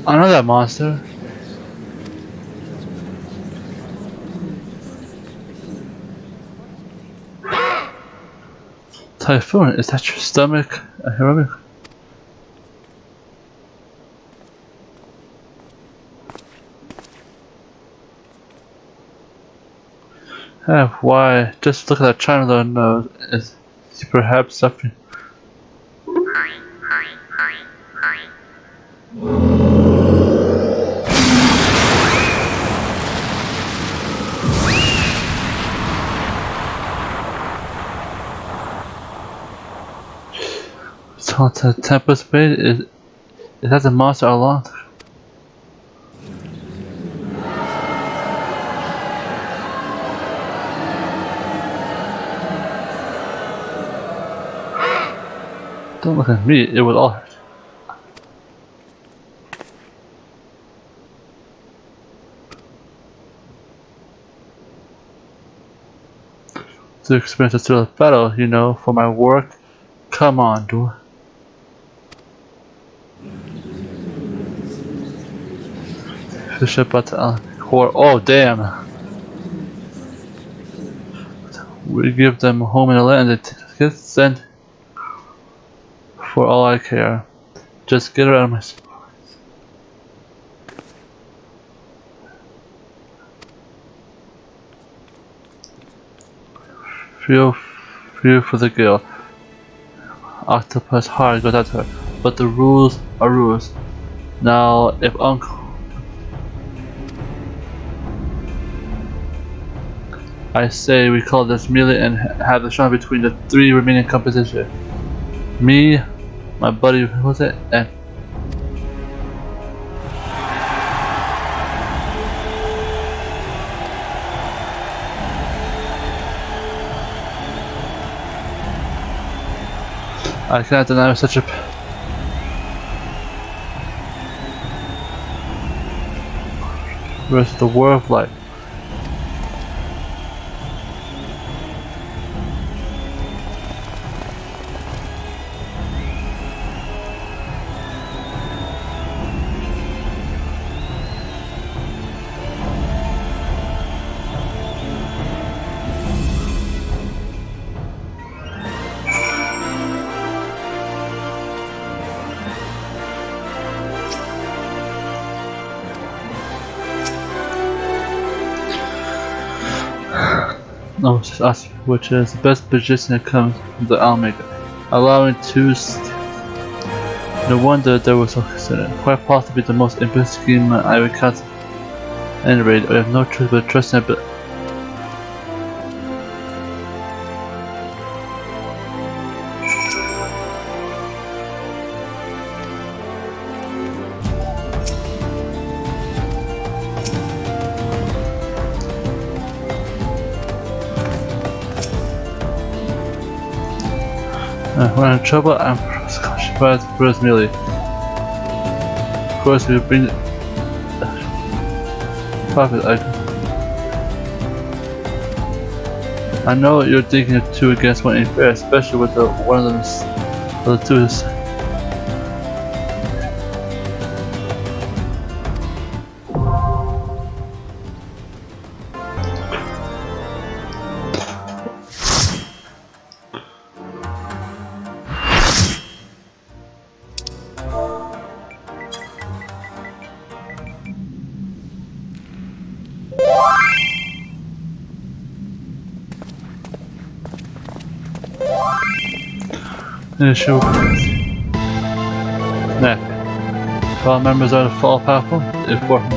I know that monster. Typhoon, is that your stomach? A heroic? Why? Just look at that China little nose. Is he perhaps suffering? So the Tempest Blade is that the monster all along? Don't look at me, it will all hurt. To experience a thrill of battle, you know, for my work. Come on, dude. Fish about the core. Oh, damn. We give them a home in the land and get sent. For all I care. Just get around my. Feel for the girl. Octopus heart goes out to her. But the rules are rules. Now, if Uncle. I say we call this melee and have the showdown between the 3 remaining competition. Me, my buddy, who was it? And I cannot deny such a versus the war of life. No, it's just us, which is the best position that comes from the Omega, allowing 2 No wonder there was so considered. Quite possibly the most ambitious scheme I would cast. At any rate, I have no choice but trust in it. When I'm in trouble, I'm surprised first merely. Of course, we bring profit. I know you're thinking of 2 against 1 ain't fair, especially with one of them. The 2 is. Initial neck. All members are all powerful. Important.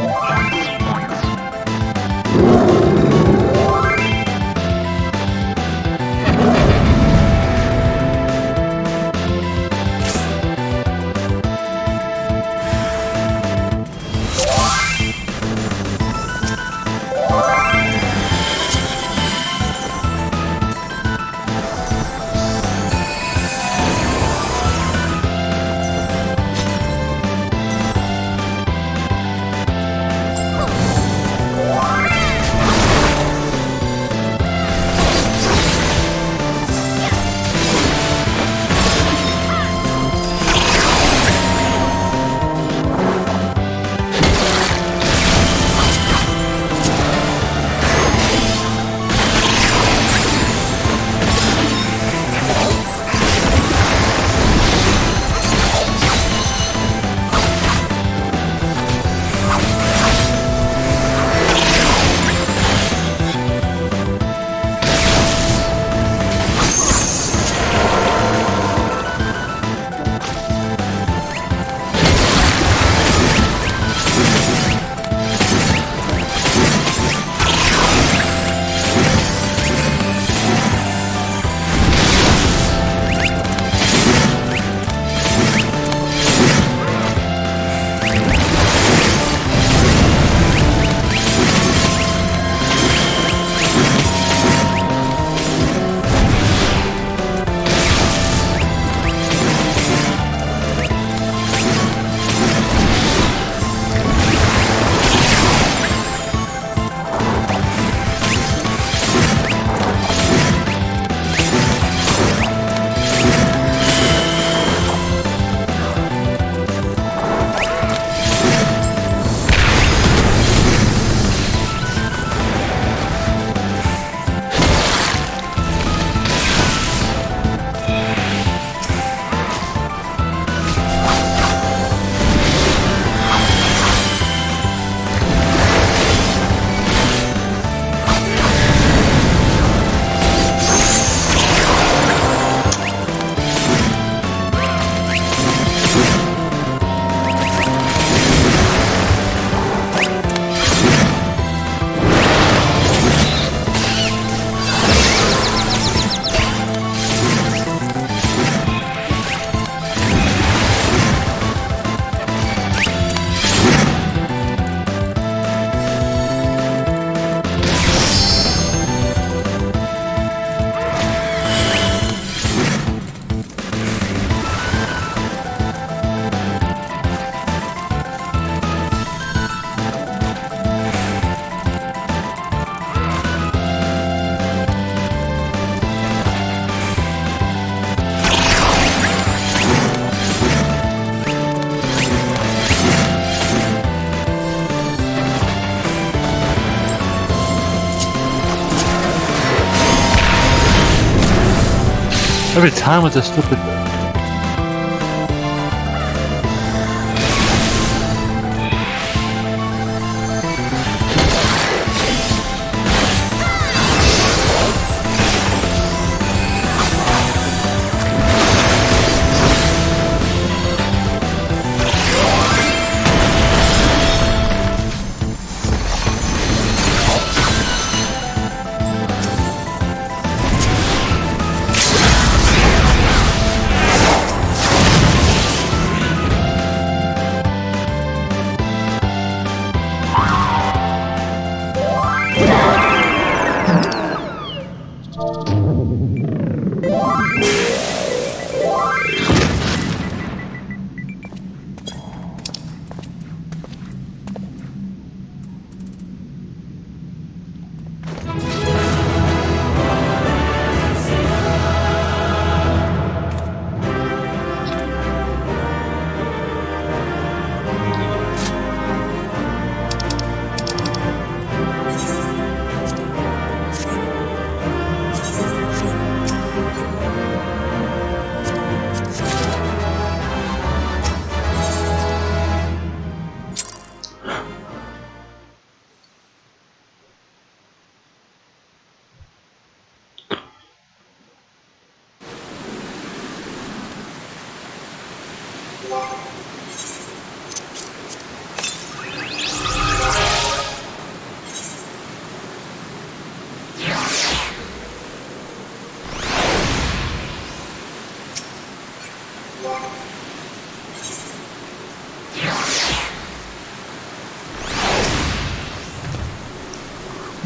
Every time with this stupid.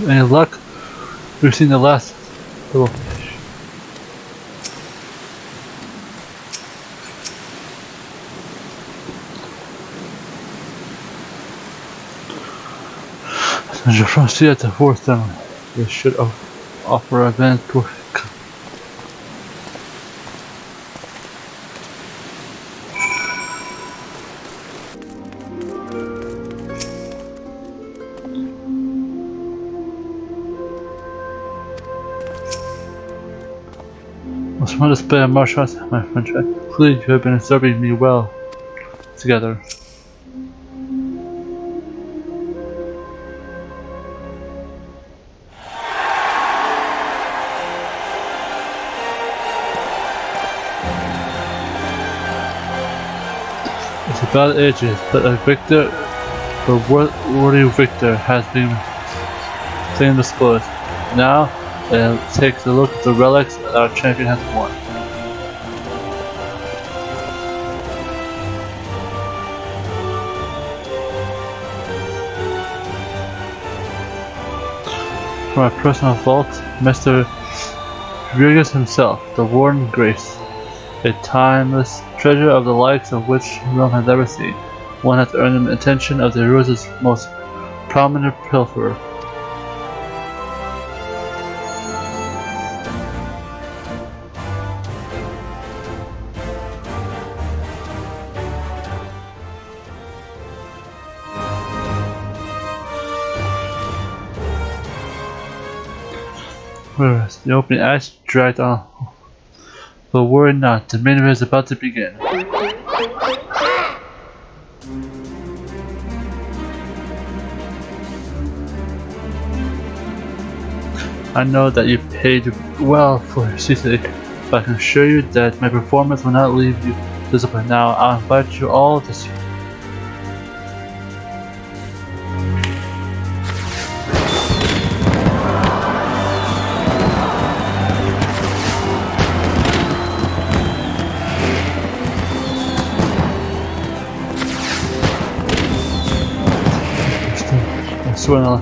Any luck? We've seen the last little fish. As you proceed at the fourth down, this should offer advanced work. What's one display of martial arts, my friend? Clearly, you have been observing me well together. It's about ages, but a victor, the worthy victor, has been slain disposed. Now, take a look at the relics that our champion has won. From our personal vault, Mr. Virgus himself, the Warden Grace, a timeless treasure of the likes of which Rome has ever seen. One has earned the attention of the Rose's most prominent pilferer. Whereas the opening acts dragged on. But worry not, the main event is about to begin. I know that you paid well for your seat, but I can assure you that my performance will not leave you disappointed. Now, I'll invite you all to see. Swell.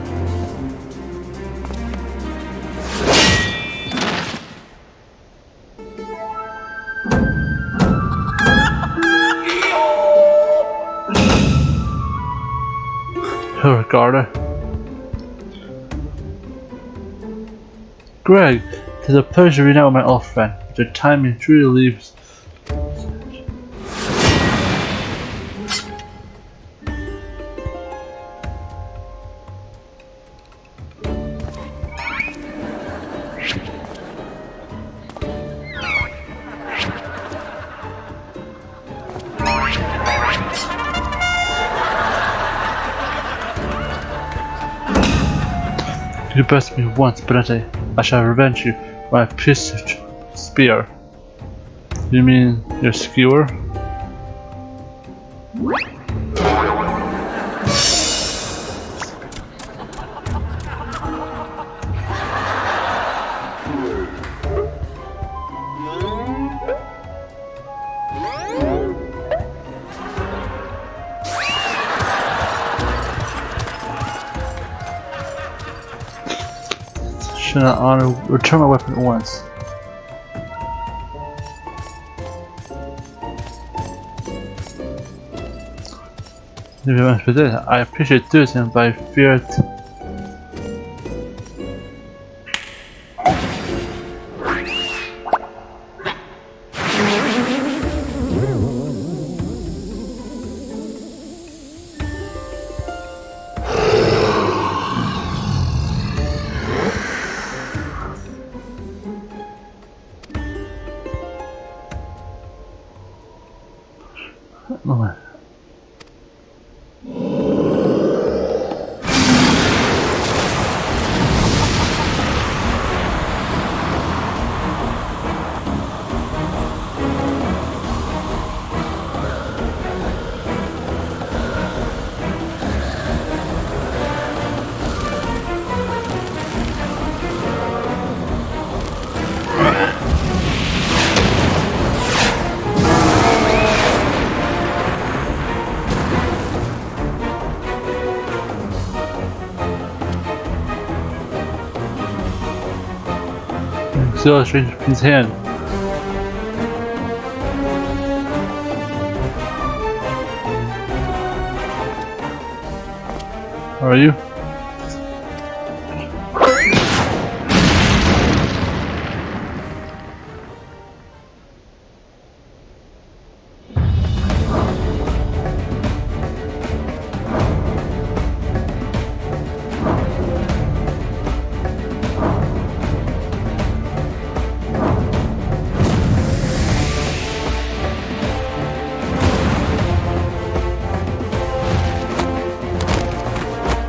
Garda. Greg, it is a pleasure to reunite with my old friend, but your timing truly leaves. You bested me once, but I shall revenge you with my pierced spear. You mean your skewer? Should not honor. Return my weapon at once. I appreciate doing, but I fear it. Oh, still straight from his hand. How are you?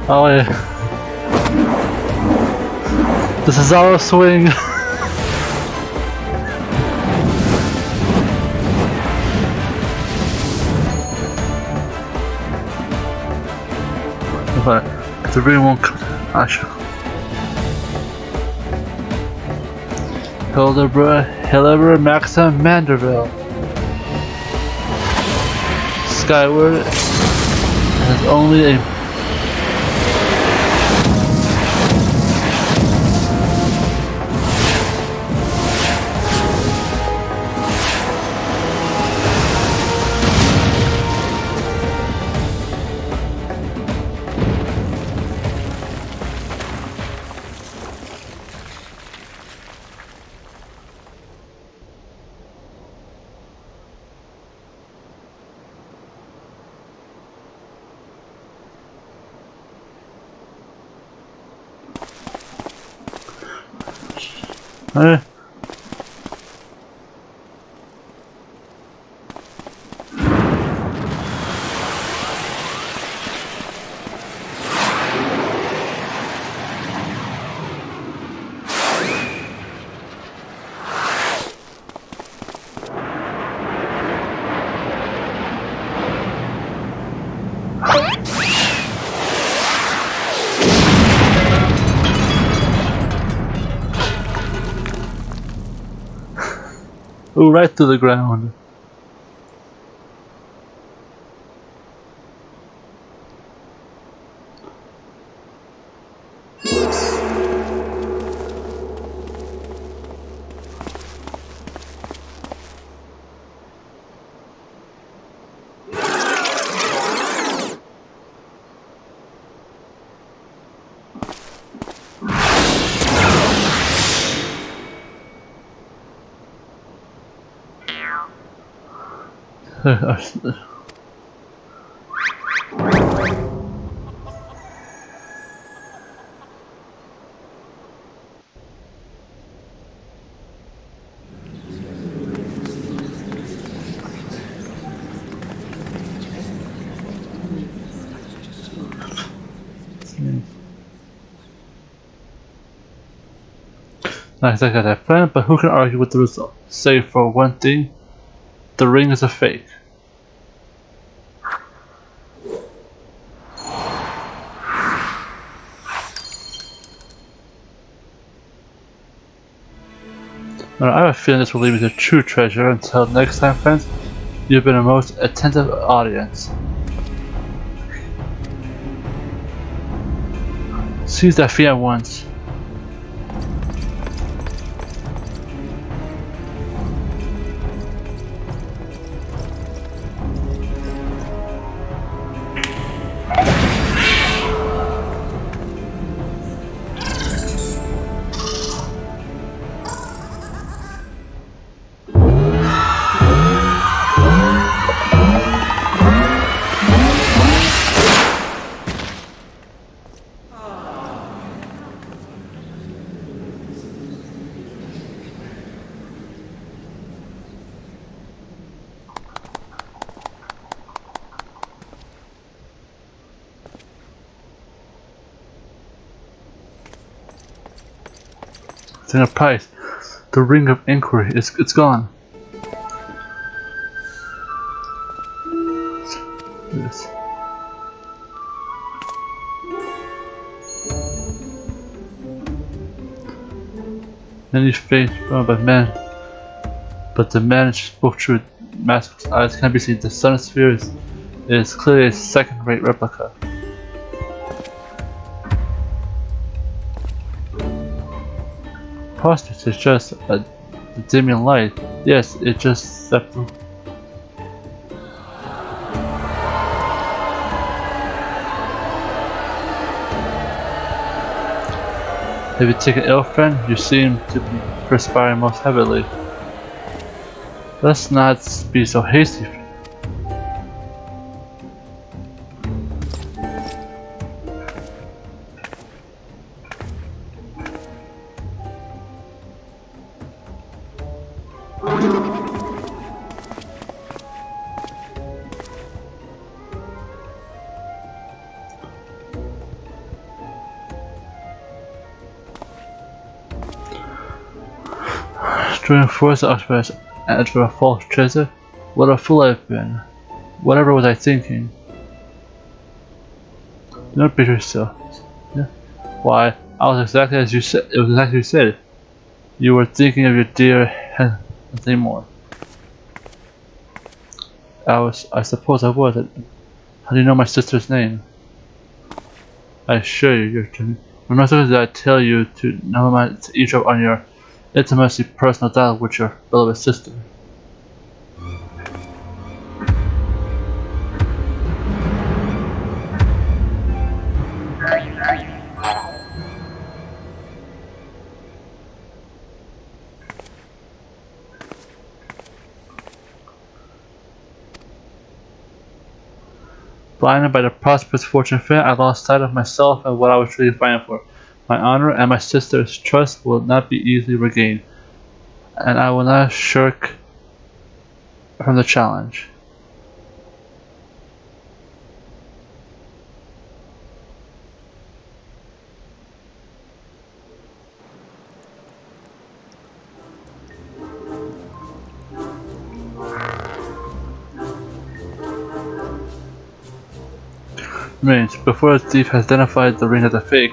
Oh yeah. This is our swing. But the ring won't come. Actually. Hildibrand, Maxa, Manderville. Skyward has only a Ooh, right to the ground. Not exactly as I planned, but who can argue with the result? Save for one thing, the ring is a fake. Now, I have a feeling this will lead me to true treasure. Until next time, friends, you've been a most attentive audience. Seize that fee at once. It's in a price. The ring of inquiry it's gone. This. Many faith by men, but the man spoke true. Mask's eyes can't be seen. The sun sphere is clearly a second-rate replica. Preposterous, it's just a dimming light. Yes, it just separated. Have you taken ill, friend? You seem to be perspiring most heavily. Let's not be so hasty. During force occupies and for a false treasure? What a fool I've been. Whatever was I thinking? Do not beat yourself. Yeah. Why, I was exactly as you said. It was exactly as you said. You were thinking of your dear nothing more. I suppose I was. How do you know my sister's name? I assure you, you're to me. Remember that I tell you to know my eavesdrop on your intimacy personal dialogue with your beloved sister. Blinded by the prosperous fortune of fate, I lost sight of myself and what I was truly fighting for. My honor and my sister's trust will not be easily regained, and I will not shirk from the challenge. Remains, before the thief has identified the ring as a fake,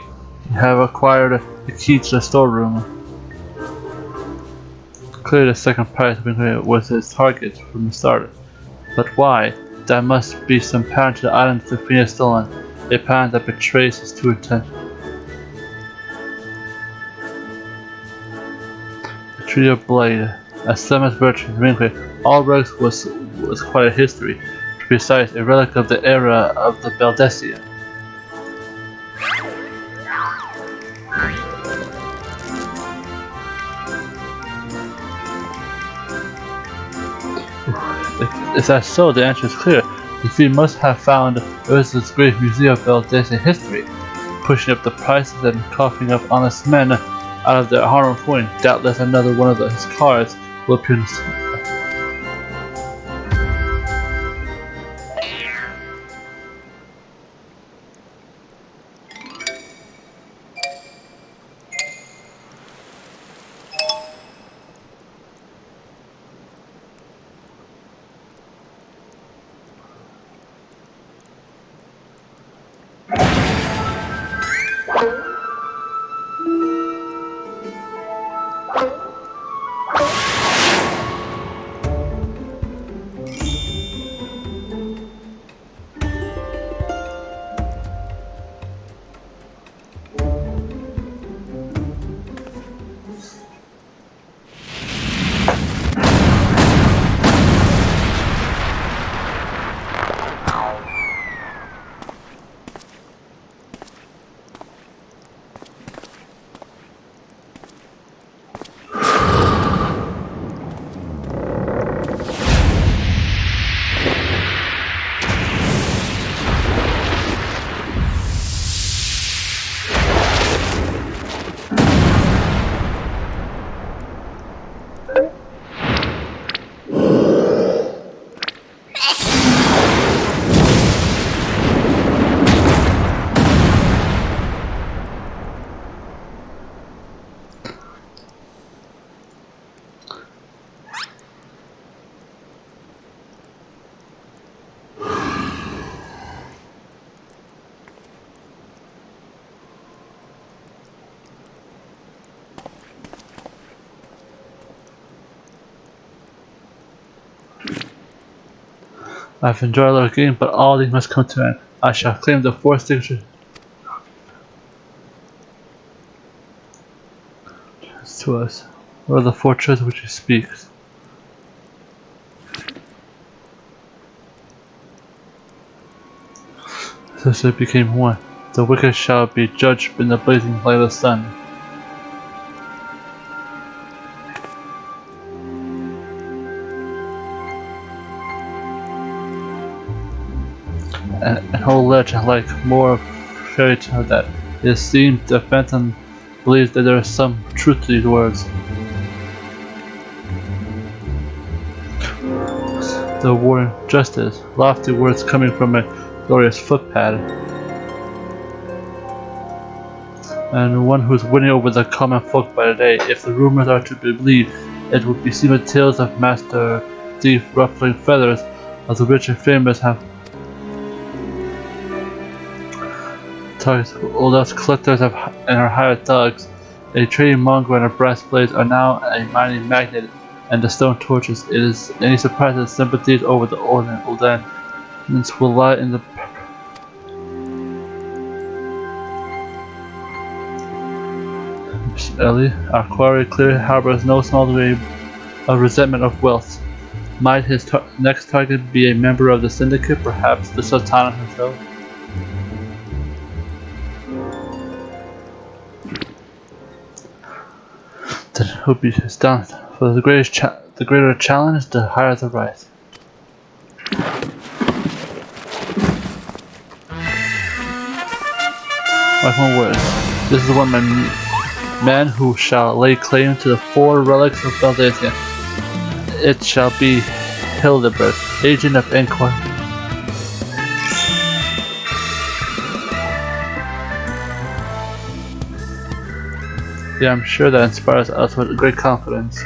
you have acquired the key to the storeroom. Clearly the second prize was his target from the start. But why? That must be some pattern to the items the fiend has stolen, a pattern that betrays his true intention. The Tree of Blade, a seventh virtue in Ringway, all relics was quite a history, to be precise, a relic of the era of the Baldessian. If that's so, the answer is clear. The thief must have found Urza's great museum of Baldessian history, pushing up the prices and coughing up honest men out of their hard-earned coin. Doubtless another one of his cards will appear in the I've enjoyed our game, but all these must come to an end. I shall claim the 4 signature to us. What are the 4 truths which he speaks? Since it became one, the wicked shall be judged in the blazing light of the sun. An whole legend like more fairy tale that it seems the phantom believes that there is some truth to these words. The word justice, lofty words coming from a glorious footpad, and one who is winning over the common folk by the day. If the rumors are to be believed, it would be seen with tales of master thief ruffling feathers, as the rich and famous have tugs. All those collectors and our hired thugs, a trading mongrel and a brass blades are now a mining magnate, and the stone torches. It is any surprise that sympathies over the old ends will lie in the Ellie, our quarry clearly harbors no small degree of resentment of wealth. Might his next target be a member of the syndicate, perhaps the Sultana herself? Then it would be his down. For the greater challenge, the higher the rise. Mark my words, this is the one man who shall lay claim to the 4 relics of Beldacia. It shall be Hildibrand, agent of Inquire. Yeah, I'm sure that inspires us with great confidence.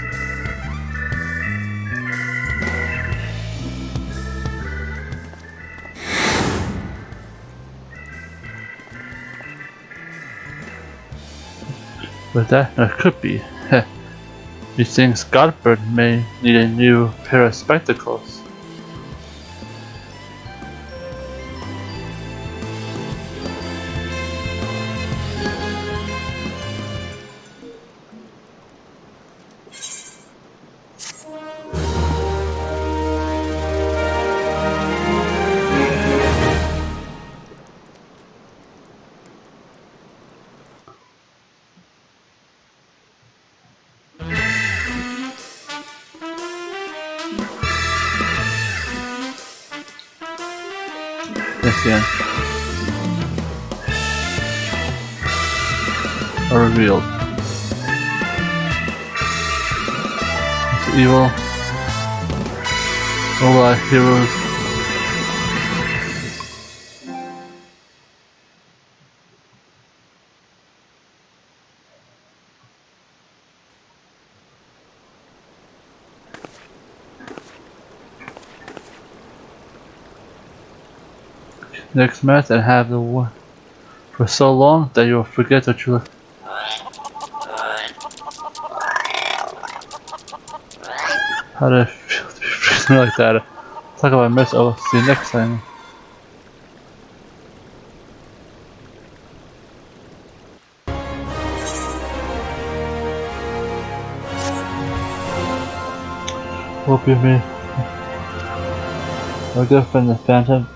With that, there could be. Methinks Godbird may need a new pair of spectacles. Yes, are revealed. It's evil. All our heroes. Next match and have the one for so long that you'll forget what you look. How did I feel to be freezing like that? Talk about miss. Oh, see you next time. Hope you may. Our good friend the Phantom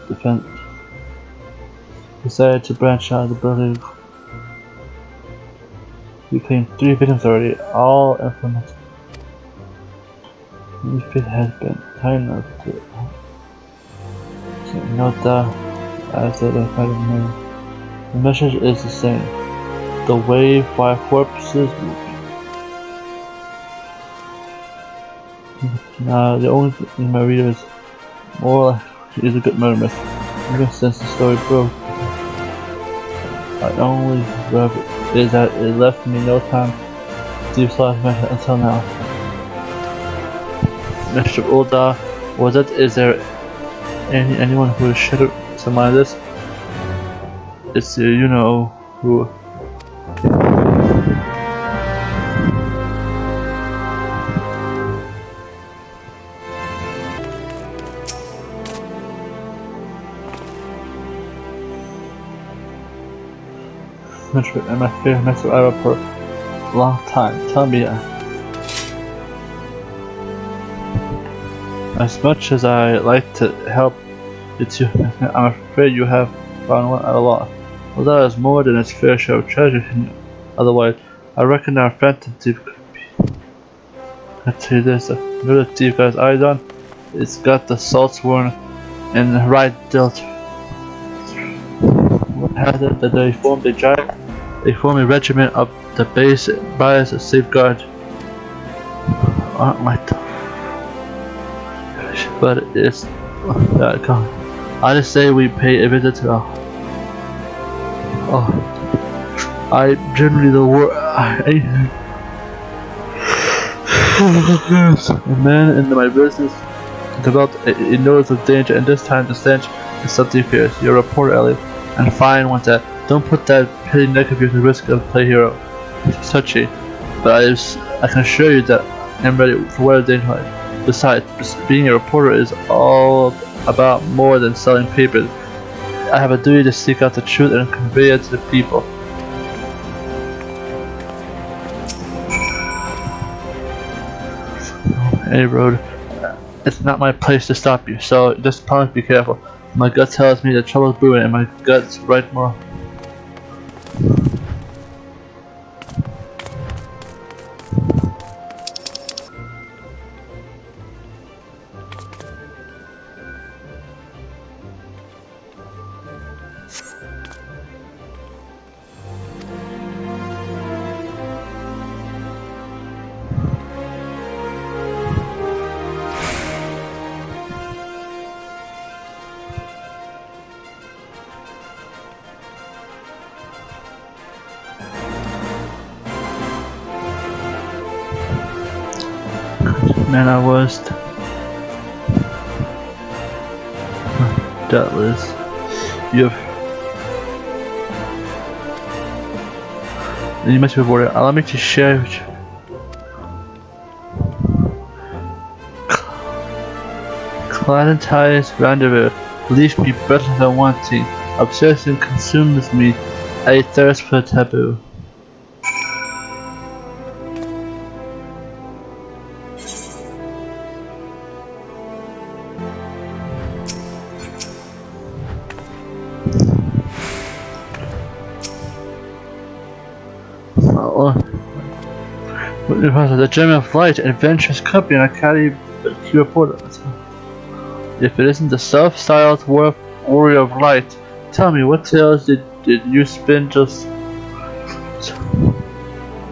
decided to branch out of the building. We claimed 3 victims already, all implemented. This pit has been kind enough to no doubt as that if I didn't know. The message is the same. The way 5 corpses Now the only thing my reader is more like is a good murder myth. Ever since the story broke, my only rub is that it left me no time to deep until now. Mr. Ulda, was it? Is there anyone who should surmise this? It's you know who. mentor and my favorite mentor ever for a long time. Tell me, as much as I like to help you two, I'm afraid you have found one at a loss. Well, that is more than its fair share of treasure. Otherwise, I reckon our phantom thief could be. I tell you this, the little thief got his eyes on. It's got the salt sworn and the right dilt. What had it that they formed a giant? They formed a regiment of the base bias of safeguard. Aren't my but it's I just say we pay a visit to I generally the word a man in my business developed a notice of danger, and this time the stench is something fierce. You're a reporter, Ellie, and fine with that. Don't put that petty neck of yours at risk of play hero. It's touchy, but I can assure you that I'm ready for whatever danger lies. Besides, being a reporter is all about more than selling papers. I have a duty to seek out the truth and convey it to the people. Any road. It's not my place to stop you, so just promise be careful. My gut tells me that trouble's brewing, and my gut's right more. Man, I was doubtless. You must be rewarded. Allow me to share with you. Clanatize rendezvous leaves me better than wanting. Obsession consumes me. A thirst for taboo. The gem of light, adventurous company, and I can't even keep a report. If it isn't the self-styled warrior of light, tell me, what tales did you spin just?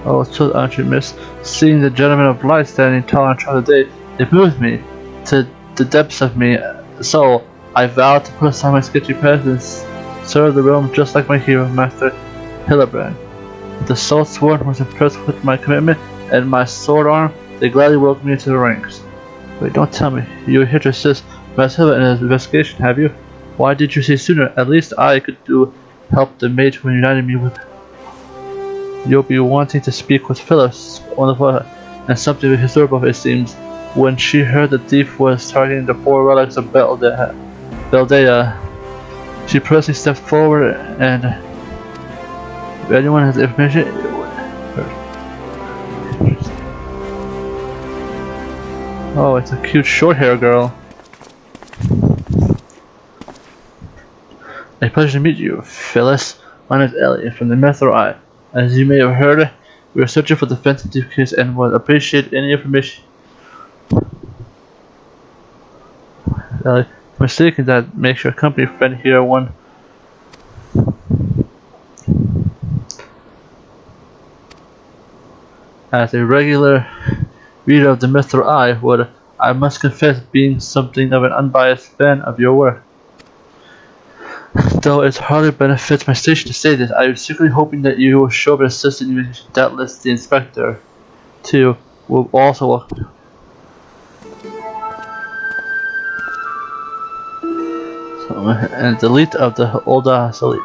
Oh, so aren't you miss? Seeing the gentleman of light standing tall and tall today, it moved me to the depths of me. So I vowed to put aside my sketchy past and serve the realm just like my hero, Master Hildibrand. The Salt Sword was impressed with my commitment and my sword arm. They gladly welcomed me into the ranks. Wait, don't tell me. You were here to assist Master Hildibrand in his investigation, have you? Why did you say sooner? At least I could help the mate who united me with. You'll be wanting to speak with Phyllis on the floor, and something historical it seems. When she heard the thief was targeting the 4 relics of Beldea, she personally stepped forward and if anyone has information. Oh, it's a cute short-haired girl. A pleasure to meet you, Phyllis. My name is Ellie from the Metro Eye. As you may have heard, we are searching for the phantom thief case and would appreciate any information. Ellie, mistaken that makes your company friend here one. As a regular reader of the Metro Eye, I must confess being something of an unbiased fan of your work. Though it hardly benefits my station to say this, I was secretly hoping that you will show up and assist in your doubtless the inspector, too, will also welcome you. And the elite of the Olda's elite.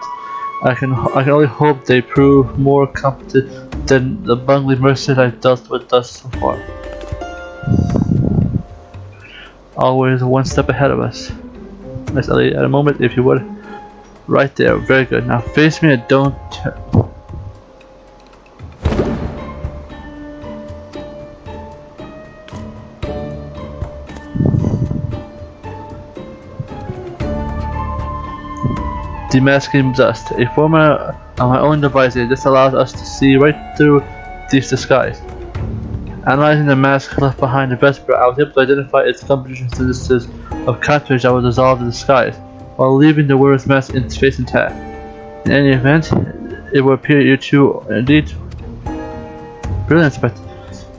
I can only hope they prove more competent than the bungling mercenaries I've dealt with thus so far. Always one step ahead of us. Miss Ellie, at a moment, if you would. Right there, very good. Now face me and don't Demasking dust, a formula on my own device. This allows us to see right through these disguise. Analyzing the mask left behind the Vesper, I was able to identify its composition synthesis of cartridge that would dissolve the disguise, while leaving the wearer's mask in face intact. In any event, it will appear you two indeed brilliant, but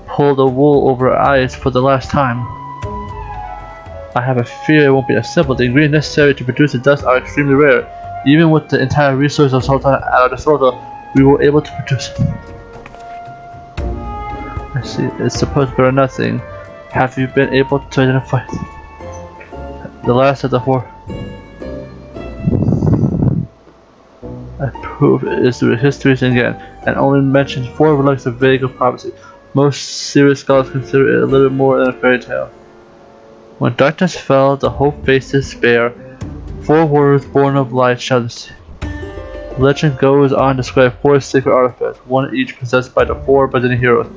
pull the wool over our eyes for the last time. I have a fear it won't be as simple. The ingredients necessary to produce the dust are extremely rare. Even with the entire resource of Sultan at our disposal, we were able to produce it. I see, it's supposed to be nothing. Have you been able to identify the last of the four? I prove it is the histories again, and only mentions 4 relics of vague prophecy. Most serious scholars consider it a little more than a fairy tale. When darkness fell, the hope faced despair. 4 warriors born of light shall see. The legend goes on to describe 4 sacred artifacts, one each possessed by the 4 Byzantine heroes,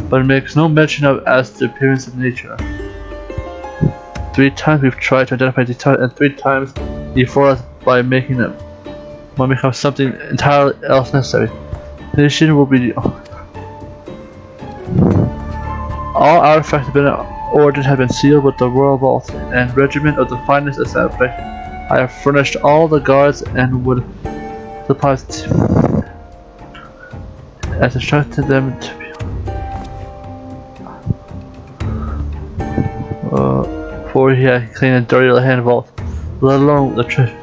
but it makes no mention of as the appearance of nature. 3 times we've tried to identify these titles, and 3 times he fought us by making them become something entirely else necessary. The nation will be all artifacts have been ordered, have been sealed with the royal vault and regiment of the finest established. I have furnished all the guards and would deposit as instructed them to be for he had cleaned and dirty the hand vault, let alone the treasure.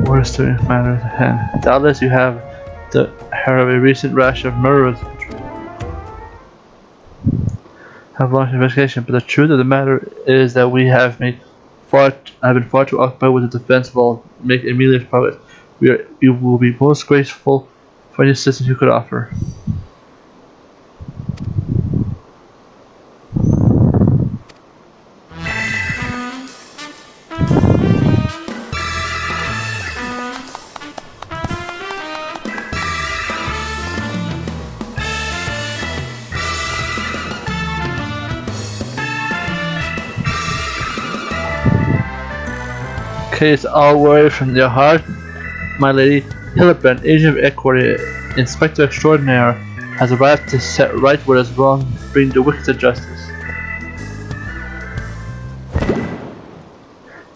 What is the matter at hand? Doubtless you have heard of a recent rash of murderers. Have launched an investigation, but the truth of the matter is that we have been far too occupied with the defense vault to make immediate progress. We will be most grateful for any assistance you could offer. Case all worry from your heart, my lady. Hildibrand, agent of equity, inspector extraordinaire, has arrived to set right what is wrong, bring the wicked to justice.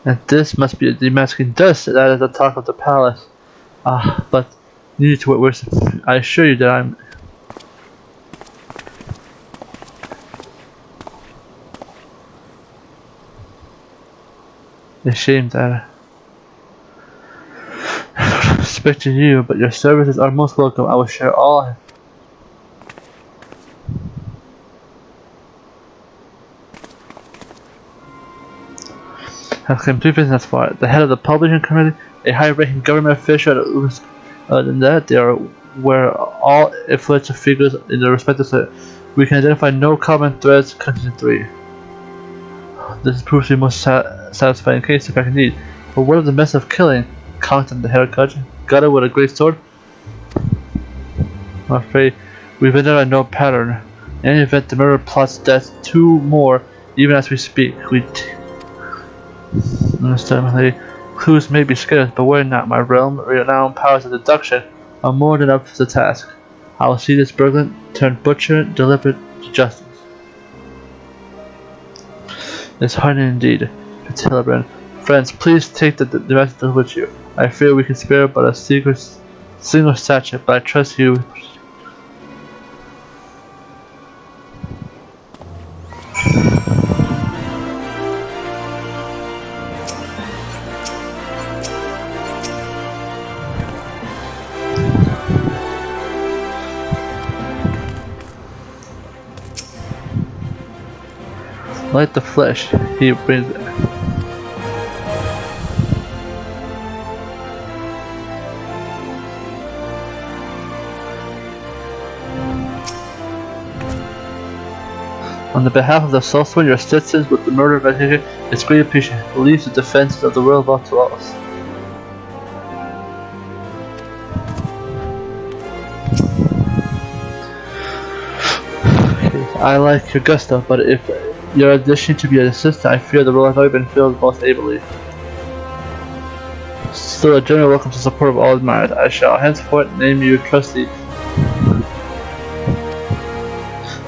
And this must be the masking dust that is the talk of the palace. But you need to work worse. I assure you that I'm ashamed that expecting you, but your services are most welcome. I will share all I have. Have come 2 business for it. The head of the publishing committee, a high-ranking government official. Other than that, they are where all influential figures in their respective set. We can identify no common threads connected to 3. This proves the most satisfying case if I can need. But what of the mess of killing? Counted the hair gutter with a great sword? I'm afraid we've identified no pattern. In any event, the murderer plots death 2 more even as we speak. We understand, my lady. Clues may be scarce, but worry not. My realm, renowned powers of deduction are more than up to the task. I will see this burglar turned butcher delivered to justice. It's hard indeed, Hildibrand. Friends, please take the message with you. I fear we can spare but a single sachet, but I trust you. Like the flesh, he brings it. On the behalf of the sorcerer, your assistance with the murder investigation is greatly appreciated. Believes the defense of the royal vault to us. I like your gusto, but if you're auditioning to be an assistant, I fear the role has already been filled most ably. Still, a general welcome to support of all admired. I shall henceforth name you trustee.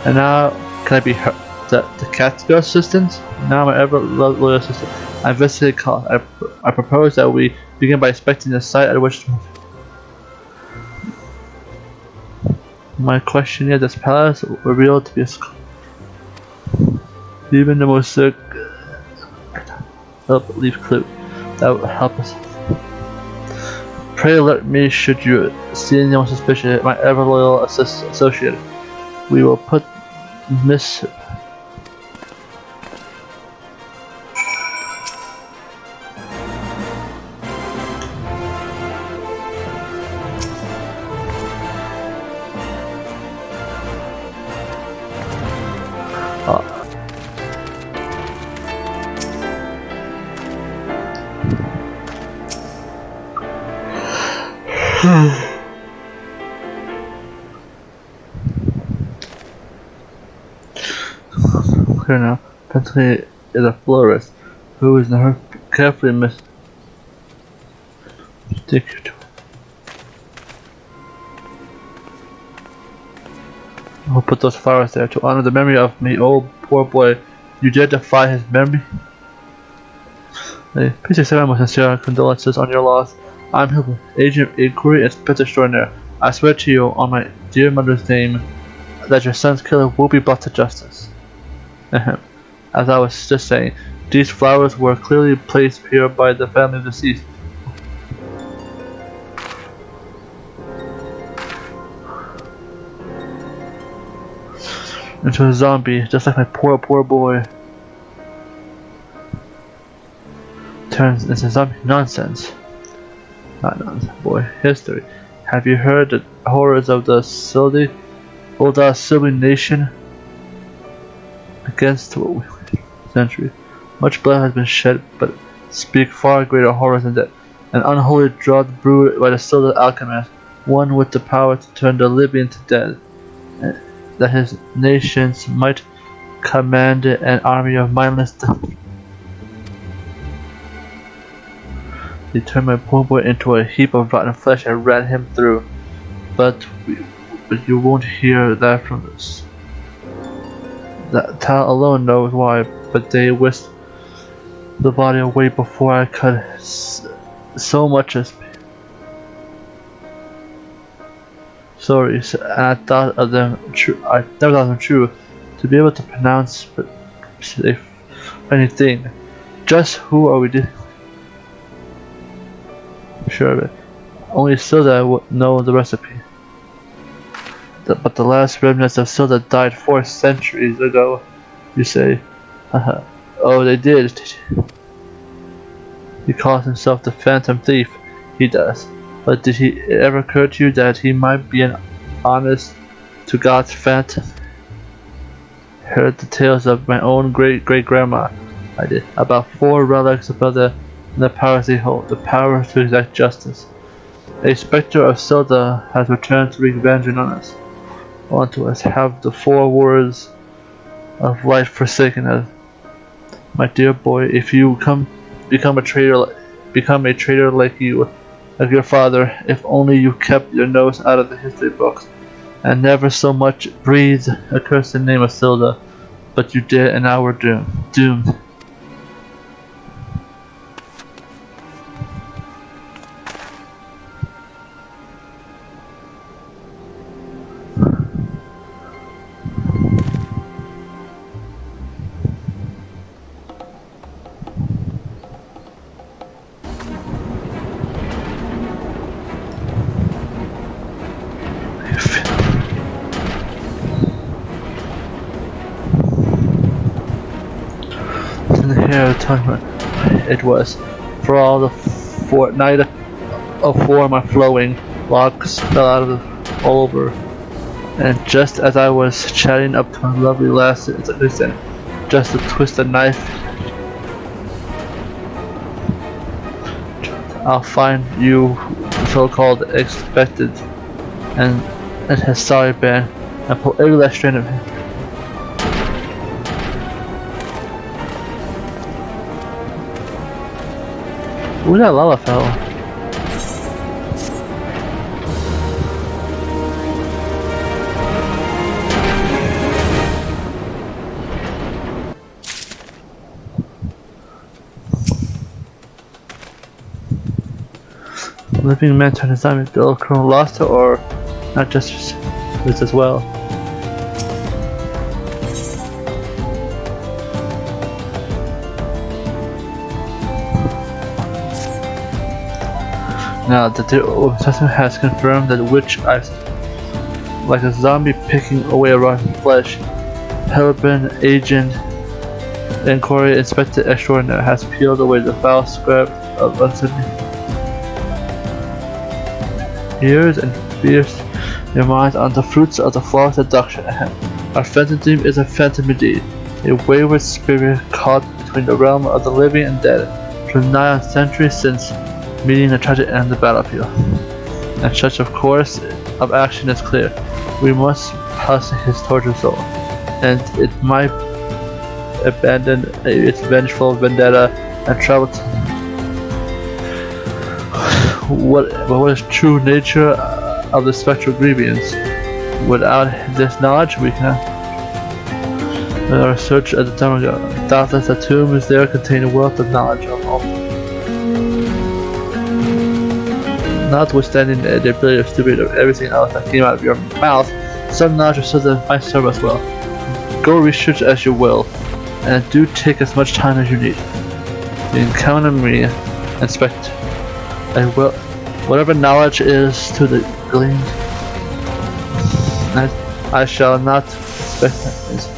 And now, can I be the Catskill assistant? Now my ever loyal assistant. I visited call. I propose that we begin by inspecting the site at which my questionnaire this palace revealed to be a school. Even the most leaf clue that would help us. Pray alert me should you see anyone suspicious, my ever loyal associate. We will put Miss clear now. Pensley is a florist who is in her carefully meticulous. I'll put those flowers there to honor the memory of me. Oh, poor boy, you dare defy his memory? Hey, please accept my sincere condolences on your loss. I'm Hildibrand, Agent of Inquiry Inspector Extraordinaire. I swear to you, on my dear mother's name, that your son's killer will be brought to justice. As I was just saying, these flowers were clearly placed here by the family of the deceased. Into a zombie, just like my poor boy. Turns into zombie nonsense. Not nonsense, boy. History. Have you heard the horrors of the Sildi nation against century? Much blood has been shed, but speak far greater horrors than that. An unholy drug brewed by the Sildi alchemist, one with the power to turn the living to dead, and that his nations might command an army of mindless death. He turned my poor boy into a heap of rotten flesh and ran him through. But you won't hear that from us. That Tal alone knows why, but they whisked the body away before I could so much as. Sorry, and I thought of them true. I never thought of them true. To be able to pronounce anything. Just who are we? Sure of it. Only Silda know the recipe. But the last remnants of Silda died 4 centuries ago, you say. Haha. Oh, they did. He calls himself the Phantom Thief. He does. But did it ever occur to you that he might be an honest to God's phantom? Heard the tales of my own great-grandma. I did. About 4 relics above the powers they hold, the power to exact justice. A spectre of Silda has returned to wreak vengeance on us. Onto us have the 4 words of light forsaken us. My dear boy, if you become a traitor like your father, if only you kept your nose out of the history books, and never so much breathed a cursed name of Silda, but you did, and now we're doomed. It was, for all the fortnight of 4 my flowing locks fell out of all over, and just as I was chatting up to my lovely lass instant, just to twist a knife, I'll find you so-called expected and his sorry band and pull every last strand of him. Ooh, that lava fell. Living men turn zombie. The old colonel lost it, or not just this as well. Now that the Old Testament has confirmed that witch eyes, like a zombie picking away at rotten flesh, Hildibrand, agent inquiry inspector extraordinary, has peeled away the foul scrap of uncertainty. Years and fears their minds on the fruits of the flawed seduction ahead. Our phantom dream is a phantom indeed, a wayward spirit caught between the realm of the living and dead, for nigh a century since meeting the tragic end of the battlefield. And such of course of action is clear. We must pass his tortured soul, and it might abandon its vengeful vendetta and travel to what is true nature of the spectral grievance. Without this knowledge, we cannot. With our search at the time ago, doubtless the tombs there contain a wealth of knowledge of all. Notwithstanding the ability of stupid of everything else that came out of your mouth, some knowledge of something might serve us well. Go research as you will, and do take as much time as you need. Encounter me, inspect. I will, whatever knowledge is to the gleaned, I shall not expect that.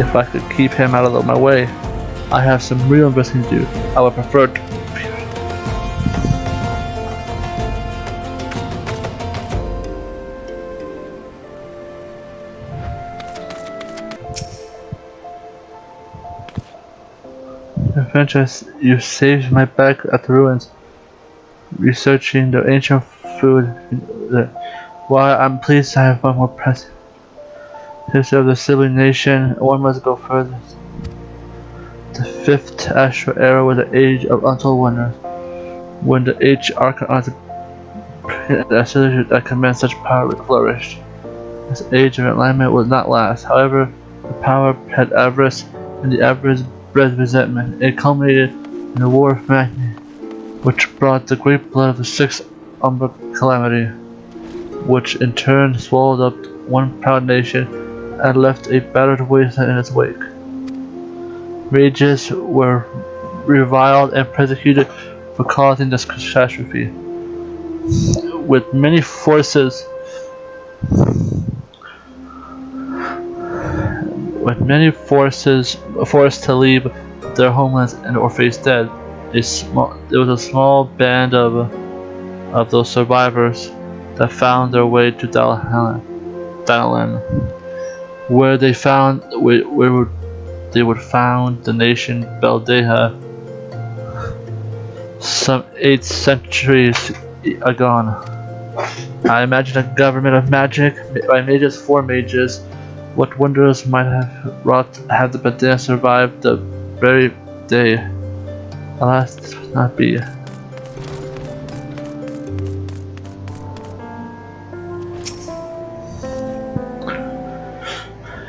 If I could keep him out of my way, I have some real investing to do. I would prefer to. Adventures, you saved my back at the ruins, researching the ancient food. While I'm pleased to have one more present. History of the sibling nation, one must go further. The 5th Astral Era was the age of untold wonders, when the H Archons that command such power flourished. This age of enlightenment would not last. However, the power had avarice, and the avarice bred resentment. It culminated in the War of Magni, which brought the great blood of the 6th Umbra Calamity, which in turn swallowed up one proud nation and left a battered wasteland in its wake. Mages were reviled and persecuted for causing this catastrophe. With many forces forced to leave their homelands and or face death, there was a small band of those survivors that found their way to Dalaran, where they would found the nation Beldeha some 8 centuries agone. I imagine a government of magic by mages for mages. What wonders might have wrought had the Beldeha survived the very day. Alas, this would not be.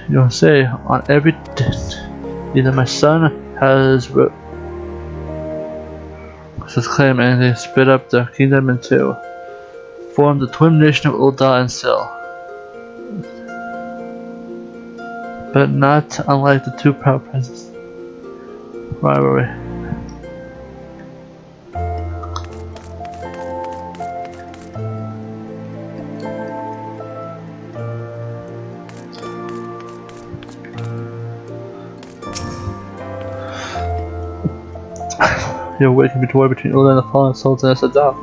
You don't say, on every either my son has his claim and they split up the kingdom in two, formed the twin nation of Ulda and Sil. But not unlike the two proud princes. Rivalry. You're awakening the war between Ulda and the fallen Sultan of Sadal.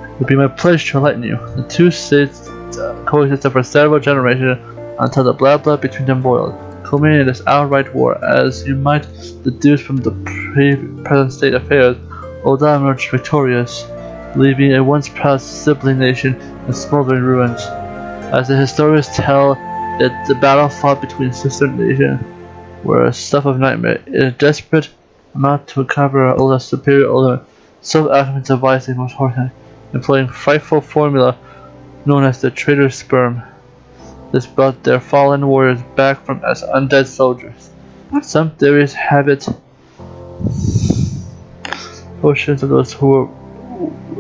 It would be my pleasure to enlighten you. The two states coexisted for several generations until the blood between them boiled, culminating in this outright war. As you might deduce from the present state of affairs, Ulda emerged victorious, leaving a once proud sibling nation in smoldering ruins. As the historians tell, It's a battle fought between sister nations were stuff of nightmare. In a desperate amount to recover Ola's superior order, some alchemists devised a most horrifying, employing frightful formula known as the traitor's sperm. This brought their fallen warriors back from as undead soldiers. Some theories have it potions of those who were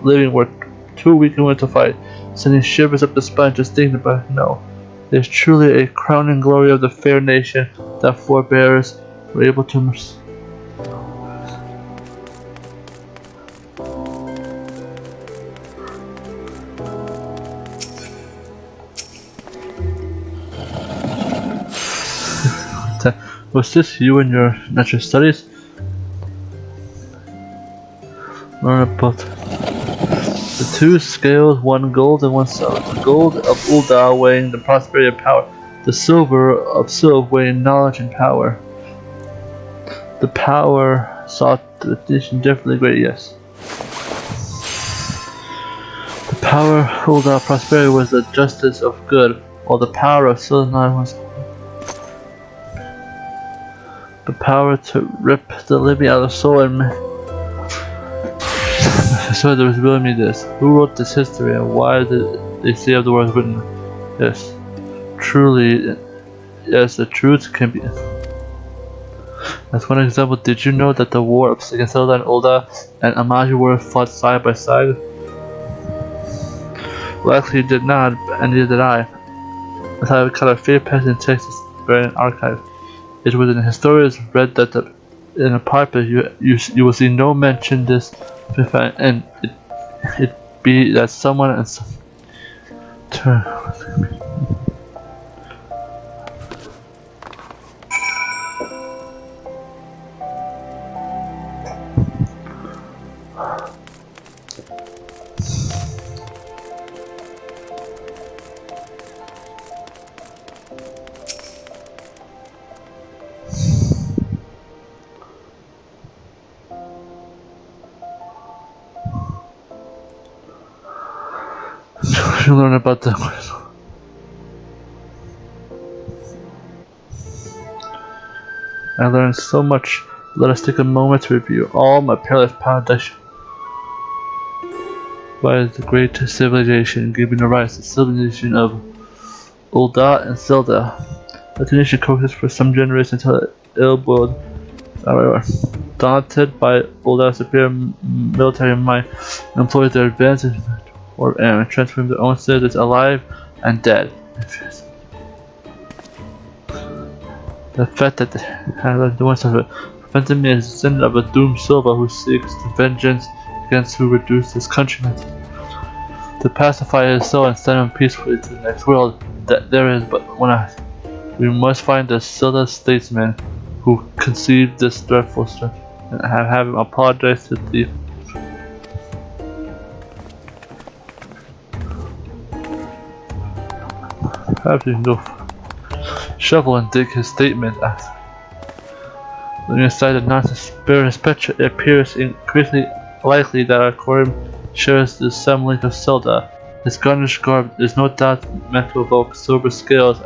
living were too weak and willing to fight, sending shivers up the spine just thinking about it. No. It is truly a crowning glory of the fair nation that forebears were able to Was this you in your natural studies? Learn about the two scales, one gold and one silver. The gold of Ulda weighing the prosperity and power. The silver of Sylv weighing knowledge and power. The power sought the addition definitely great, yes. The power of Ulda prosperity was the justice of good, while the power of Sylv was the power to rip the living out of the soul and so there was really me this. Who wrote this history and why did they say of the words written? Yes. Truly, yes, the truth can be. As one example, did you know that the war against Zelda and Ulda and Amaju were fought side by side? Well, actually you did not, and neither did I. As I have cut a fair passage in Texas, buried in archive. It was in the historians read that in a part you will see no mention this, and it be that someone and some turn. You learn about the I learned so much. Let us take a moment to review all my perilous paradise by the great civilization, giving the rise to the civilization of Ulda and Zelda. The two nations coexisted for some generations until it ill-willed. Daunted by Ulda's superior military might, employed their advances and transformed their own citizens alive and dead. The fact that they had the one suffer prevented me as a descendant of a doomed Silva who seeks vengeance against who reduced his countrymen. To pacify his soul and send him peacefully to the next world, that there is but one act. We must find the Silva statesman who conceived this dreadful step and have him apologize to the Perhaps you can go shovel and dig his statement after. Looking aside the nonsense spare his picture, it appears increasingly likely that our Korim shares the same link of Zelda. His garnished garb is no doubt meant to evoke silver scales.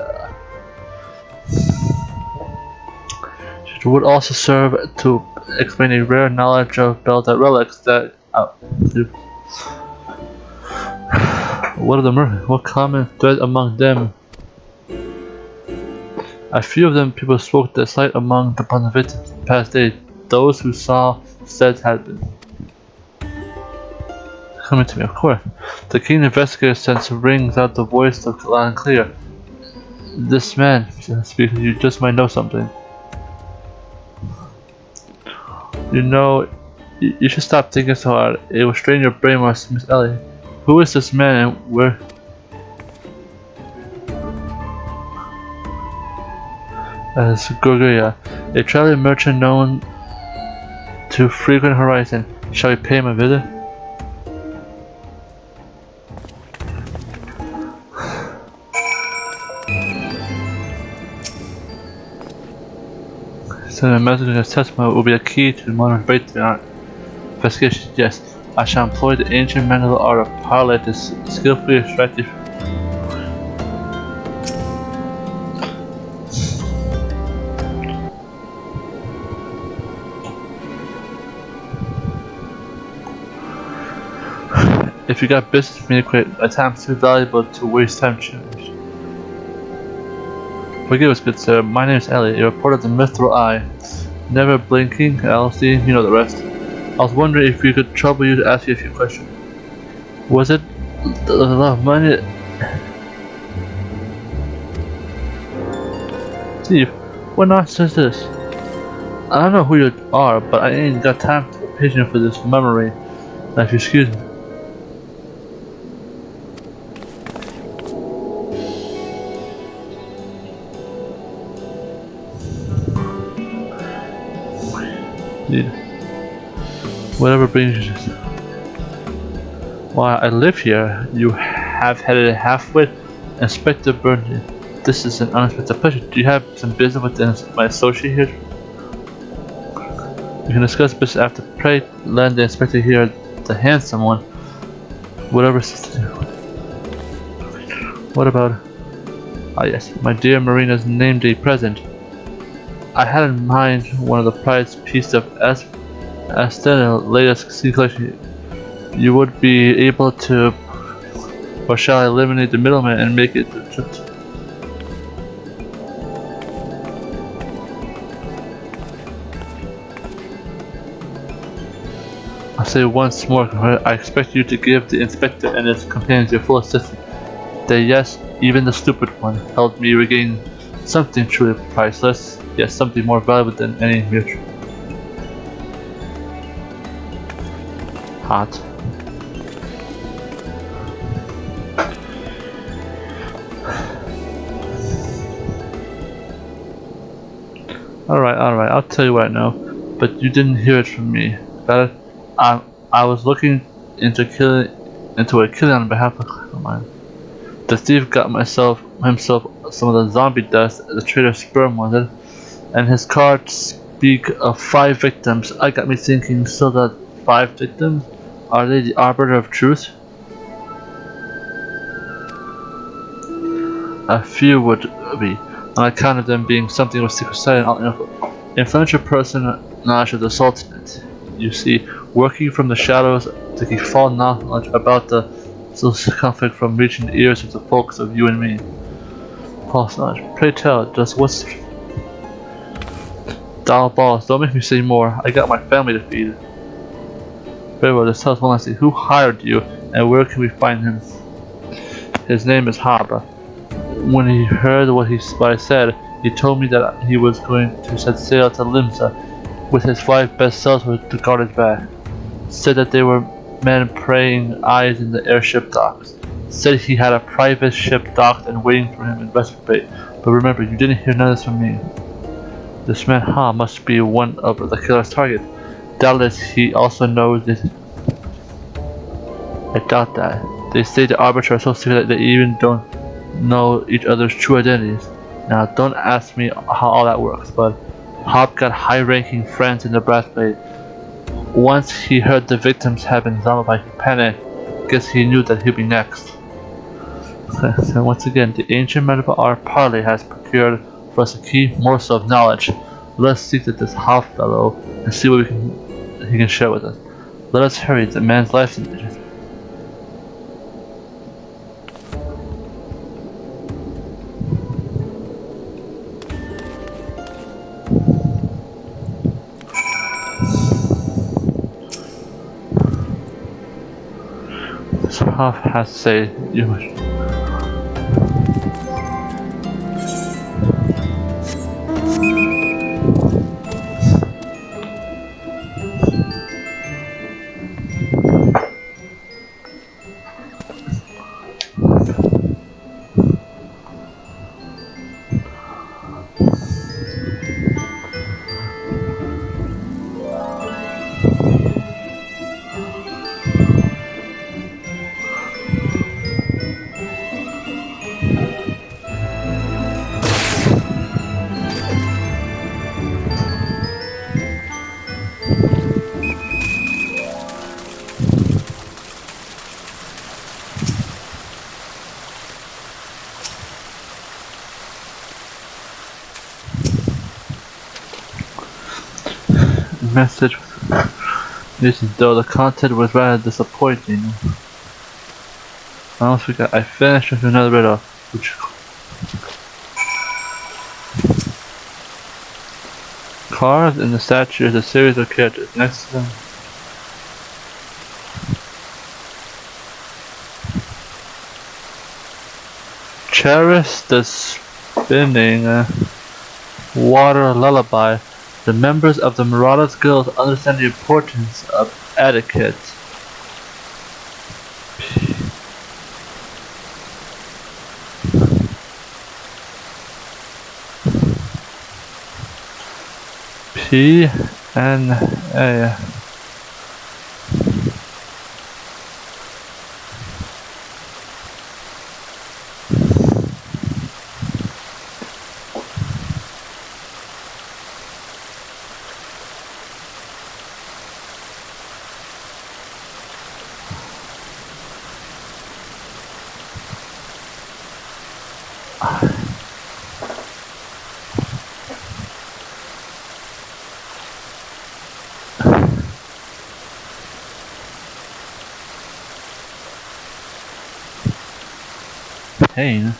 It would also serve to explain a rare knowledge of Belda relics that what are the merchants? What common thread among them? A few of them people spoke the sight among the victims in the past days. Those who saw said had been coming to me, of course. The keen investigator sense rings out the voice of loud and clear. This man speaks, you just might know something. You know, you should stop thinking so hard. It will strain your brain, Miss Ellie. Who is this man and where? As Gorgoria, a traveling merchant known to frequent horizon. Shall we pay him a visit? So the messenger's testimony will be a key to modern breakthrough art investigation. Yes, I shall employ the ancient manual art of parlay to skillfully extract it. If you got business with me, quit. My time's too valuable to waste time change. Forgive us, good sir. My name is Elliot, a reporter of the Mithril Eye. Never blinking, LC, you know the rest. I was wondering if we could trouble you to ask you a few questions. Was it a lot of money? Steve, what nonsense is this? I don't know who you are, but I ain't got time to be patient for this memory. Now, if you excuse me. Indeed. Whatever brings you this. Why, I live here. You have headed halfway. Inspector Burnley. This is an unexpected pleasure. Do you have some business with my associate here? We can discuss business after. Pray lend the inspector here, the handsome one. Whatever sister. What about? Ah yes, my dear Marina's name day present. I had in mind one of the prized pieces of Astana latest sea collection. You would be able to, or shall I eliminate the middleman and make it the trip? I say once more, I expect you to give the inspector and his companions your full assistance. That yes, even the stupid one helped me regain something truly priceless, yes, something more valuable than any mutual. Hot. Alright, I'll tell you right now, but you didn't hear it from me. Got it? I was looking into a killing on behalf of mine. The thief got himself some of the zombie dust the traitor sperm wanted, and his cards speak of 5 victims. I got me thinking, so that 5 victims? Are they the arbiter of truth? A few would be, on account of them being something of a secret side and influential personage of the Sultanate. You see, working from the shadows to keep full knowledge about the social conflict from reaching the ears of the folks of you and me. Paul Snodge, pray tell, just what's... Doll balls, don't make me say more. I got my family to feed. Very well, just tell us one last thing. Who hired you, and where can we find him? His name is Haba. When he heard what I said, he told me that he was going to set sail to Limsa with his 5 best sailors to guard his back. Said that they were men praying eyes in the airship docks. Said he had a private ship docked and waiting for him in Western Bay. But remember, you didn't hear none of this from me. This man Ha must be one of the killer's target. Doubtless he also knows it. I doubt that. They say the arbiter are so secret that they even don't know each other's true identities. Now don't ask me how all that works, but Hop got high-ranking friends in the brass plate. Once he heard the victims had been zombified, he panicked. Guess he knew that he'd be next. So once again, the ancient medical art parley has procured for us a key morsel of knowledge. Let us seek this Hop fellow and see what he can share with us. Let us hurry, the man's life is in danger. So Hop has to say you must. Message, though the content was rather disappointing. Almost forgot. I finished with another riddle, which carved in the statue is a series of characters. Next to them, cherish the spinning water lullaby. The members of the Marauders Guild understand the importance of etiquette. P-N-A. Pain.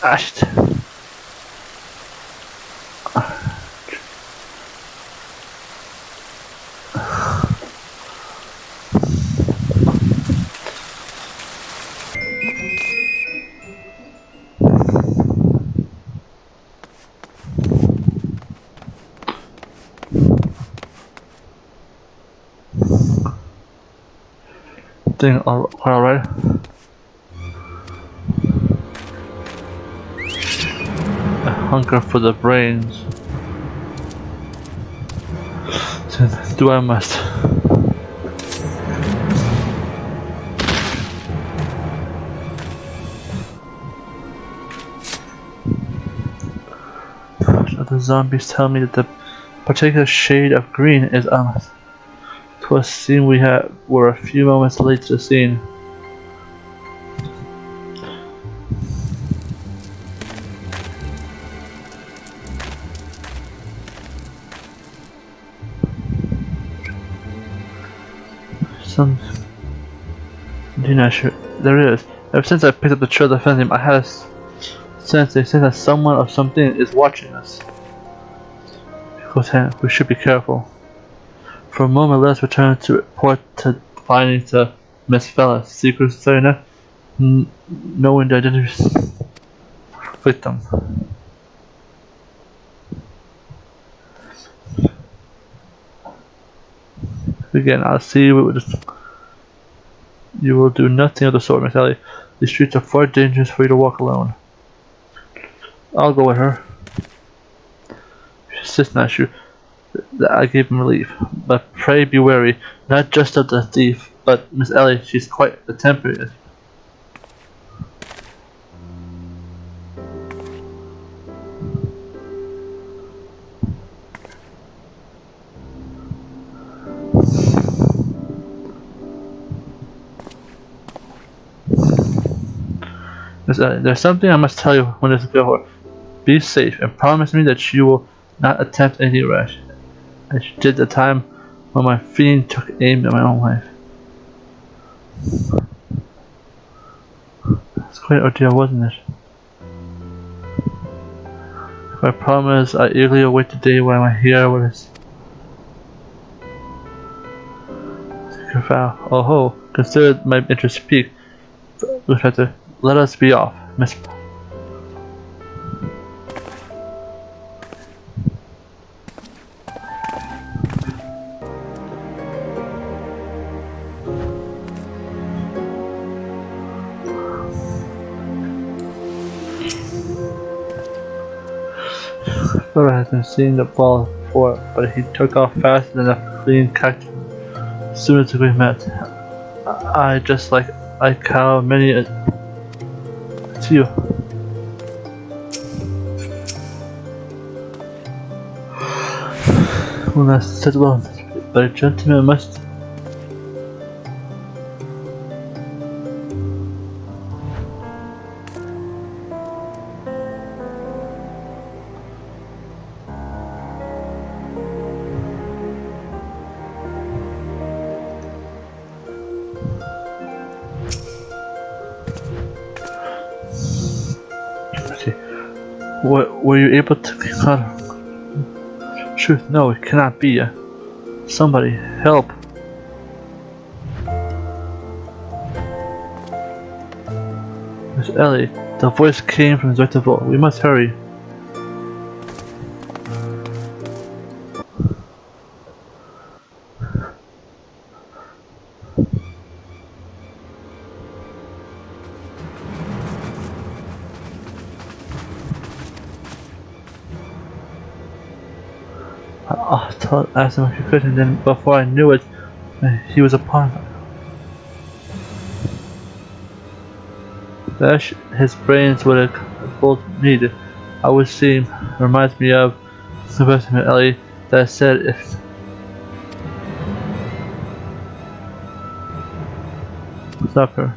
Ashed. Thing quite alright. A hunger for the brains. So do I must. The zombies tell me that the particular shade of green is on to a scene we were a few moments late to the scene. There is. Ever since I picked up the trail to find him, I had a sense that someone or something is watching us. We should be careful. For a moment, let us return to report the findings to Miss Fella, Secret Society, knowing the identity victim. Again, I'll see you. You will do nothing of the sort, Miss Ellie. The streets are far dangerous for you to walk alone. I'll go with her. Insist not you. I gave him relief. But pray be wary, not just of the thief, but Miss Ellie, she's quite a temper. Miss Ellie, there's something I must tell you when this is over. Be safe and promise me that you will not attempt anything rash, as you did the time when my fiend took aim at my own life. It's quite an ordeal, wasn't it? I promise I eagerly await the day when I hear what is. Take your vow. Oh ho, consider my interest piqued. Let us be off, Miss. Flora has been seeing the ball before, but he took off faster than a fleeing cat as soon as we met. I just like I cow many it's you. Will not sit alone, but a gentleman must. Were you able to cut truth? No, it cannot be. Somebody, help! Miss Ellie, the voice came from the vault. We must hurry. I asked him if he could, and then before I knew it, he was upon me. His brains would have both needed. I would seem reminds me of Sebastian Ellie that said if stop her.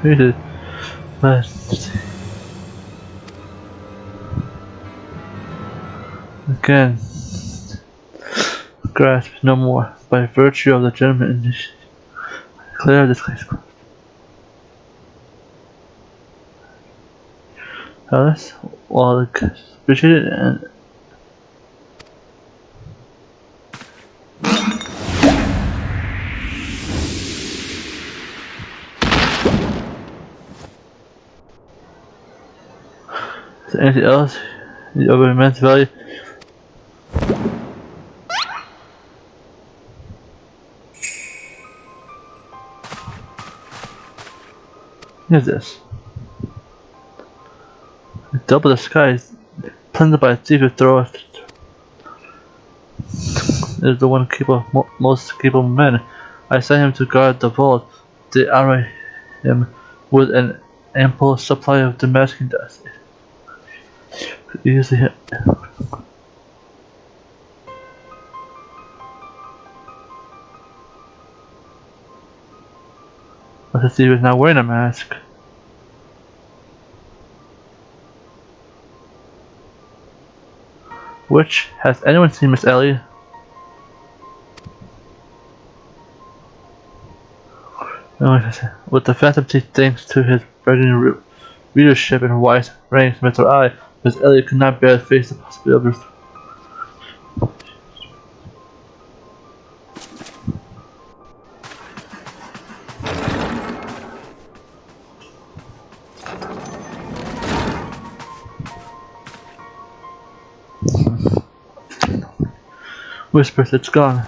He did. Again, grasp no more. By virtue of the gentleman in declare this case. Alice, while appreciated and is there anything else of immense value? What is this? Double the skies, planted by a thief who throw is the one most capable man. I sent him to guard the vault. They array him with an ample supply of Damascus dust. Easily hit. But the thief is not wearing a mask. Which, has anyone seen Miss Ellie? With the Phantom Teeth, thanks to his burgeoning readership and wise ranks, Mr. I, Miss Ellie could not bear to face the possibility of whispers, it's gone.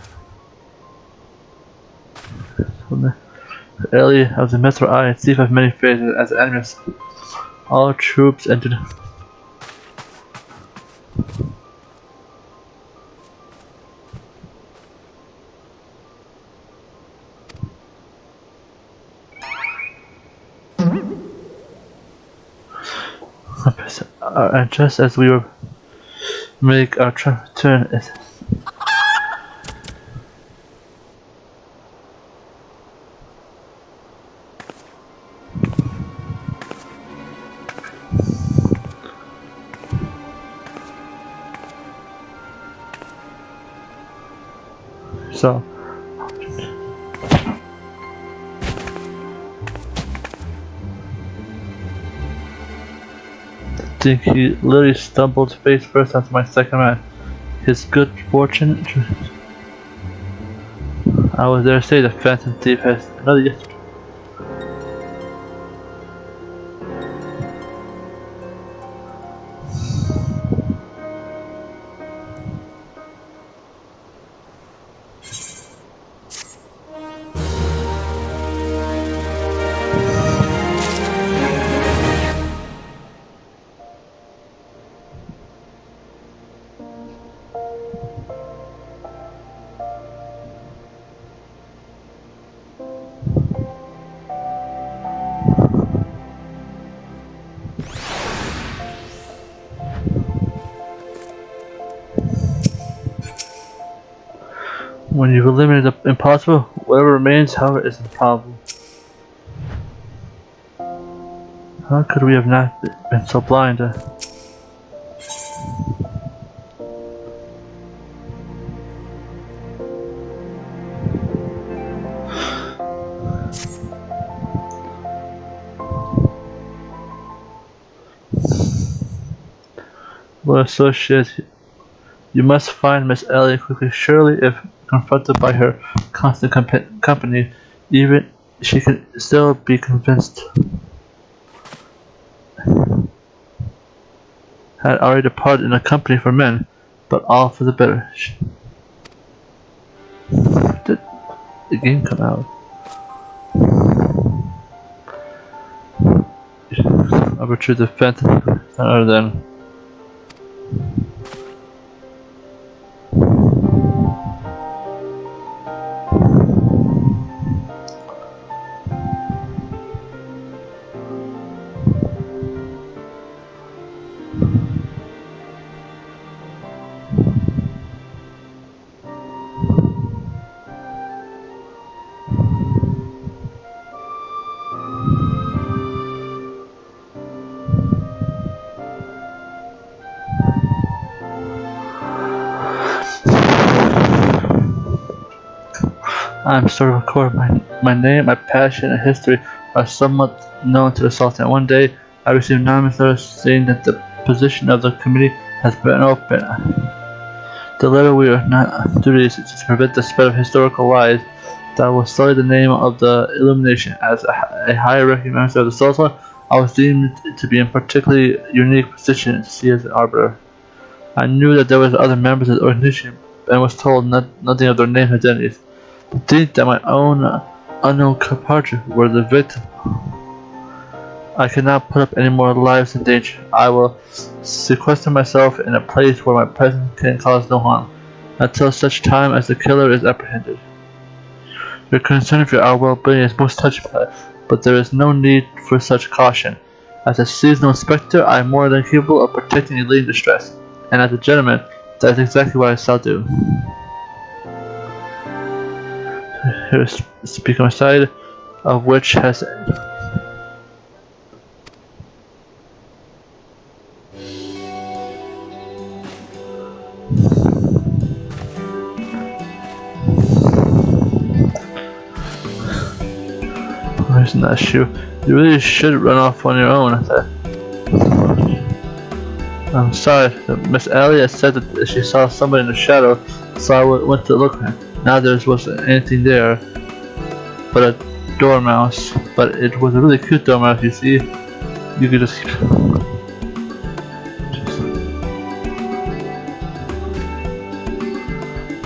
Ellie of the Metro Eye, thief of many faces as enemies. All troops entered. And just as we were make our turn, so I think he literally stumbled face first onto my second man. His good fortune. I was there to say the Phantom Thief has another. When you've eliminated the impossible, whatever remains, however, is improbable. How could we have not been so blind? Well, associate, you must find Miss Ellie quickly. Surely, if confronted by her constant company, even she can still be convinced. Had already departed in a company for men, but all for the better. Did the game come out? I retrieve the defense other than. I am sort of a core. My name, my passion, and history are somewhat known to the Sultan. One day, I received anonymous letters saying that the position of the committee has been open. The letter we are not duties is to prevent the spread of historical lies that will sully the name of the illumination. As a high-ranking member of the Sultan, I was deemed to be in a particularly unique position to see as an arbiter. I knew that there were other members of the organization and was told nothing of their names and identities. To think that my own unknown compatriots were the victim. I cannot put up any more lives in danger. I will sequester myself in a place where my presence can cause no harm, until such time as the killer is apprehended. Your concern for our well-being is most touching, but there is no need for such caution. As a seasonal inspector, I am more than capable of protecting a lady in distress, and as a gentleman, that is exactly what I shall do. Here is speak on my side, of which has. Where's that shoe? You really should run off on your own. I'm sorry, Miss Elliot said that she saw somebody in the shadow, so I went to look at her. Now there wasn't anything there but a dormouse. But it was a really cute dormouse, you see. You could just.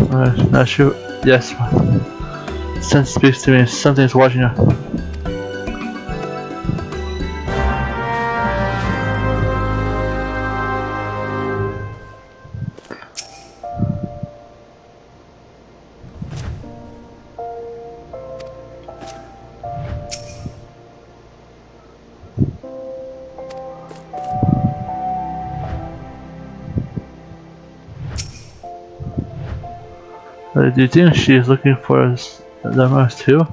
Alright, now shoot. Yes. Sense speaks to me. Something's watching you. Do you think she is looking for the mouse too?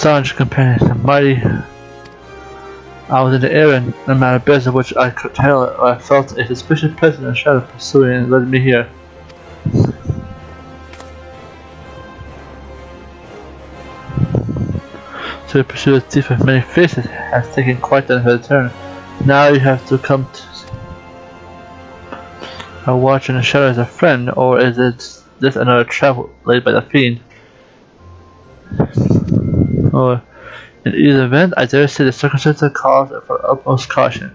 staunch companion, the mighty. I was in the air and no matter best of which I could tell, I felt a suspicious presence in the shadow pursuing and led me here. So the pursuit of thief of many faces has taken quite the unfair turn. Now you have to come to a watch in the shadow as a friend, or is it this another trap laid by the fiend? Or in either event, I dare say the circumstances calls for utmost caution.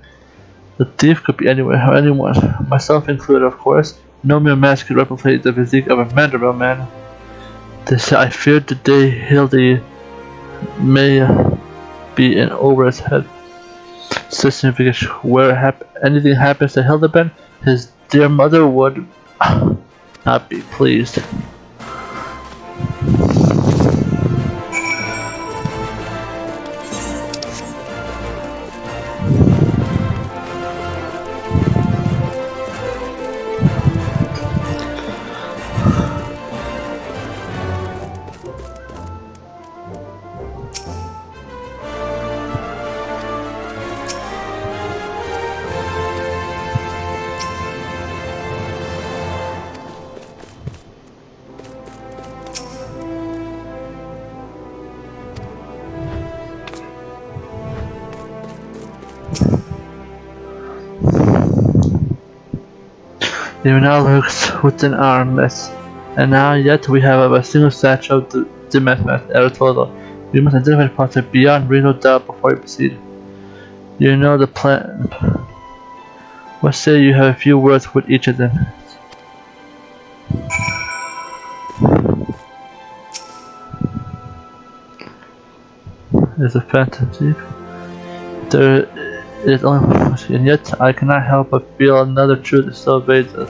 The thief could be anywhere or anyone, myself included, of course. No mere mask could replicate the physique of a mandible man. This I feared the day Hildy may be in over his head. Because where anything happens to Hildibrand, his dear mother would not be pleased. Even now lurks within our midst, and now yet we have a single statue of the mathematics Aristotle. We must identify the process beyond reasonable doubt before we proceed. You know the plan. What say you have a few words with each of them? There's a phantom thief. There is only one, and yet I cannot help but feel another truth that still evades us.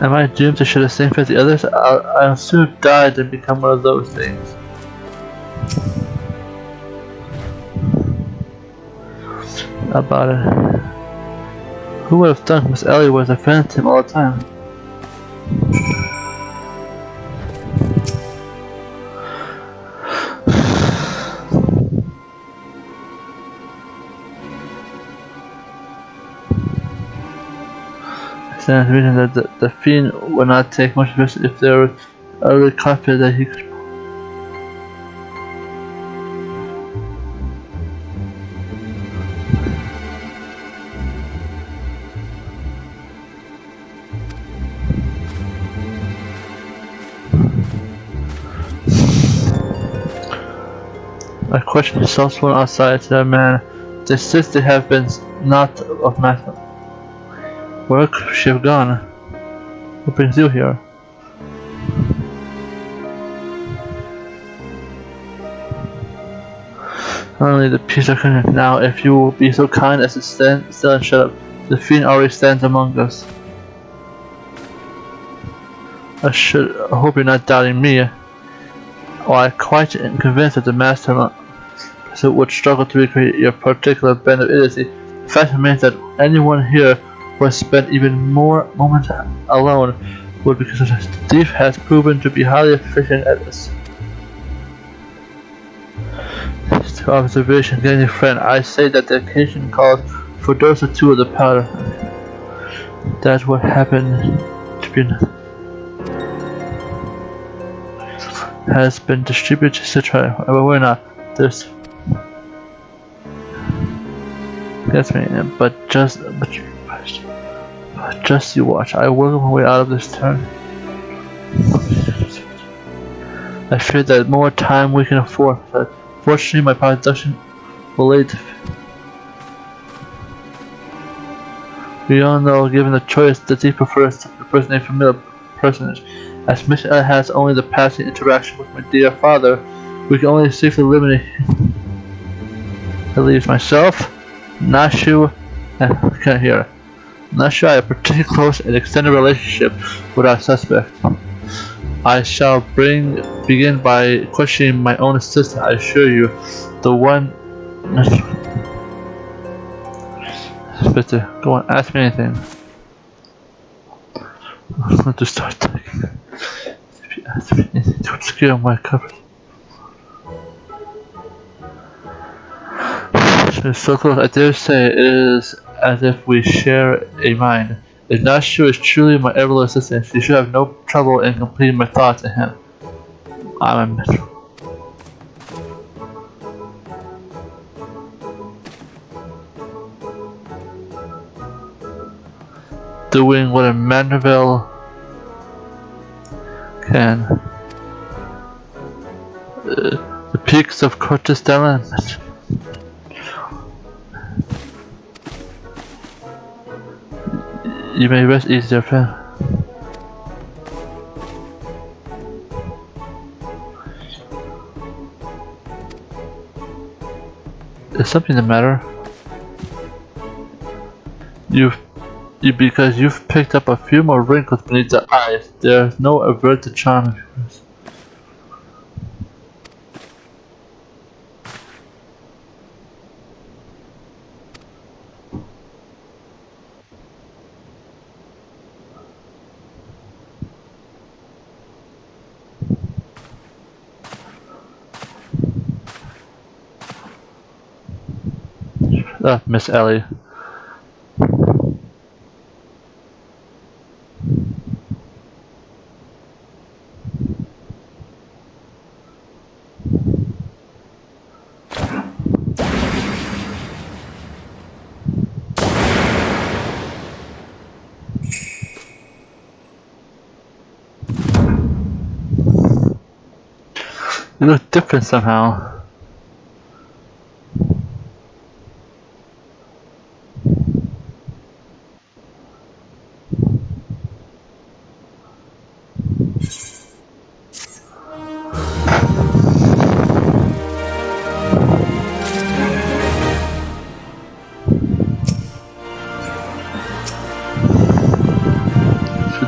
Am I doomed to share the same fate as the others? I'll soon die than become one of those things. About it. Who would have thought Miss Ellie was a phantom all the time? Stands to reason that the fiend would not take much risk if they were utterly confident that he could. My question is also one outside to that man. They insist they have been not of matter. Where could she have gone? What brings you here? Only the peace of Kenan. Now, if you will be so kind as to stand still and shut up, the fiend already stands among us. I hope you're not doubting me. Oh, I'm quite convinced that the master would struggle to recreate your particular band of idiocy. The fact remains that anyone here who has spent even more moments alone would, because the thief has proven to be highly efficient at this. To observation, getting a friend, I say that the occasion calls for dose or two of the powder. That's what happened to be has been distributed to try, but we're not. There's yes, man, but just you watch. I work my way out of this turn. I fear that more time we can afford. But fortunately, my production will lead. We all know, given the choice, the thief prefers to impersonate a familiar personage. As Miss L has only the passing interaction with my dear father, we can only safely eliminate him. That leaves myself, Nashu, and I can't hear. Nashu, I have a particularly close and extended relationship with our suspect. I shall begin by questioning my own assistant. I assure you, the one. Bitte, go on, ask me anything. I'm going to start taking to obscure my cover. It's so close, I dare say it is as if we share a mind. If Nashu is truly my ever assistant, you should have no trouble in completing my thoughts in him. I'm a doing what a Mandeville can. The peaks of Cortestella. You may rest easier, friend. Is something the matter? Because you've picked up a few more wrinkles beneath the eyes. There's no avert the charm of yours. Miss Ellie. You look different somehow.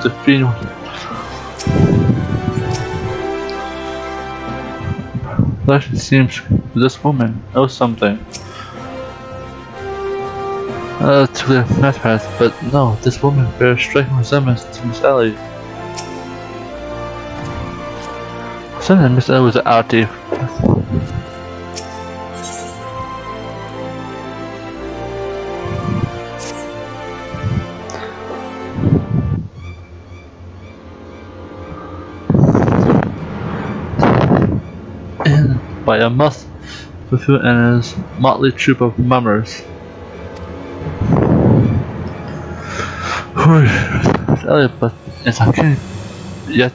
The fiend. It actually seems this woman knows something. To the math, but no, this woman bears striking resemblance to Miss Ellie. Something Miss Ellie was an outie. By a must fulfill and his motley troop of mummers. Elliot, but it's okay yet.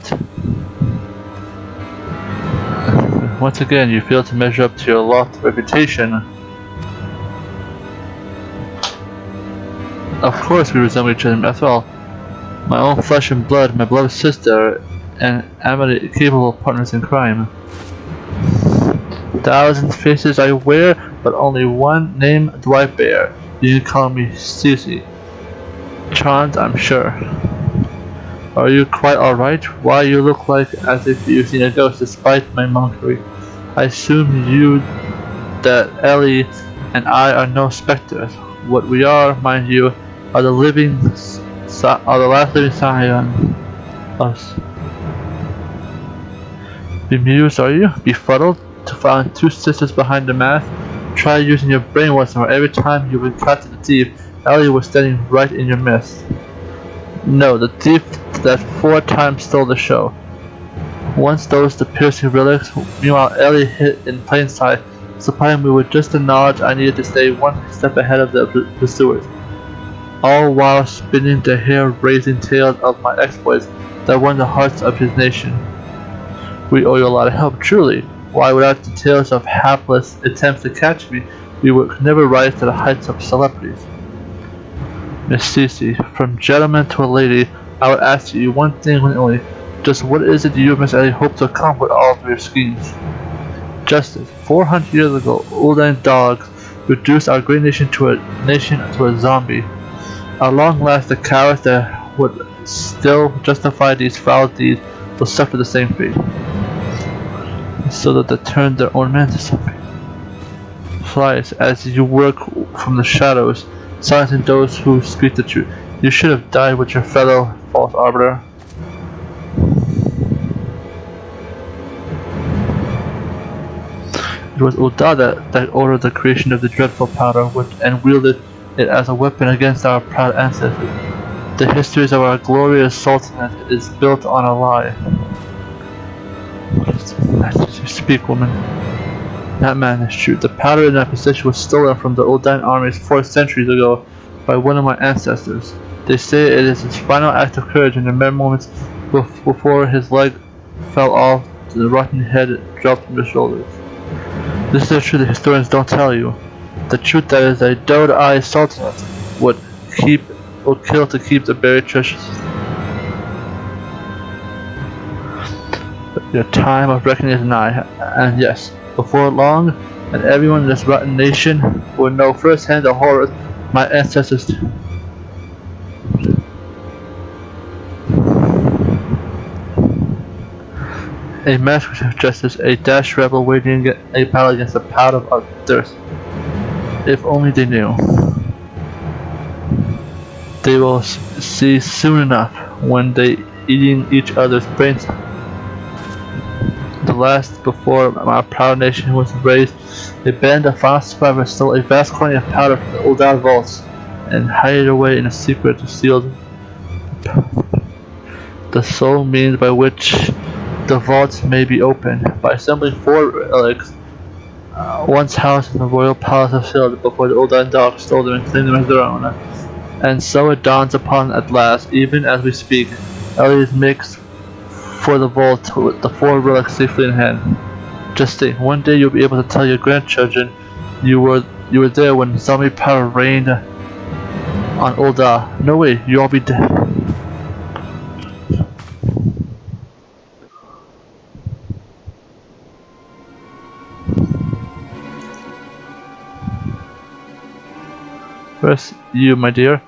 Once again, you fail to measure up to your lofty reputation. Of course, we resemble each other as well. My own flesh and blood, my beloved sister, and amity capable partners in crime. 1,000 faces I wear, but only one name do I bear. You can call me Susie. Charmed, I'm sure. Are you quite alright? Why, you look like as if you've seen a ghost despite my mockery. I assume you that Ellie and I are no specters. What we are, mind you, are the last living sign on us. Bemused, are you? Befuddled? To find two sisters behind the mask? Try using your brain once more. Every time you encountered the thief, Ellie was standing right in your midst. No, the thief that 4 times stole the show. Once those the piercing relics, meanwhile Ellie hid in plain sight, supplying me with just the knowledge I needed to stay one step ahead of the pursuers. All while spinning the hair-raising tales of my exploits that won the hearts of his nation. We owe you a lot of help, truly. Why, without the tales of hapless attempts to catch me, we would never rise to the heights of celebrities. Miss Cece, from gentleman to a lady, I would ask you one thing only. Just what is it you, Miss Ellie, hope to accomplish with all of your schemes? Justice. 400 years ago, old-land dogs reduced our great nation to a zombie. At long last, the cowards that would still justify these foul deeds will suffer the same fate. So that they turn their own men to something. Flies, as you work from the shadows, silencing those who speak the truth. You should have died with your fellow false arbiter. It was Ul'dah that ordered the creation of the dreadful powder and wielded it as a weapon against our proud ancestors. The histories of our glorious sultanate is built on a lie. What is that? You speak, woman. That man is true. The powder in that possession was stolen from the Ul'dah armies 4 centuries ago by one of my ancestors. They say it is his final act of courage in the mere moments before his leg fell off, the rotten head dropped from his shoulders. This is the truth the historians don't tell you. The truth that is a doe-eyed sultanate would kill to keep the buried treasures. Your time of reckoning is nigh, and yes, before long, and everyone in this rotten nation will know firsthand the horrors my ancestors. A master of justice, a dashed rebel waging a battle against the powder of thirst. If only they knew. They will see soon enough when they eating each other's brains. The last before my proud nation was raised, a band of fast survivors stole a vast quantity of powder from the Ul'dah vaults and hid it away in a secret to seal the sole means by which the vaults may be opened. By assembling 4 relics, once housed in the royal palace of Sild before the Ul'dah dogs stole them and claimed them as their own. And so it dawns upon at last, even as we speak. Elias makes for the vault with the 4 relics safely in hand. Just think, one day you'll be able to tell your grandchildren you were there when zombie power reigned on Ul'dah. No way, you'll all be dead. First, you, my dear,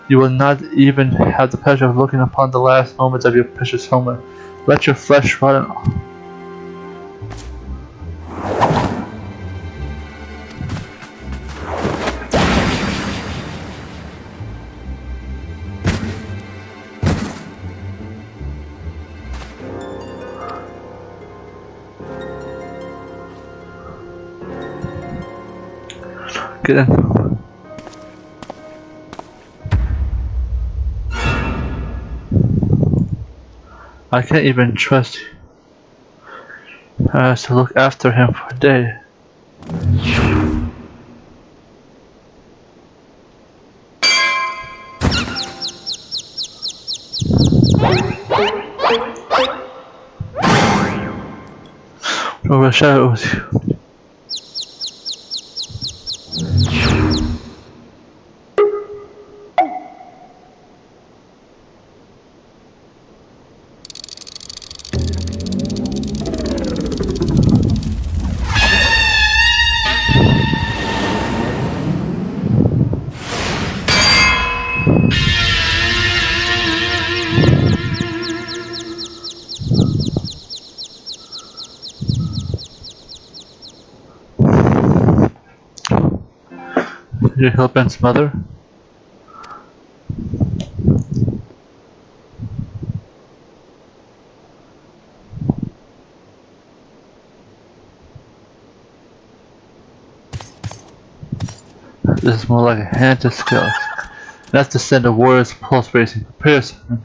you will not even have the pleasure of looking upon the last moments of your precious homeland. Let your flesh rot in. Get in. I can't even trust to look after him for a day. Over the shadows. Did you help Ben's mother? This is more like a hand to scale. That's to send a warrior's pulse racing. Prepare yourself.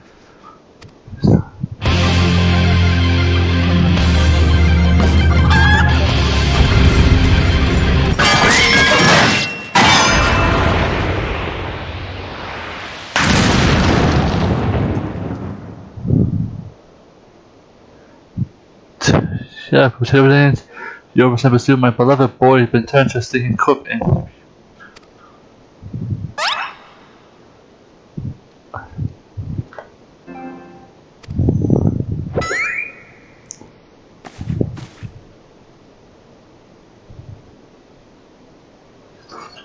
Yeah, whatever it is, you almost never see my beloved boy has been turned to a stinking cooking.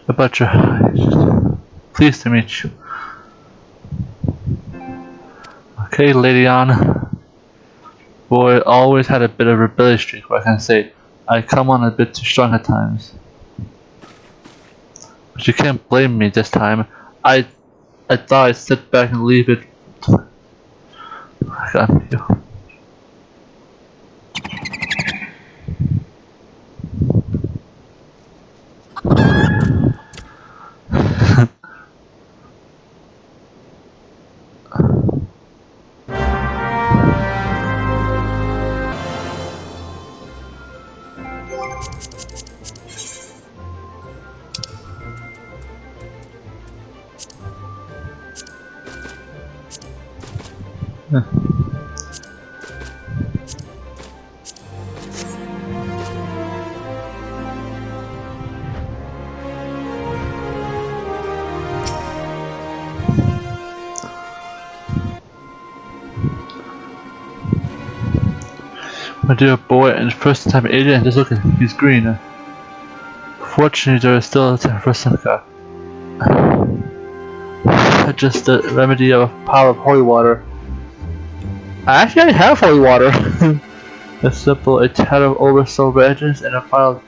About your eyes. Pleased to meet you. Okay, Lady Anna. Boy, always had a bit of a rebellious streak, where I can say I come on a bit too strong at times. But you can't blame me this time. I thought I'd sit back and leave it got you. My dear boy, and the first time alien, just look at him, he's green. Fortunately, there is still a time for some guy. Just the remedy of a pile of holy water. Actually, I have holy water. A simple, a tad of oversold reagents, and a pile of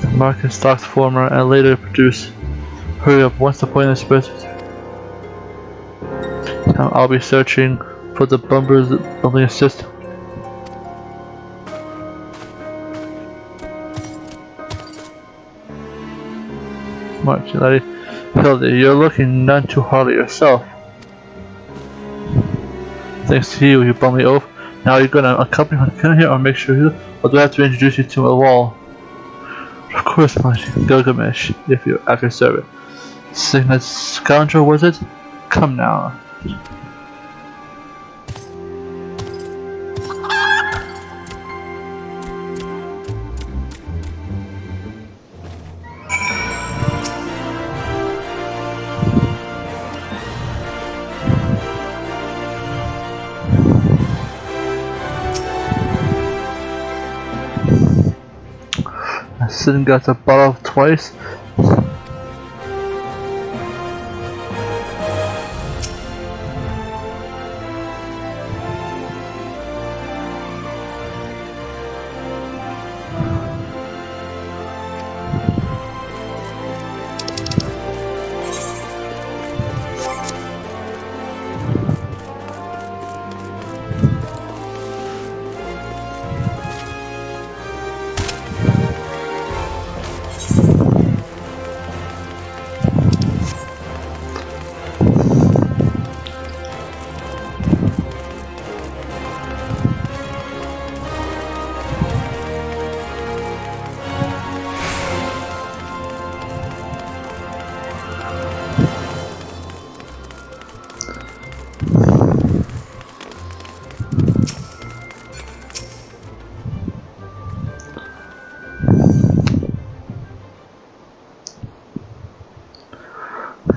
the market stocks former and later produce. Hurry up, once the pointless spirit. Now I'll be searching for the bumbling system. March, laddie. Hildy, you're looking none too hard at yourself. Thanks to you, you bumbly oaf. Now you're gonna accompany me Kenan here or make sure you, or do I have to introduce you to a wall? Of course, my Gilgamesh, if you're at your service. Signet scoundrel, was it? Come now. Sin got a bottle twice.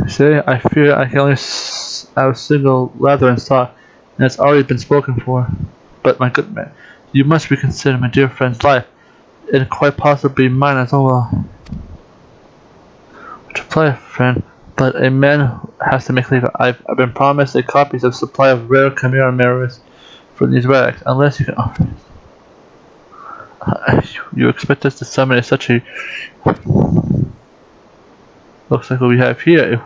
Say, I fear I can only have a single lather in stock, and it's already been spoken for. But my good man, you must reconsider my dear friend's life, and quite possibly mine as well. To play, friend, but a man has to make leave. I've been promised a copies of supply of rare chimera mirrors for these relics, unless you can offer it. You expect us to summon such a... Looks like what we have here.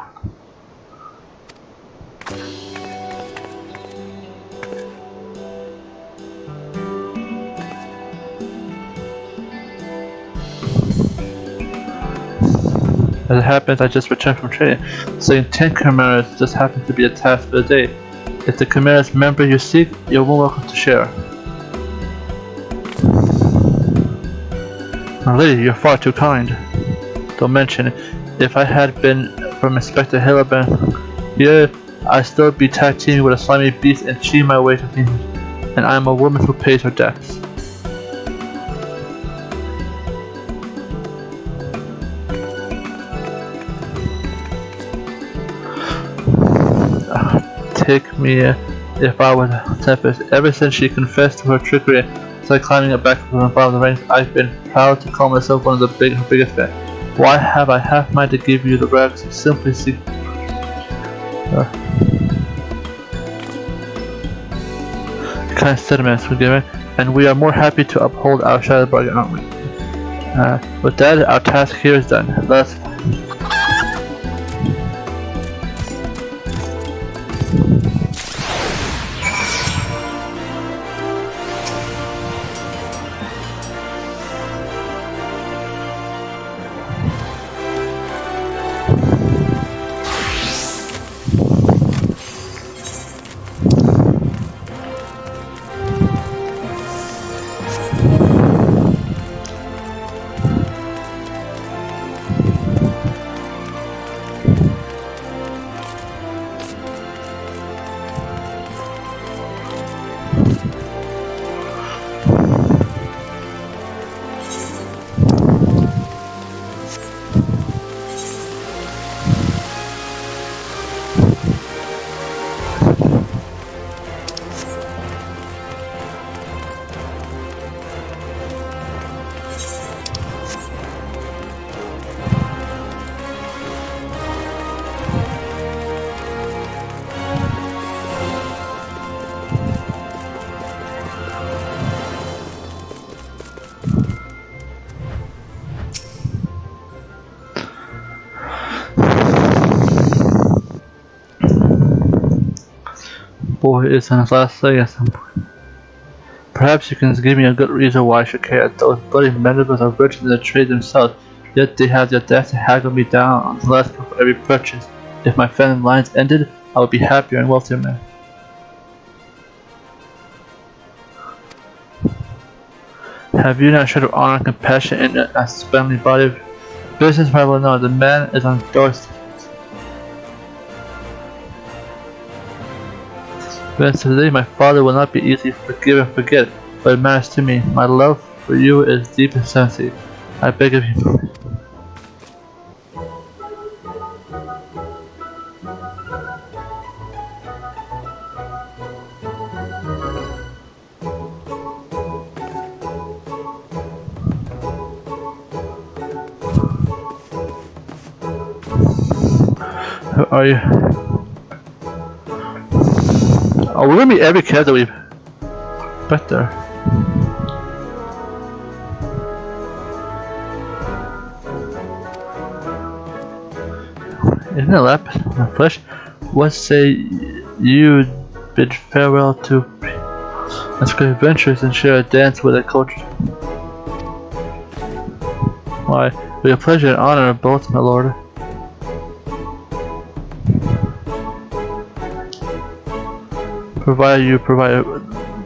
As it happens, I just returned from training, so 10 chimeras just happens to be a task for the day. If the chimera's member you seek, you're more welcome to share. My lady, you're far too kind. Don't mention it. If I had been from Inspector Hildibrand, yeah, I'd still be tag teaming with a slimy beast and cheating my way to things. And I'm a woman who pays her debts. Take me if I was a tempest. Ever since she confessed to her trickery and started climbing back from the bottom of the ranks, I've been proud to call myself one of the biggest fans. Why have I half mind to give you the rags? Simply see. Kind sentiments forgiven, and we are more happy to uphold our shadow bargain, aren't we? With that, our task here is done. Let's. boy is on his last leg at some point. Perhaps you can give me a good reason why I should care. Those bloody mandibles are richer than the trade themselves, yet they have the audacity to haggle me down on the last of every purchase. If my family lines ended, I would be happier and wealthier man. Have you not shown honor and compassion in a family body? Business rival, no, the man is on doorstep. But today my father will not be easy to forgive and forget, but it matters to me. My love for you is deep and sincere. I beg of you. Are you? Oh, we're gonna meet every character we've met there. Isn't it lapis in the flesh? What say you bid farewell to unscripted adventures and share a dance with a culture? Why, with a pleasure and honor both, my lord. Provided you provide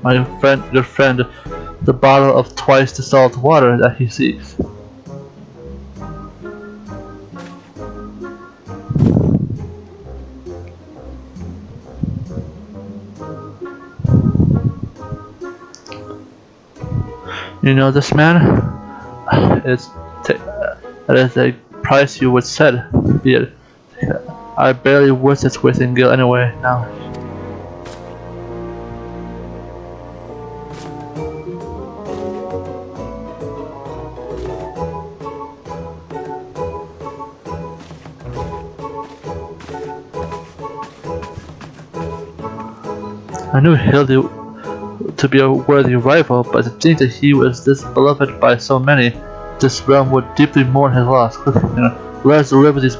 my good friend the bottle of twice the salt water that he seeks. You know this man? That is a price you would set, be it. I barely worth its weight in guilt anyway, now. I knew Hildy to be a worthy rival, but to think that he was this beloved by so many, this realm would deeply mourn his loss. Let us deliver these.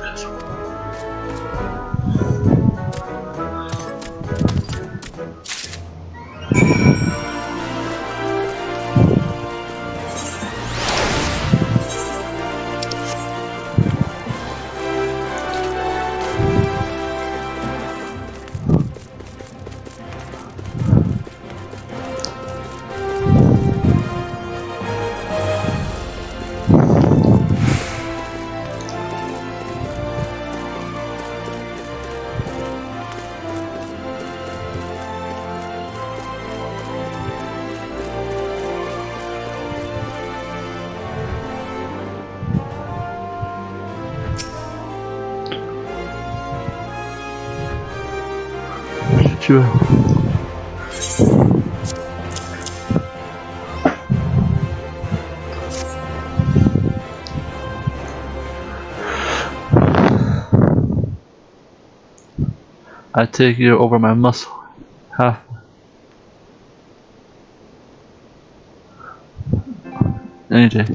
Sure. I take you over my muscle, half. Any day.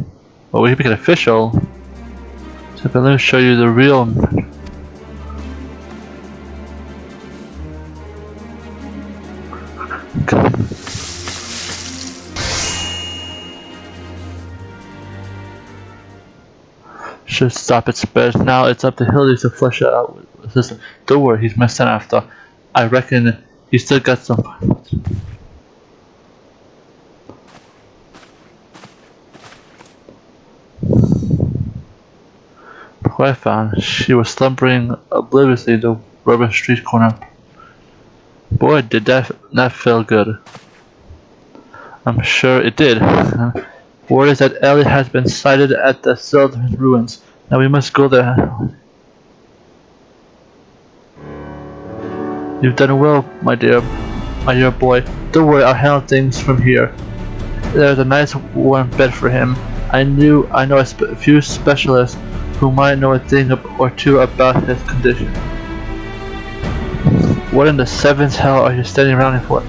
Well, we can make it official. So, but let me show you the real. Should stop its spread. Now it's up to Hildy to flesh it out with the system. Don't worry, he's messing after. I reckon he still got some. What I found, she was slumbering obliviously in the rubber street corner. Boy, did that not feel good. I'm sure it did. Word is that Ellie has been sighted at the Sylvan ruins. Now we must go there. You've done well, my dear boy. Don't worry, I'll handle things from here. There's a nice warm bed for him. I know a few specialists who might know a thing or two about his condition. What in the seventh hell are you standing around here for?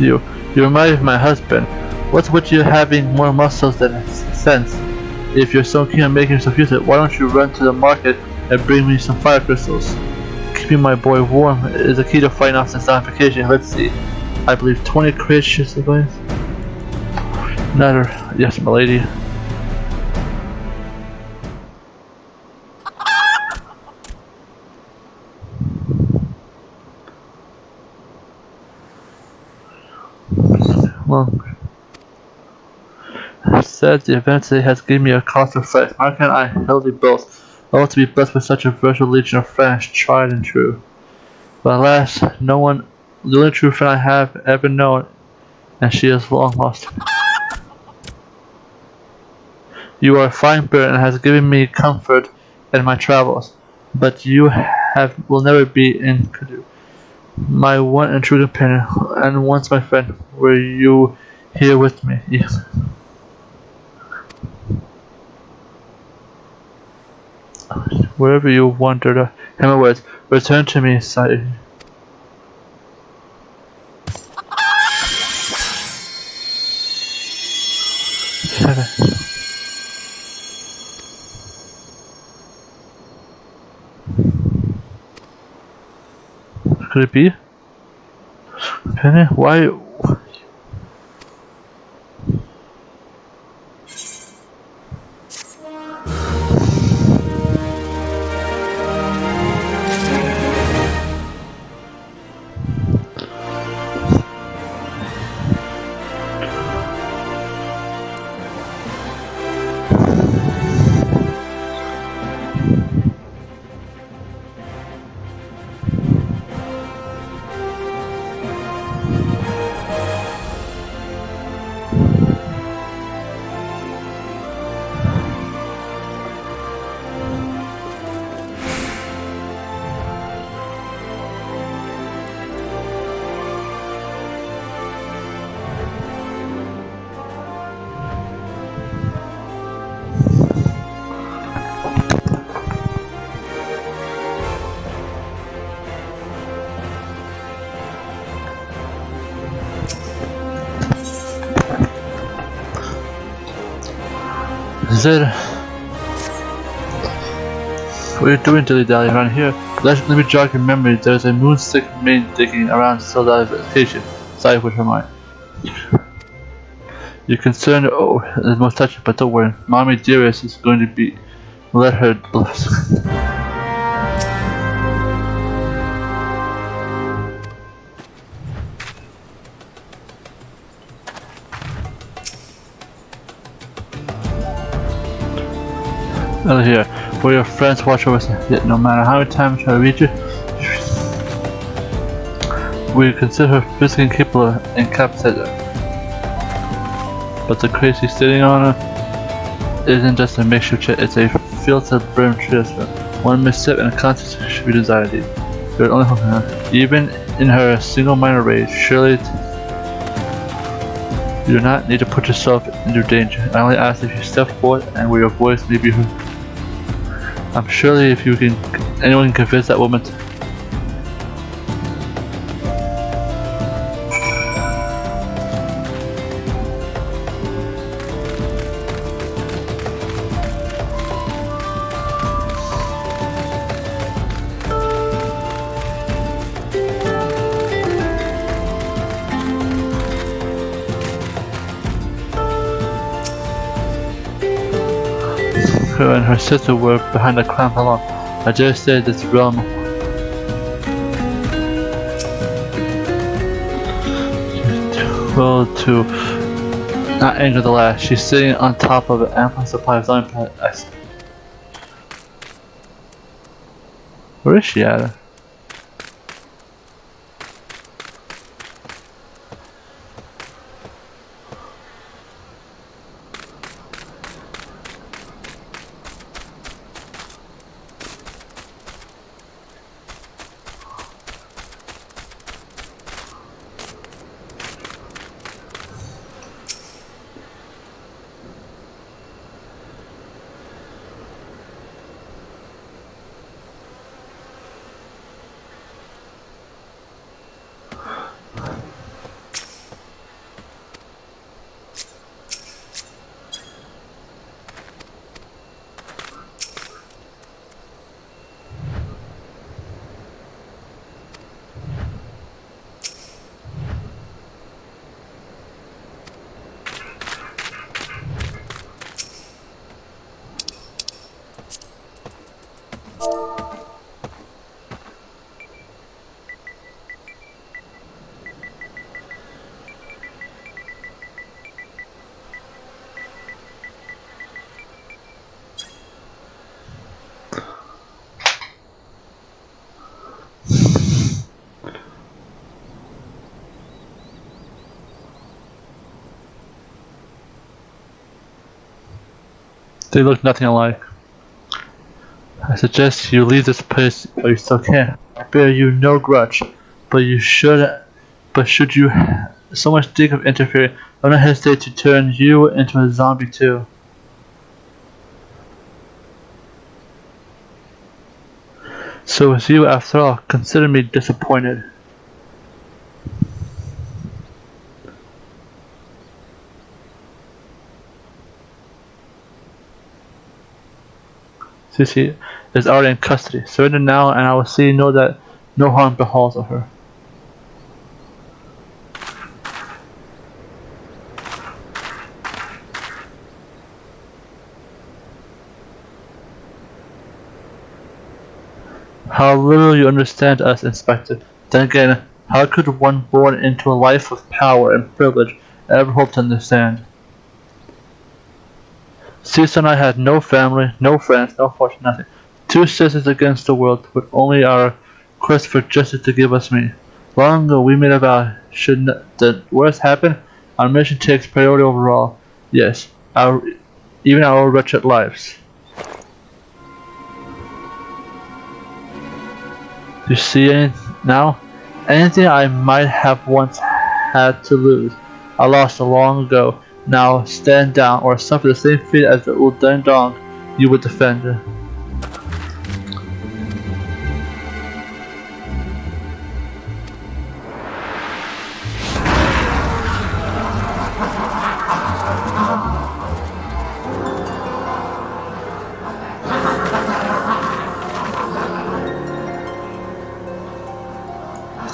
You remind me of my husband. What's with you having more muscles than sense? If you're so keen on making yourself use it, why don't you run to the market and bring me some fire crystals? Keeping my boy warm is the key to fighting off this zombification. Let's see. I believe 20 creatures supplies. Neither. Yes, my lady. Well, said the event today has given me a cause to reflect. How can I healthy boast? I want to be blessed with such a virtual legion of friends, tried and true. But alas, no one, the only true friend I have ever known, and she is long lost. You are a fine bird and has given me comfort in my travels, but you will never be in Kudu. My one and true companion, and once my friend, were you here with me? Yes. Wherever you wandered, Hammerwords, return to me, sighed. Could it be? Penny? Why? Zed, what are you doing, dilly dally, around here? Let me jog your memory. There's a moonstick main digging around Soldad's location. Side with her mind. You're concerned, oh, it's most touching, but don't worry. Mommy dearest is going to be. Let her bless. Out here, where your friends watch over us, yet no matter how many times I try to reach you, we consider her physically incapable of incapacitated. But the crazy sitting on her isn't just a makeshift chair, it's a filtered brim transfer. One misstep and a consequence should be desired. You're only holding her. Even in her single-minded rage, surely you do not need to put yourself into danger. I only ask if you step forward and where your voice may be heard. I'm surely if you can, anyone can convince that woman to. Her and her sister were behind the clamp along. I dare say this realm well to not anger the last. She's sitting on top of an ample supply of zombie plant. Where is she at? They look nothing alike. I suggest you leave this place while you still can. I bear you no grudge, but should you so much think of interfering, do not hesitate to turn you into a zombie too. So it's you after all. Consider me disappointed. Sissy is already in custody. Surrender now, and I will see that no harm befalls of her. How little you understand us, Inspector. Then again, how could one born into a life of power and privilege ever hope to understand? Caesar and I had no family, no friends, no fortune, nothing. 2 sisters against the world, with only our quest for justice to give us meaning. Long ago we made a vow, should the worst happen, our mission takes priority over all. Yes, even our wretched lives. You see now? Anything I might have once had to lose, I lost long ago. Now stand down or suffer the same fate as the old dong you would defend.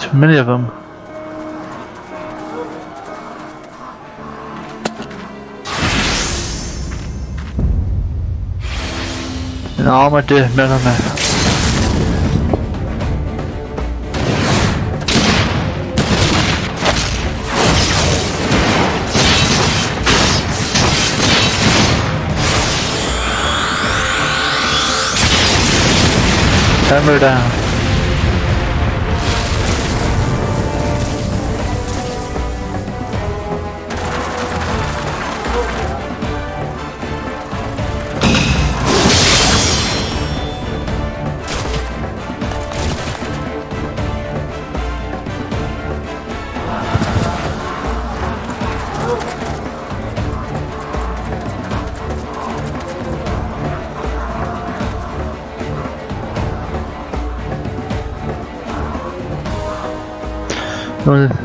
Too many of them. And all my dear metal men. Hammer down.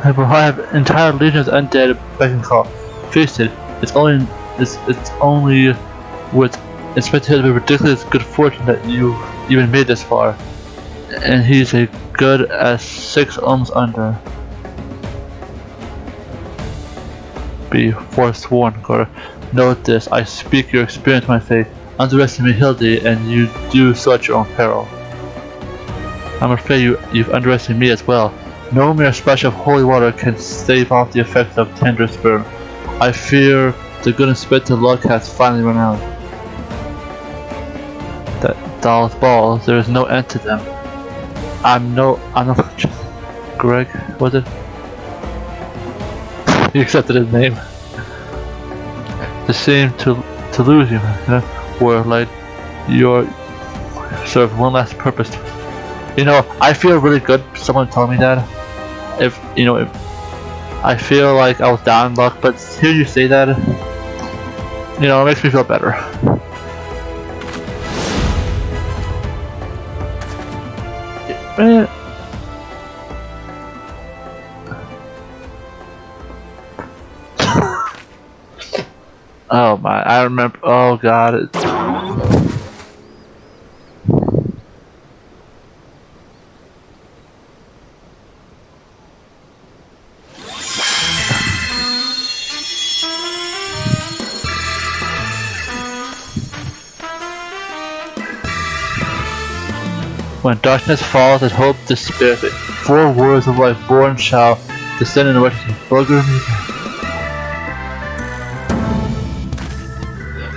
I have entire legions of undead beck and call. Face it, it's only with Inspector Hildibrand's ridiculous good fortune that you even made this far. And he's as good as 6 ohms under. Be forsworn, Gora. Note this, I speak your experience my faith. Underestimate Hildy and you do so at your own peril. I'm afraid you've underestimated me as well. No mere splash of holy water can stave off the effects of tender sperm. I fear the good Inspector luck has finally run out. That doll's balls, there is no end to them. I'm no Greg, was it? He accepted his name. The shame to lose you, were like your serve one last purpose. You know, I feel really good. Someone told me that. If I feel like I was down in luck, but hear you say that, you know, it makes me feel better. Oh my, I remember, oh god. When darkness falls and hope despairs, 4 words of life born shall descend in the wretched bugger me.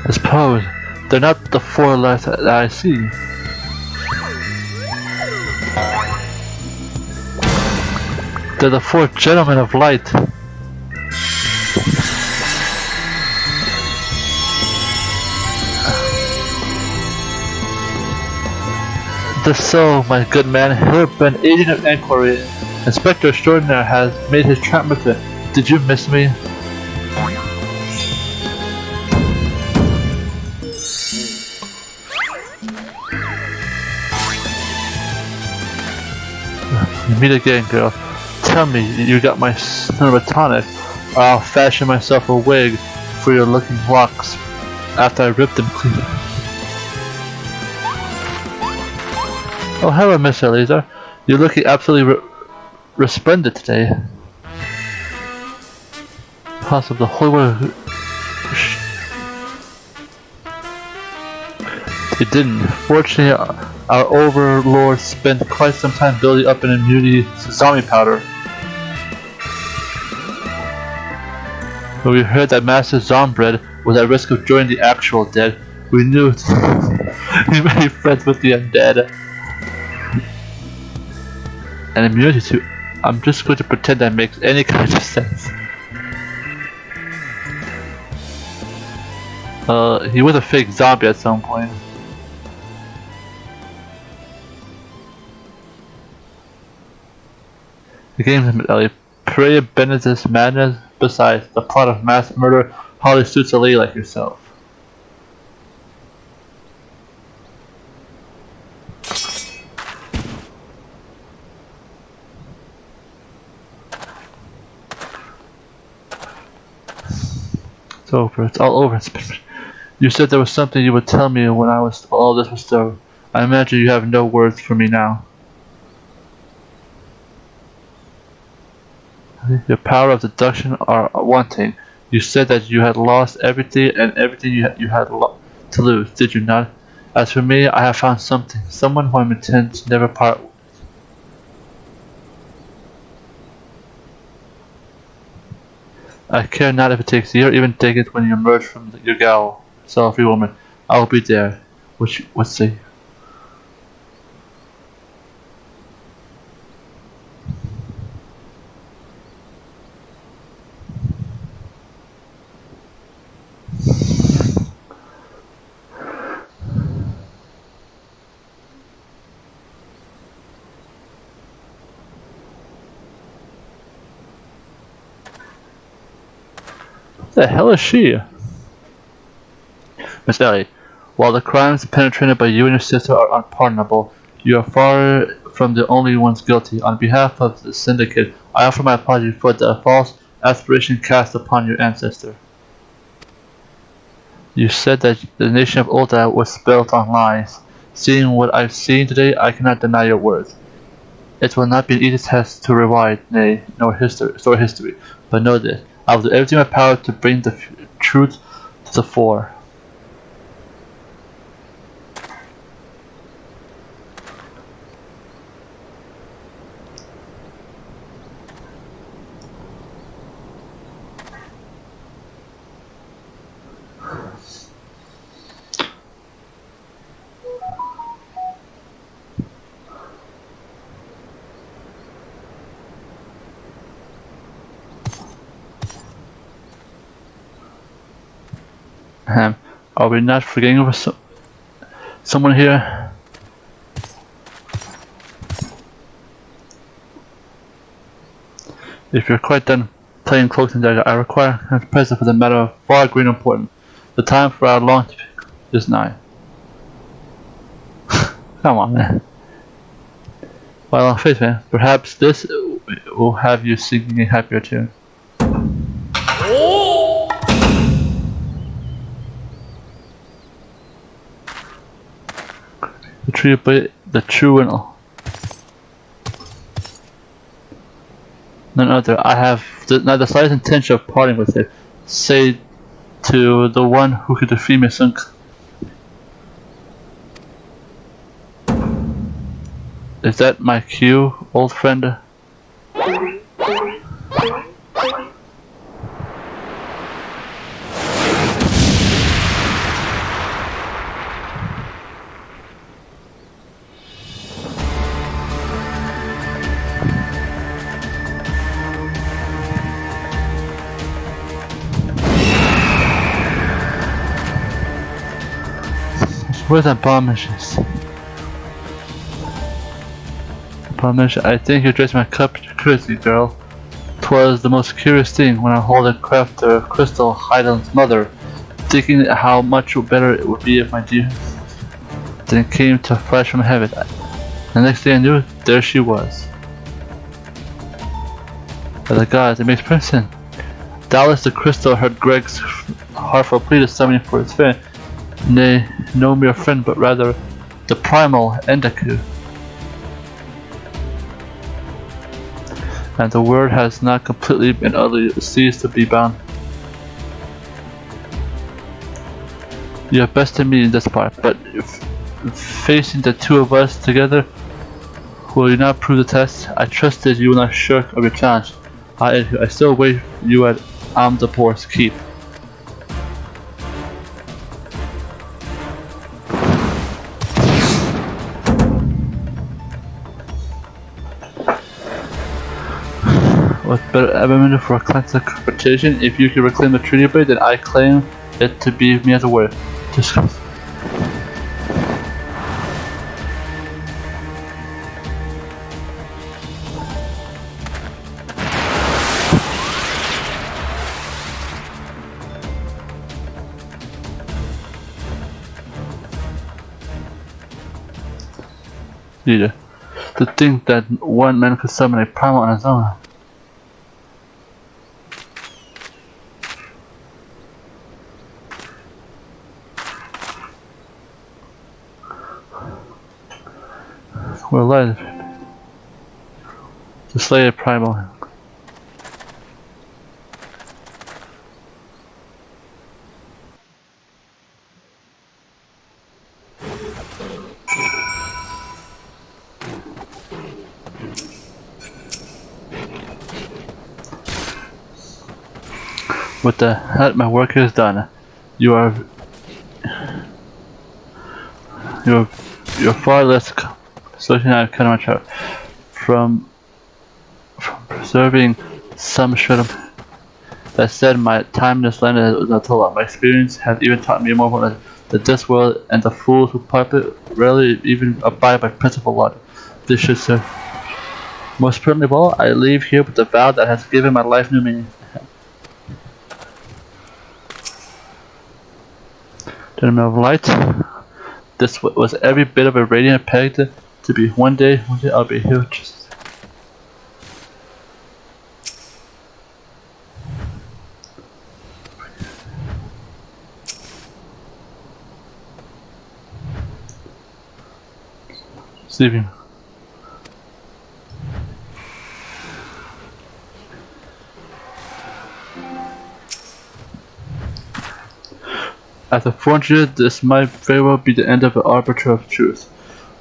I suppose they're not the 4 lights that I see. They're the 4 gentlemen of light. Just so, my good man, Hildibrand, agent of inquiry, Inspector Extraordinaire, has made his trap method. Did you miss me? You meet again, girl. Tell me you got my tonic, or I'll fashion myself a wig for your looking locks after I rip them clean. Oh, hello, Miss Elisa. You're looking absolutely resplendent today. Possible the whole world. It didn't. Fortunately, our overlord spent quite some time building up an immunity to zombie powder. When we heard that Master Zombred was at risk of joining the actual dead, we knew he made friends with the undead. And immunity to... I'm just going to pretend that makes any kind of sense. He was a fake zombie at some point. The game's Ellie. Pray Benedict's madness. Besides, the plot of mass murder hardly suits a lady like yourself. It's over. It's all over. You said there was something you would tell me when all this was over. I imagine you have no words for me now. Your power of deduction are wanting. You said that you had lost everything and everything you had to lose, did you not? As for me, I have found something. Someone who I intend to never part with. I care not if it takes a year, even take it when you emerge from your gaol. Sorry, woman. I will be there. What say you? What the hell is she? Miss Ellie, while the crimes perpetrated by you and your sister are unpardonable, you are far from the only ones guilty. On behalf of the syndicate, I offer my apology for the false aspiration cast upon your ancestor. You said that the nation of Ulta was built on lies. Seeing what I've seen today, I cannot deny your words. It will not be an easy test to rewrite, nay, nor history, but know this. I will do everything in my power to bring the truth to the fore. Are we not forgetting over someone here? If you're quite done playing cloak and dagger, I require a present for the matter of far greater importance. The time for our long is nigh. Come on, man. Well, on faith, man, perhaps this will have you singing a happier tune. The true and none other. I have not the slightest intention of parting with it. Say to the one who could defeat me soon. Is that my cue, old friend? Where's that bomb missions? Parmesan, I think you dressed my cup curiously, girl. 'Twas the most curious thing when I hold a craft of crystal Heidel's mother, thinking how much better it would be if my dear then came to flash from heaven. The next thing I knew, there she was. By the gods, it makes sense. Doubtless the crystal heard Greg's heartfelt plea to summon for his friend, nay, no mere friend, but rather the primal Endaku. And the word has not completely and utterly ceased to be bound. You have bested me in this part, but if facing the two of us together, will you not prove the test? I trust that you will not shirk of your challenge. I still wait for you at Amdapor's keep. What better avenue for a classic confrontation? If you can reclaim the treaty blade, then I claim it to be me as a warrior. Discuss. Leader, to think that one man could summon a primal on his own. We're alive to slay a primal. With that, my work is done. You're far less solution I've cut my chart from preserving some shred of. That said, my time in this land is not a lot. My experience has even taught me more about this world and the fools who pipe it rarely even abide by principle law. This should serve. Most pertinently of all, I leave here with the vow that has given my life new meaning. Gentlemen of light, this was every bit of a radiant peg to be one day I'll be here. Sleeping. After 400, this might very well be the end of the arbiter of truth.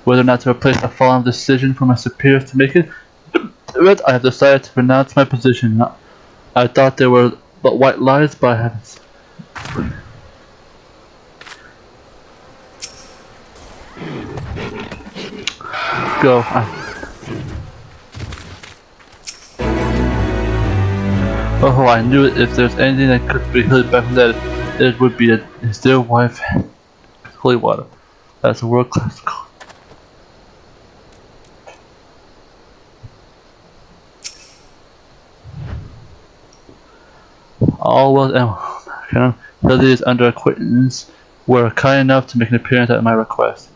Whether or not to replace a fallen decision for my superiors to make it, I have decided to renounce my position. I thought they were but white lies, by heavens. Go. Oh, I knew it. If there's anything that could be held back from that, it would be his dear wife, holy water. That's a world-class call. All well, Kenan. Hildy is under acquaintance. Were kind enough to make an appearance at my request.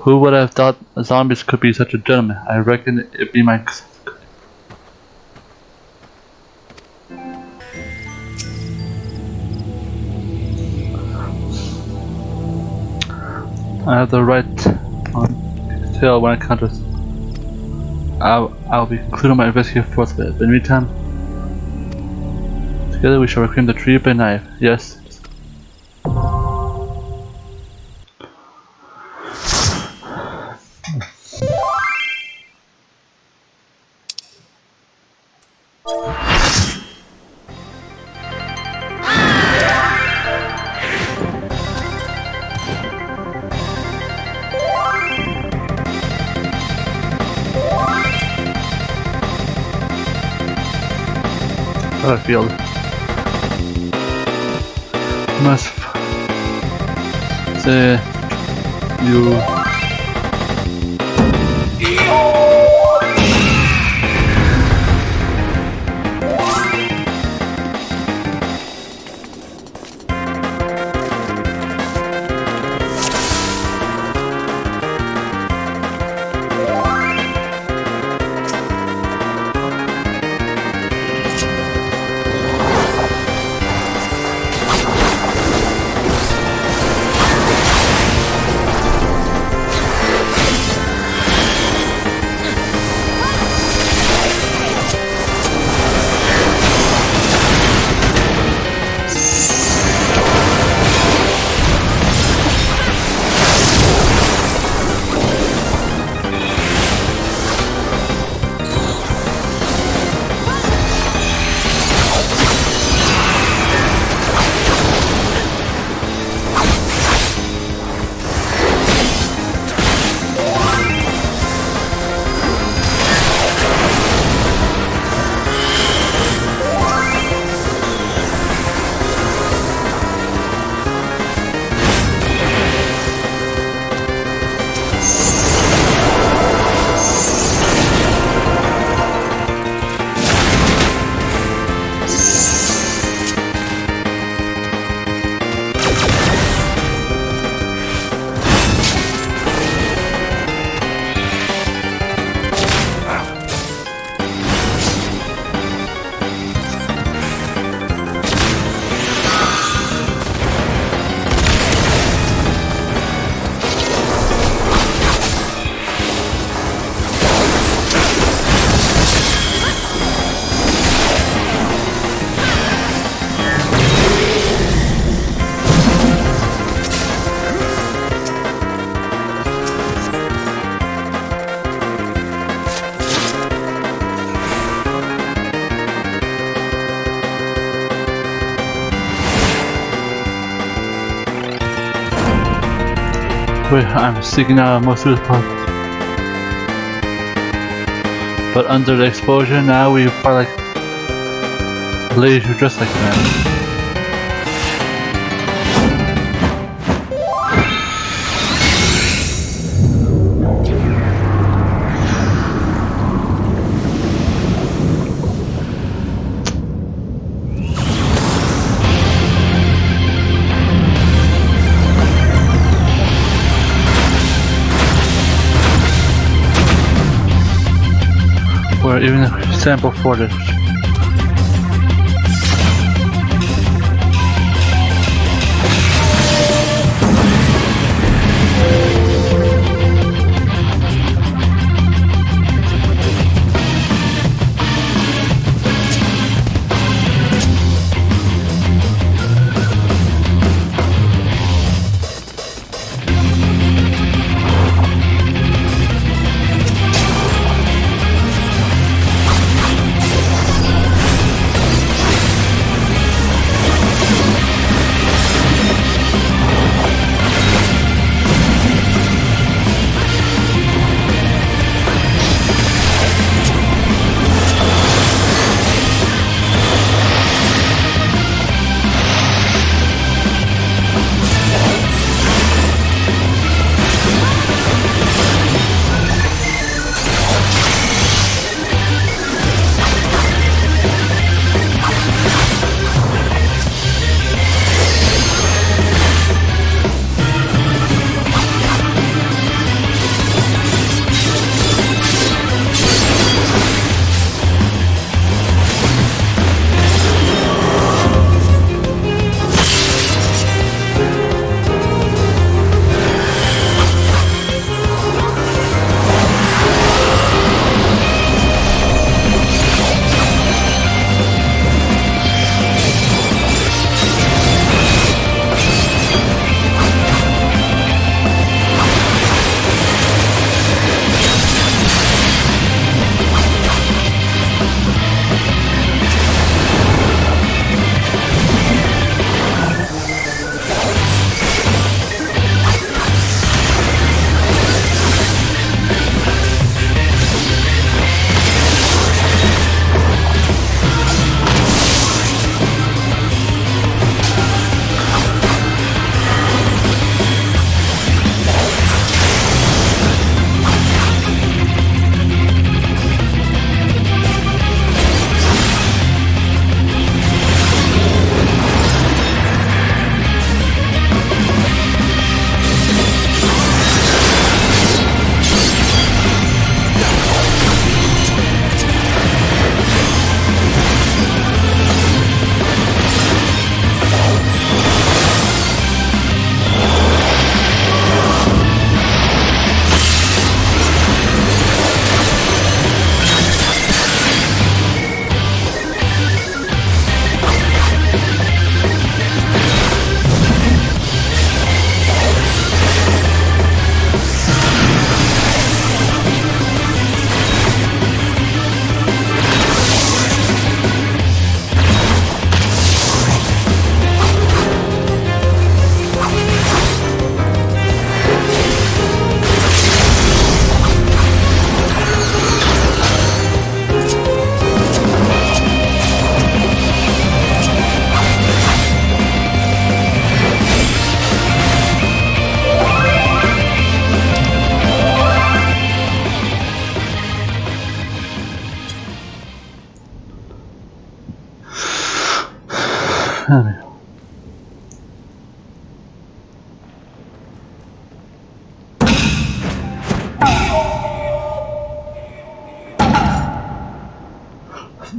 Who would have thought zombies could be such a gentleman? I reckon it'd be my. I have the right on tail when it counters. I'll be concluding my investigation forthwith. In the meantime, together we shall reclaim the tree by knife. Yes. Battlefield. Must say you. Wait, I'm seeking out a more suitable part. But under the exposure now we fight like ladies who dress like men. Or even a sample footage.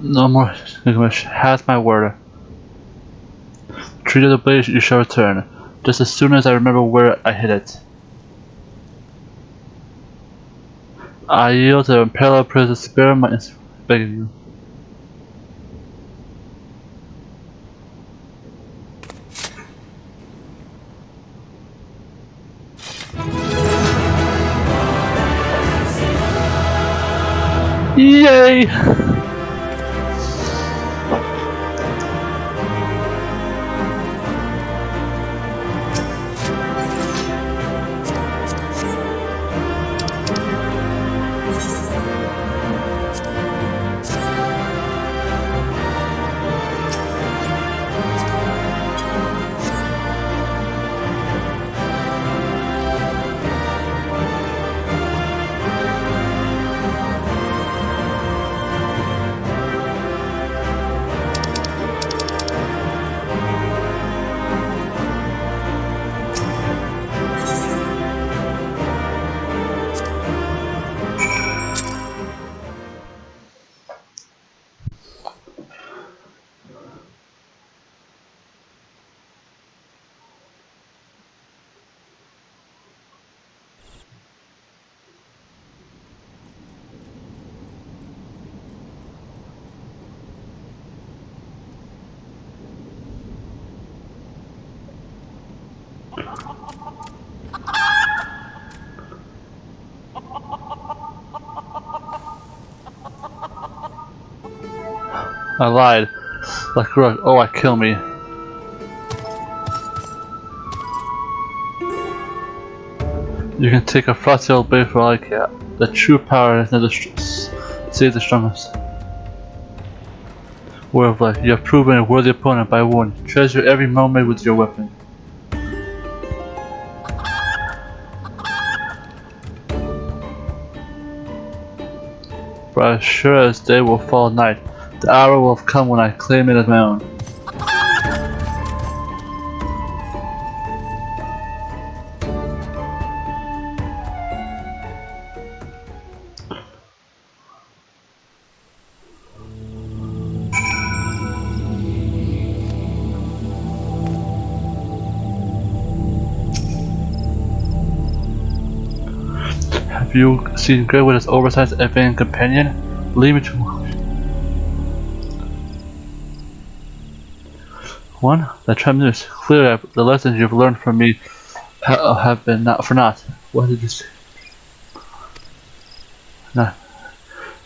No more English. Has my word. Treat of the blade you shall return, just as soon as I remember where I hid it. I yield to the unparalleled praise. Spare my beg of you. Yay! I lied. Like Rook, oh, kill me. You can take a frosty old blade for all I care. The true power is never save the strongest. Word of life, you have proven a worthy opponent by one. Treasure every moment with your weapon. For as sure as day will fall night, the hour will have come when I claim it as my own. Have you seen Grey with his oversized Evan companion? Leave me to one. The tremendous, clear the lessons you've learned from me have been not for naught. What did you say? No,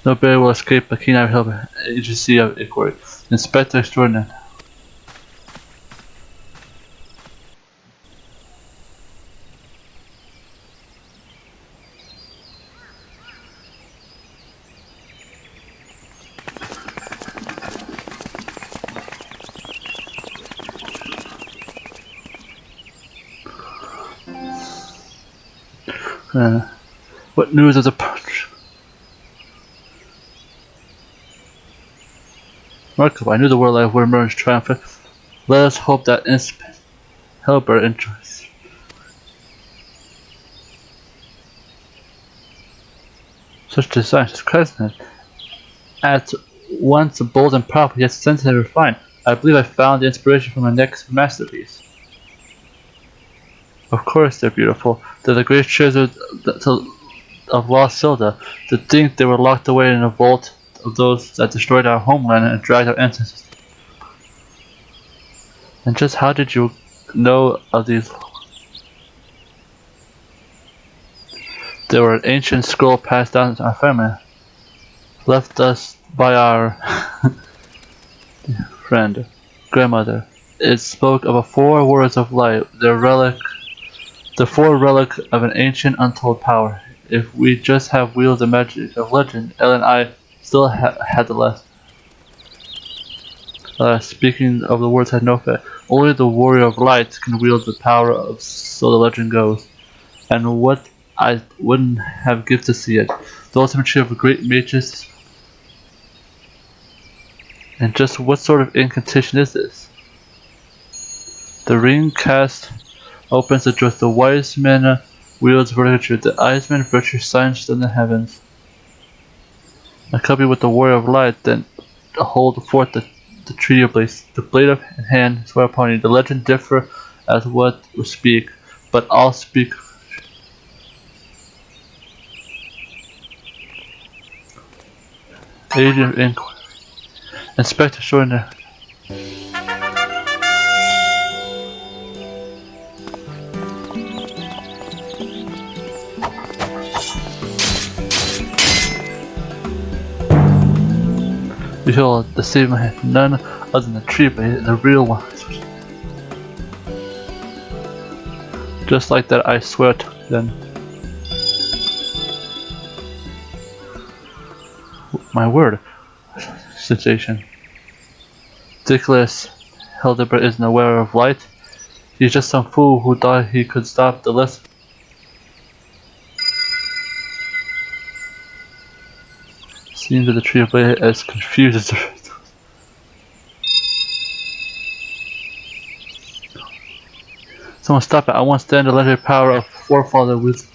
no bear will escape a Kenan help agency of inquiry. Inspector extraordinary. What news of the punch? Remarkable, I knew the world life would emerge triumphant. Let us hope that Helper enjoys. Such design, such craftsmanship, at once bold and powerful, yet sensitive and refined. I believe I found the inspiration for my next masterpiece. Of course they're beautiful. They're the great treasure of lost Zelda. To think they were locked away in a vault of those that destroyed our homeland and dragged our ancestors. And just how did you know of these? They were an ancient scroll passed down to our family, left us by our friend, grandmother. It spoke of 4 words of light, the 4 relic of an ancient untold power. If we just have wielded the magic of legend, Ellen and I still had the lesson. Speaking of the words had no effect. Only the warrior of light can wield the power of, so the legend goes. And what I wouldn't have given to see it. The ultimate tree of a great mages. And just what sort of incantation is this? The ring cast opens the door. The wise man wields virtue. The eyes man virtue signs in the heavens. Accompanied with the warrior of light, then hold forth the tree of blades. The blade of hand swear upon you. The legend differ as what we speak, but all speak. Agent of Inquiry. Inspector Shorter. Behold, the same man, none other than the tree blade, the real one. Just like that, I swear to them. My word. Sensation. Ridiculous. Hildibrand isn't aware of light. He's just some fool who thought he could stop the lesson. Seems that the tree of blade as confused as the rest. Someone stop it. I want to stand the legendary power of forefather with.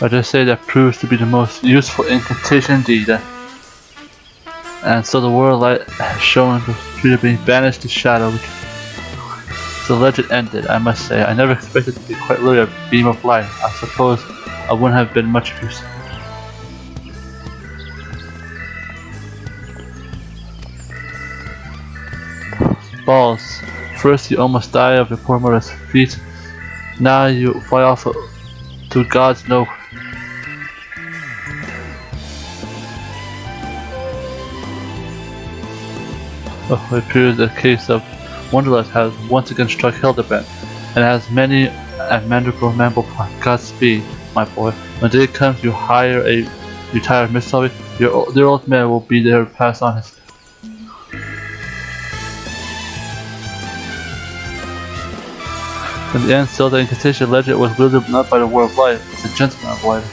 I just say that proves to be the most useful incantation indeed. And so the world light shone the tree being banished to shadow. So the legend ended, I must say. I never expected to be quite literally a beam of light. I suppose I wouldn't have been much use. Balls. First you almost die of your poor mother's feet. Now you fly off to God's no. Oh, it appears the case of Wonderlust has once again struck Hildibrand, and has many a mandible mammal upon. Godspeed, my boy. When the day comes you hire a retired missile, your old man will be there to pass on his. In the end, still the incantation legend was wielded not by the War of Life, it's a gentleman avoided.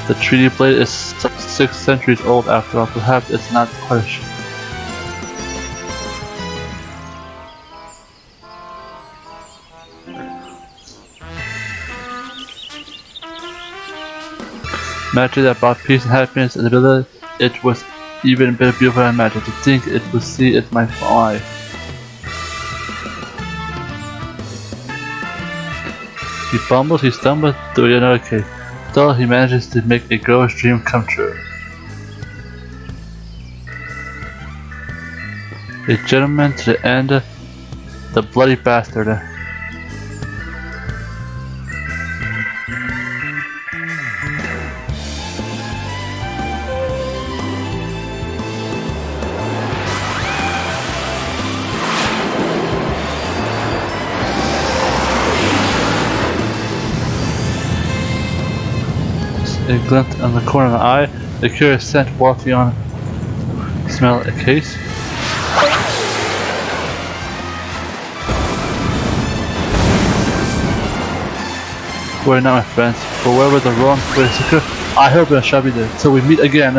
The treaty blade is 6 centuries old after all, perhaps it's not quite a magic that brought peace and happiness in the village. It was even a bit beautiful than magic. To think it would see it my eye. He fumbles, he stumbles through another cave. Still, he manages to make a girl's dream come true. A gentleman to the end, the bloody bastard. A glint on the corner of an eye, a curious scent wafting on. Smell a case. Worry not, my friends, for wherever the wrong place occurs, I hope I shall be there till we meet again.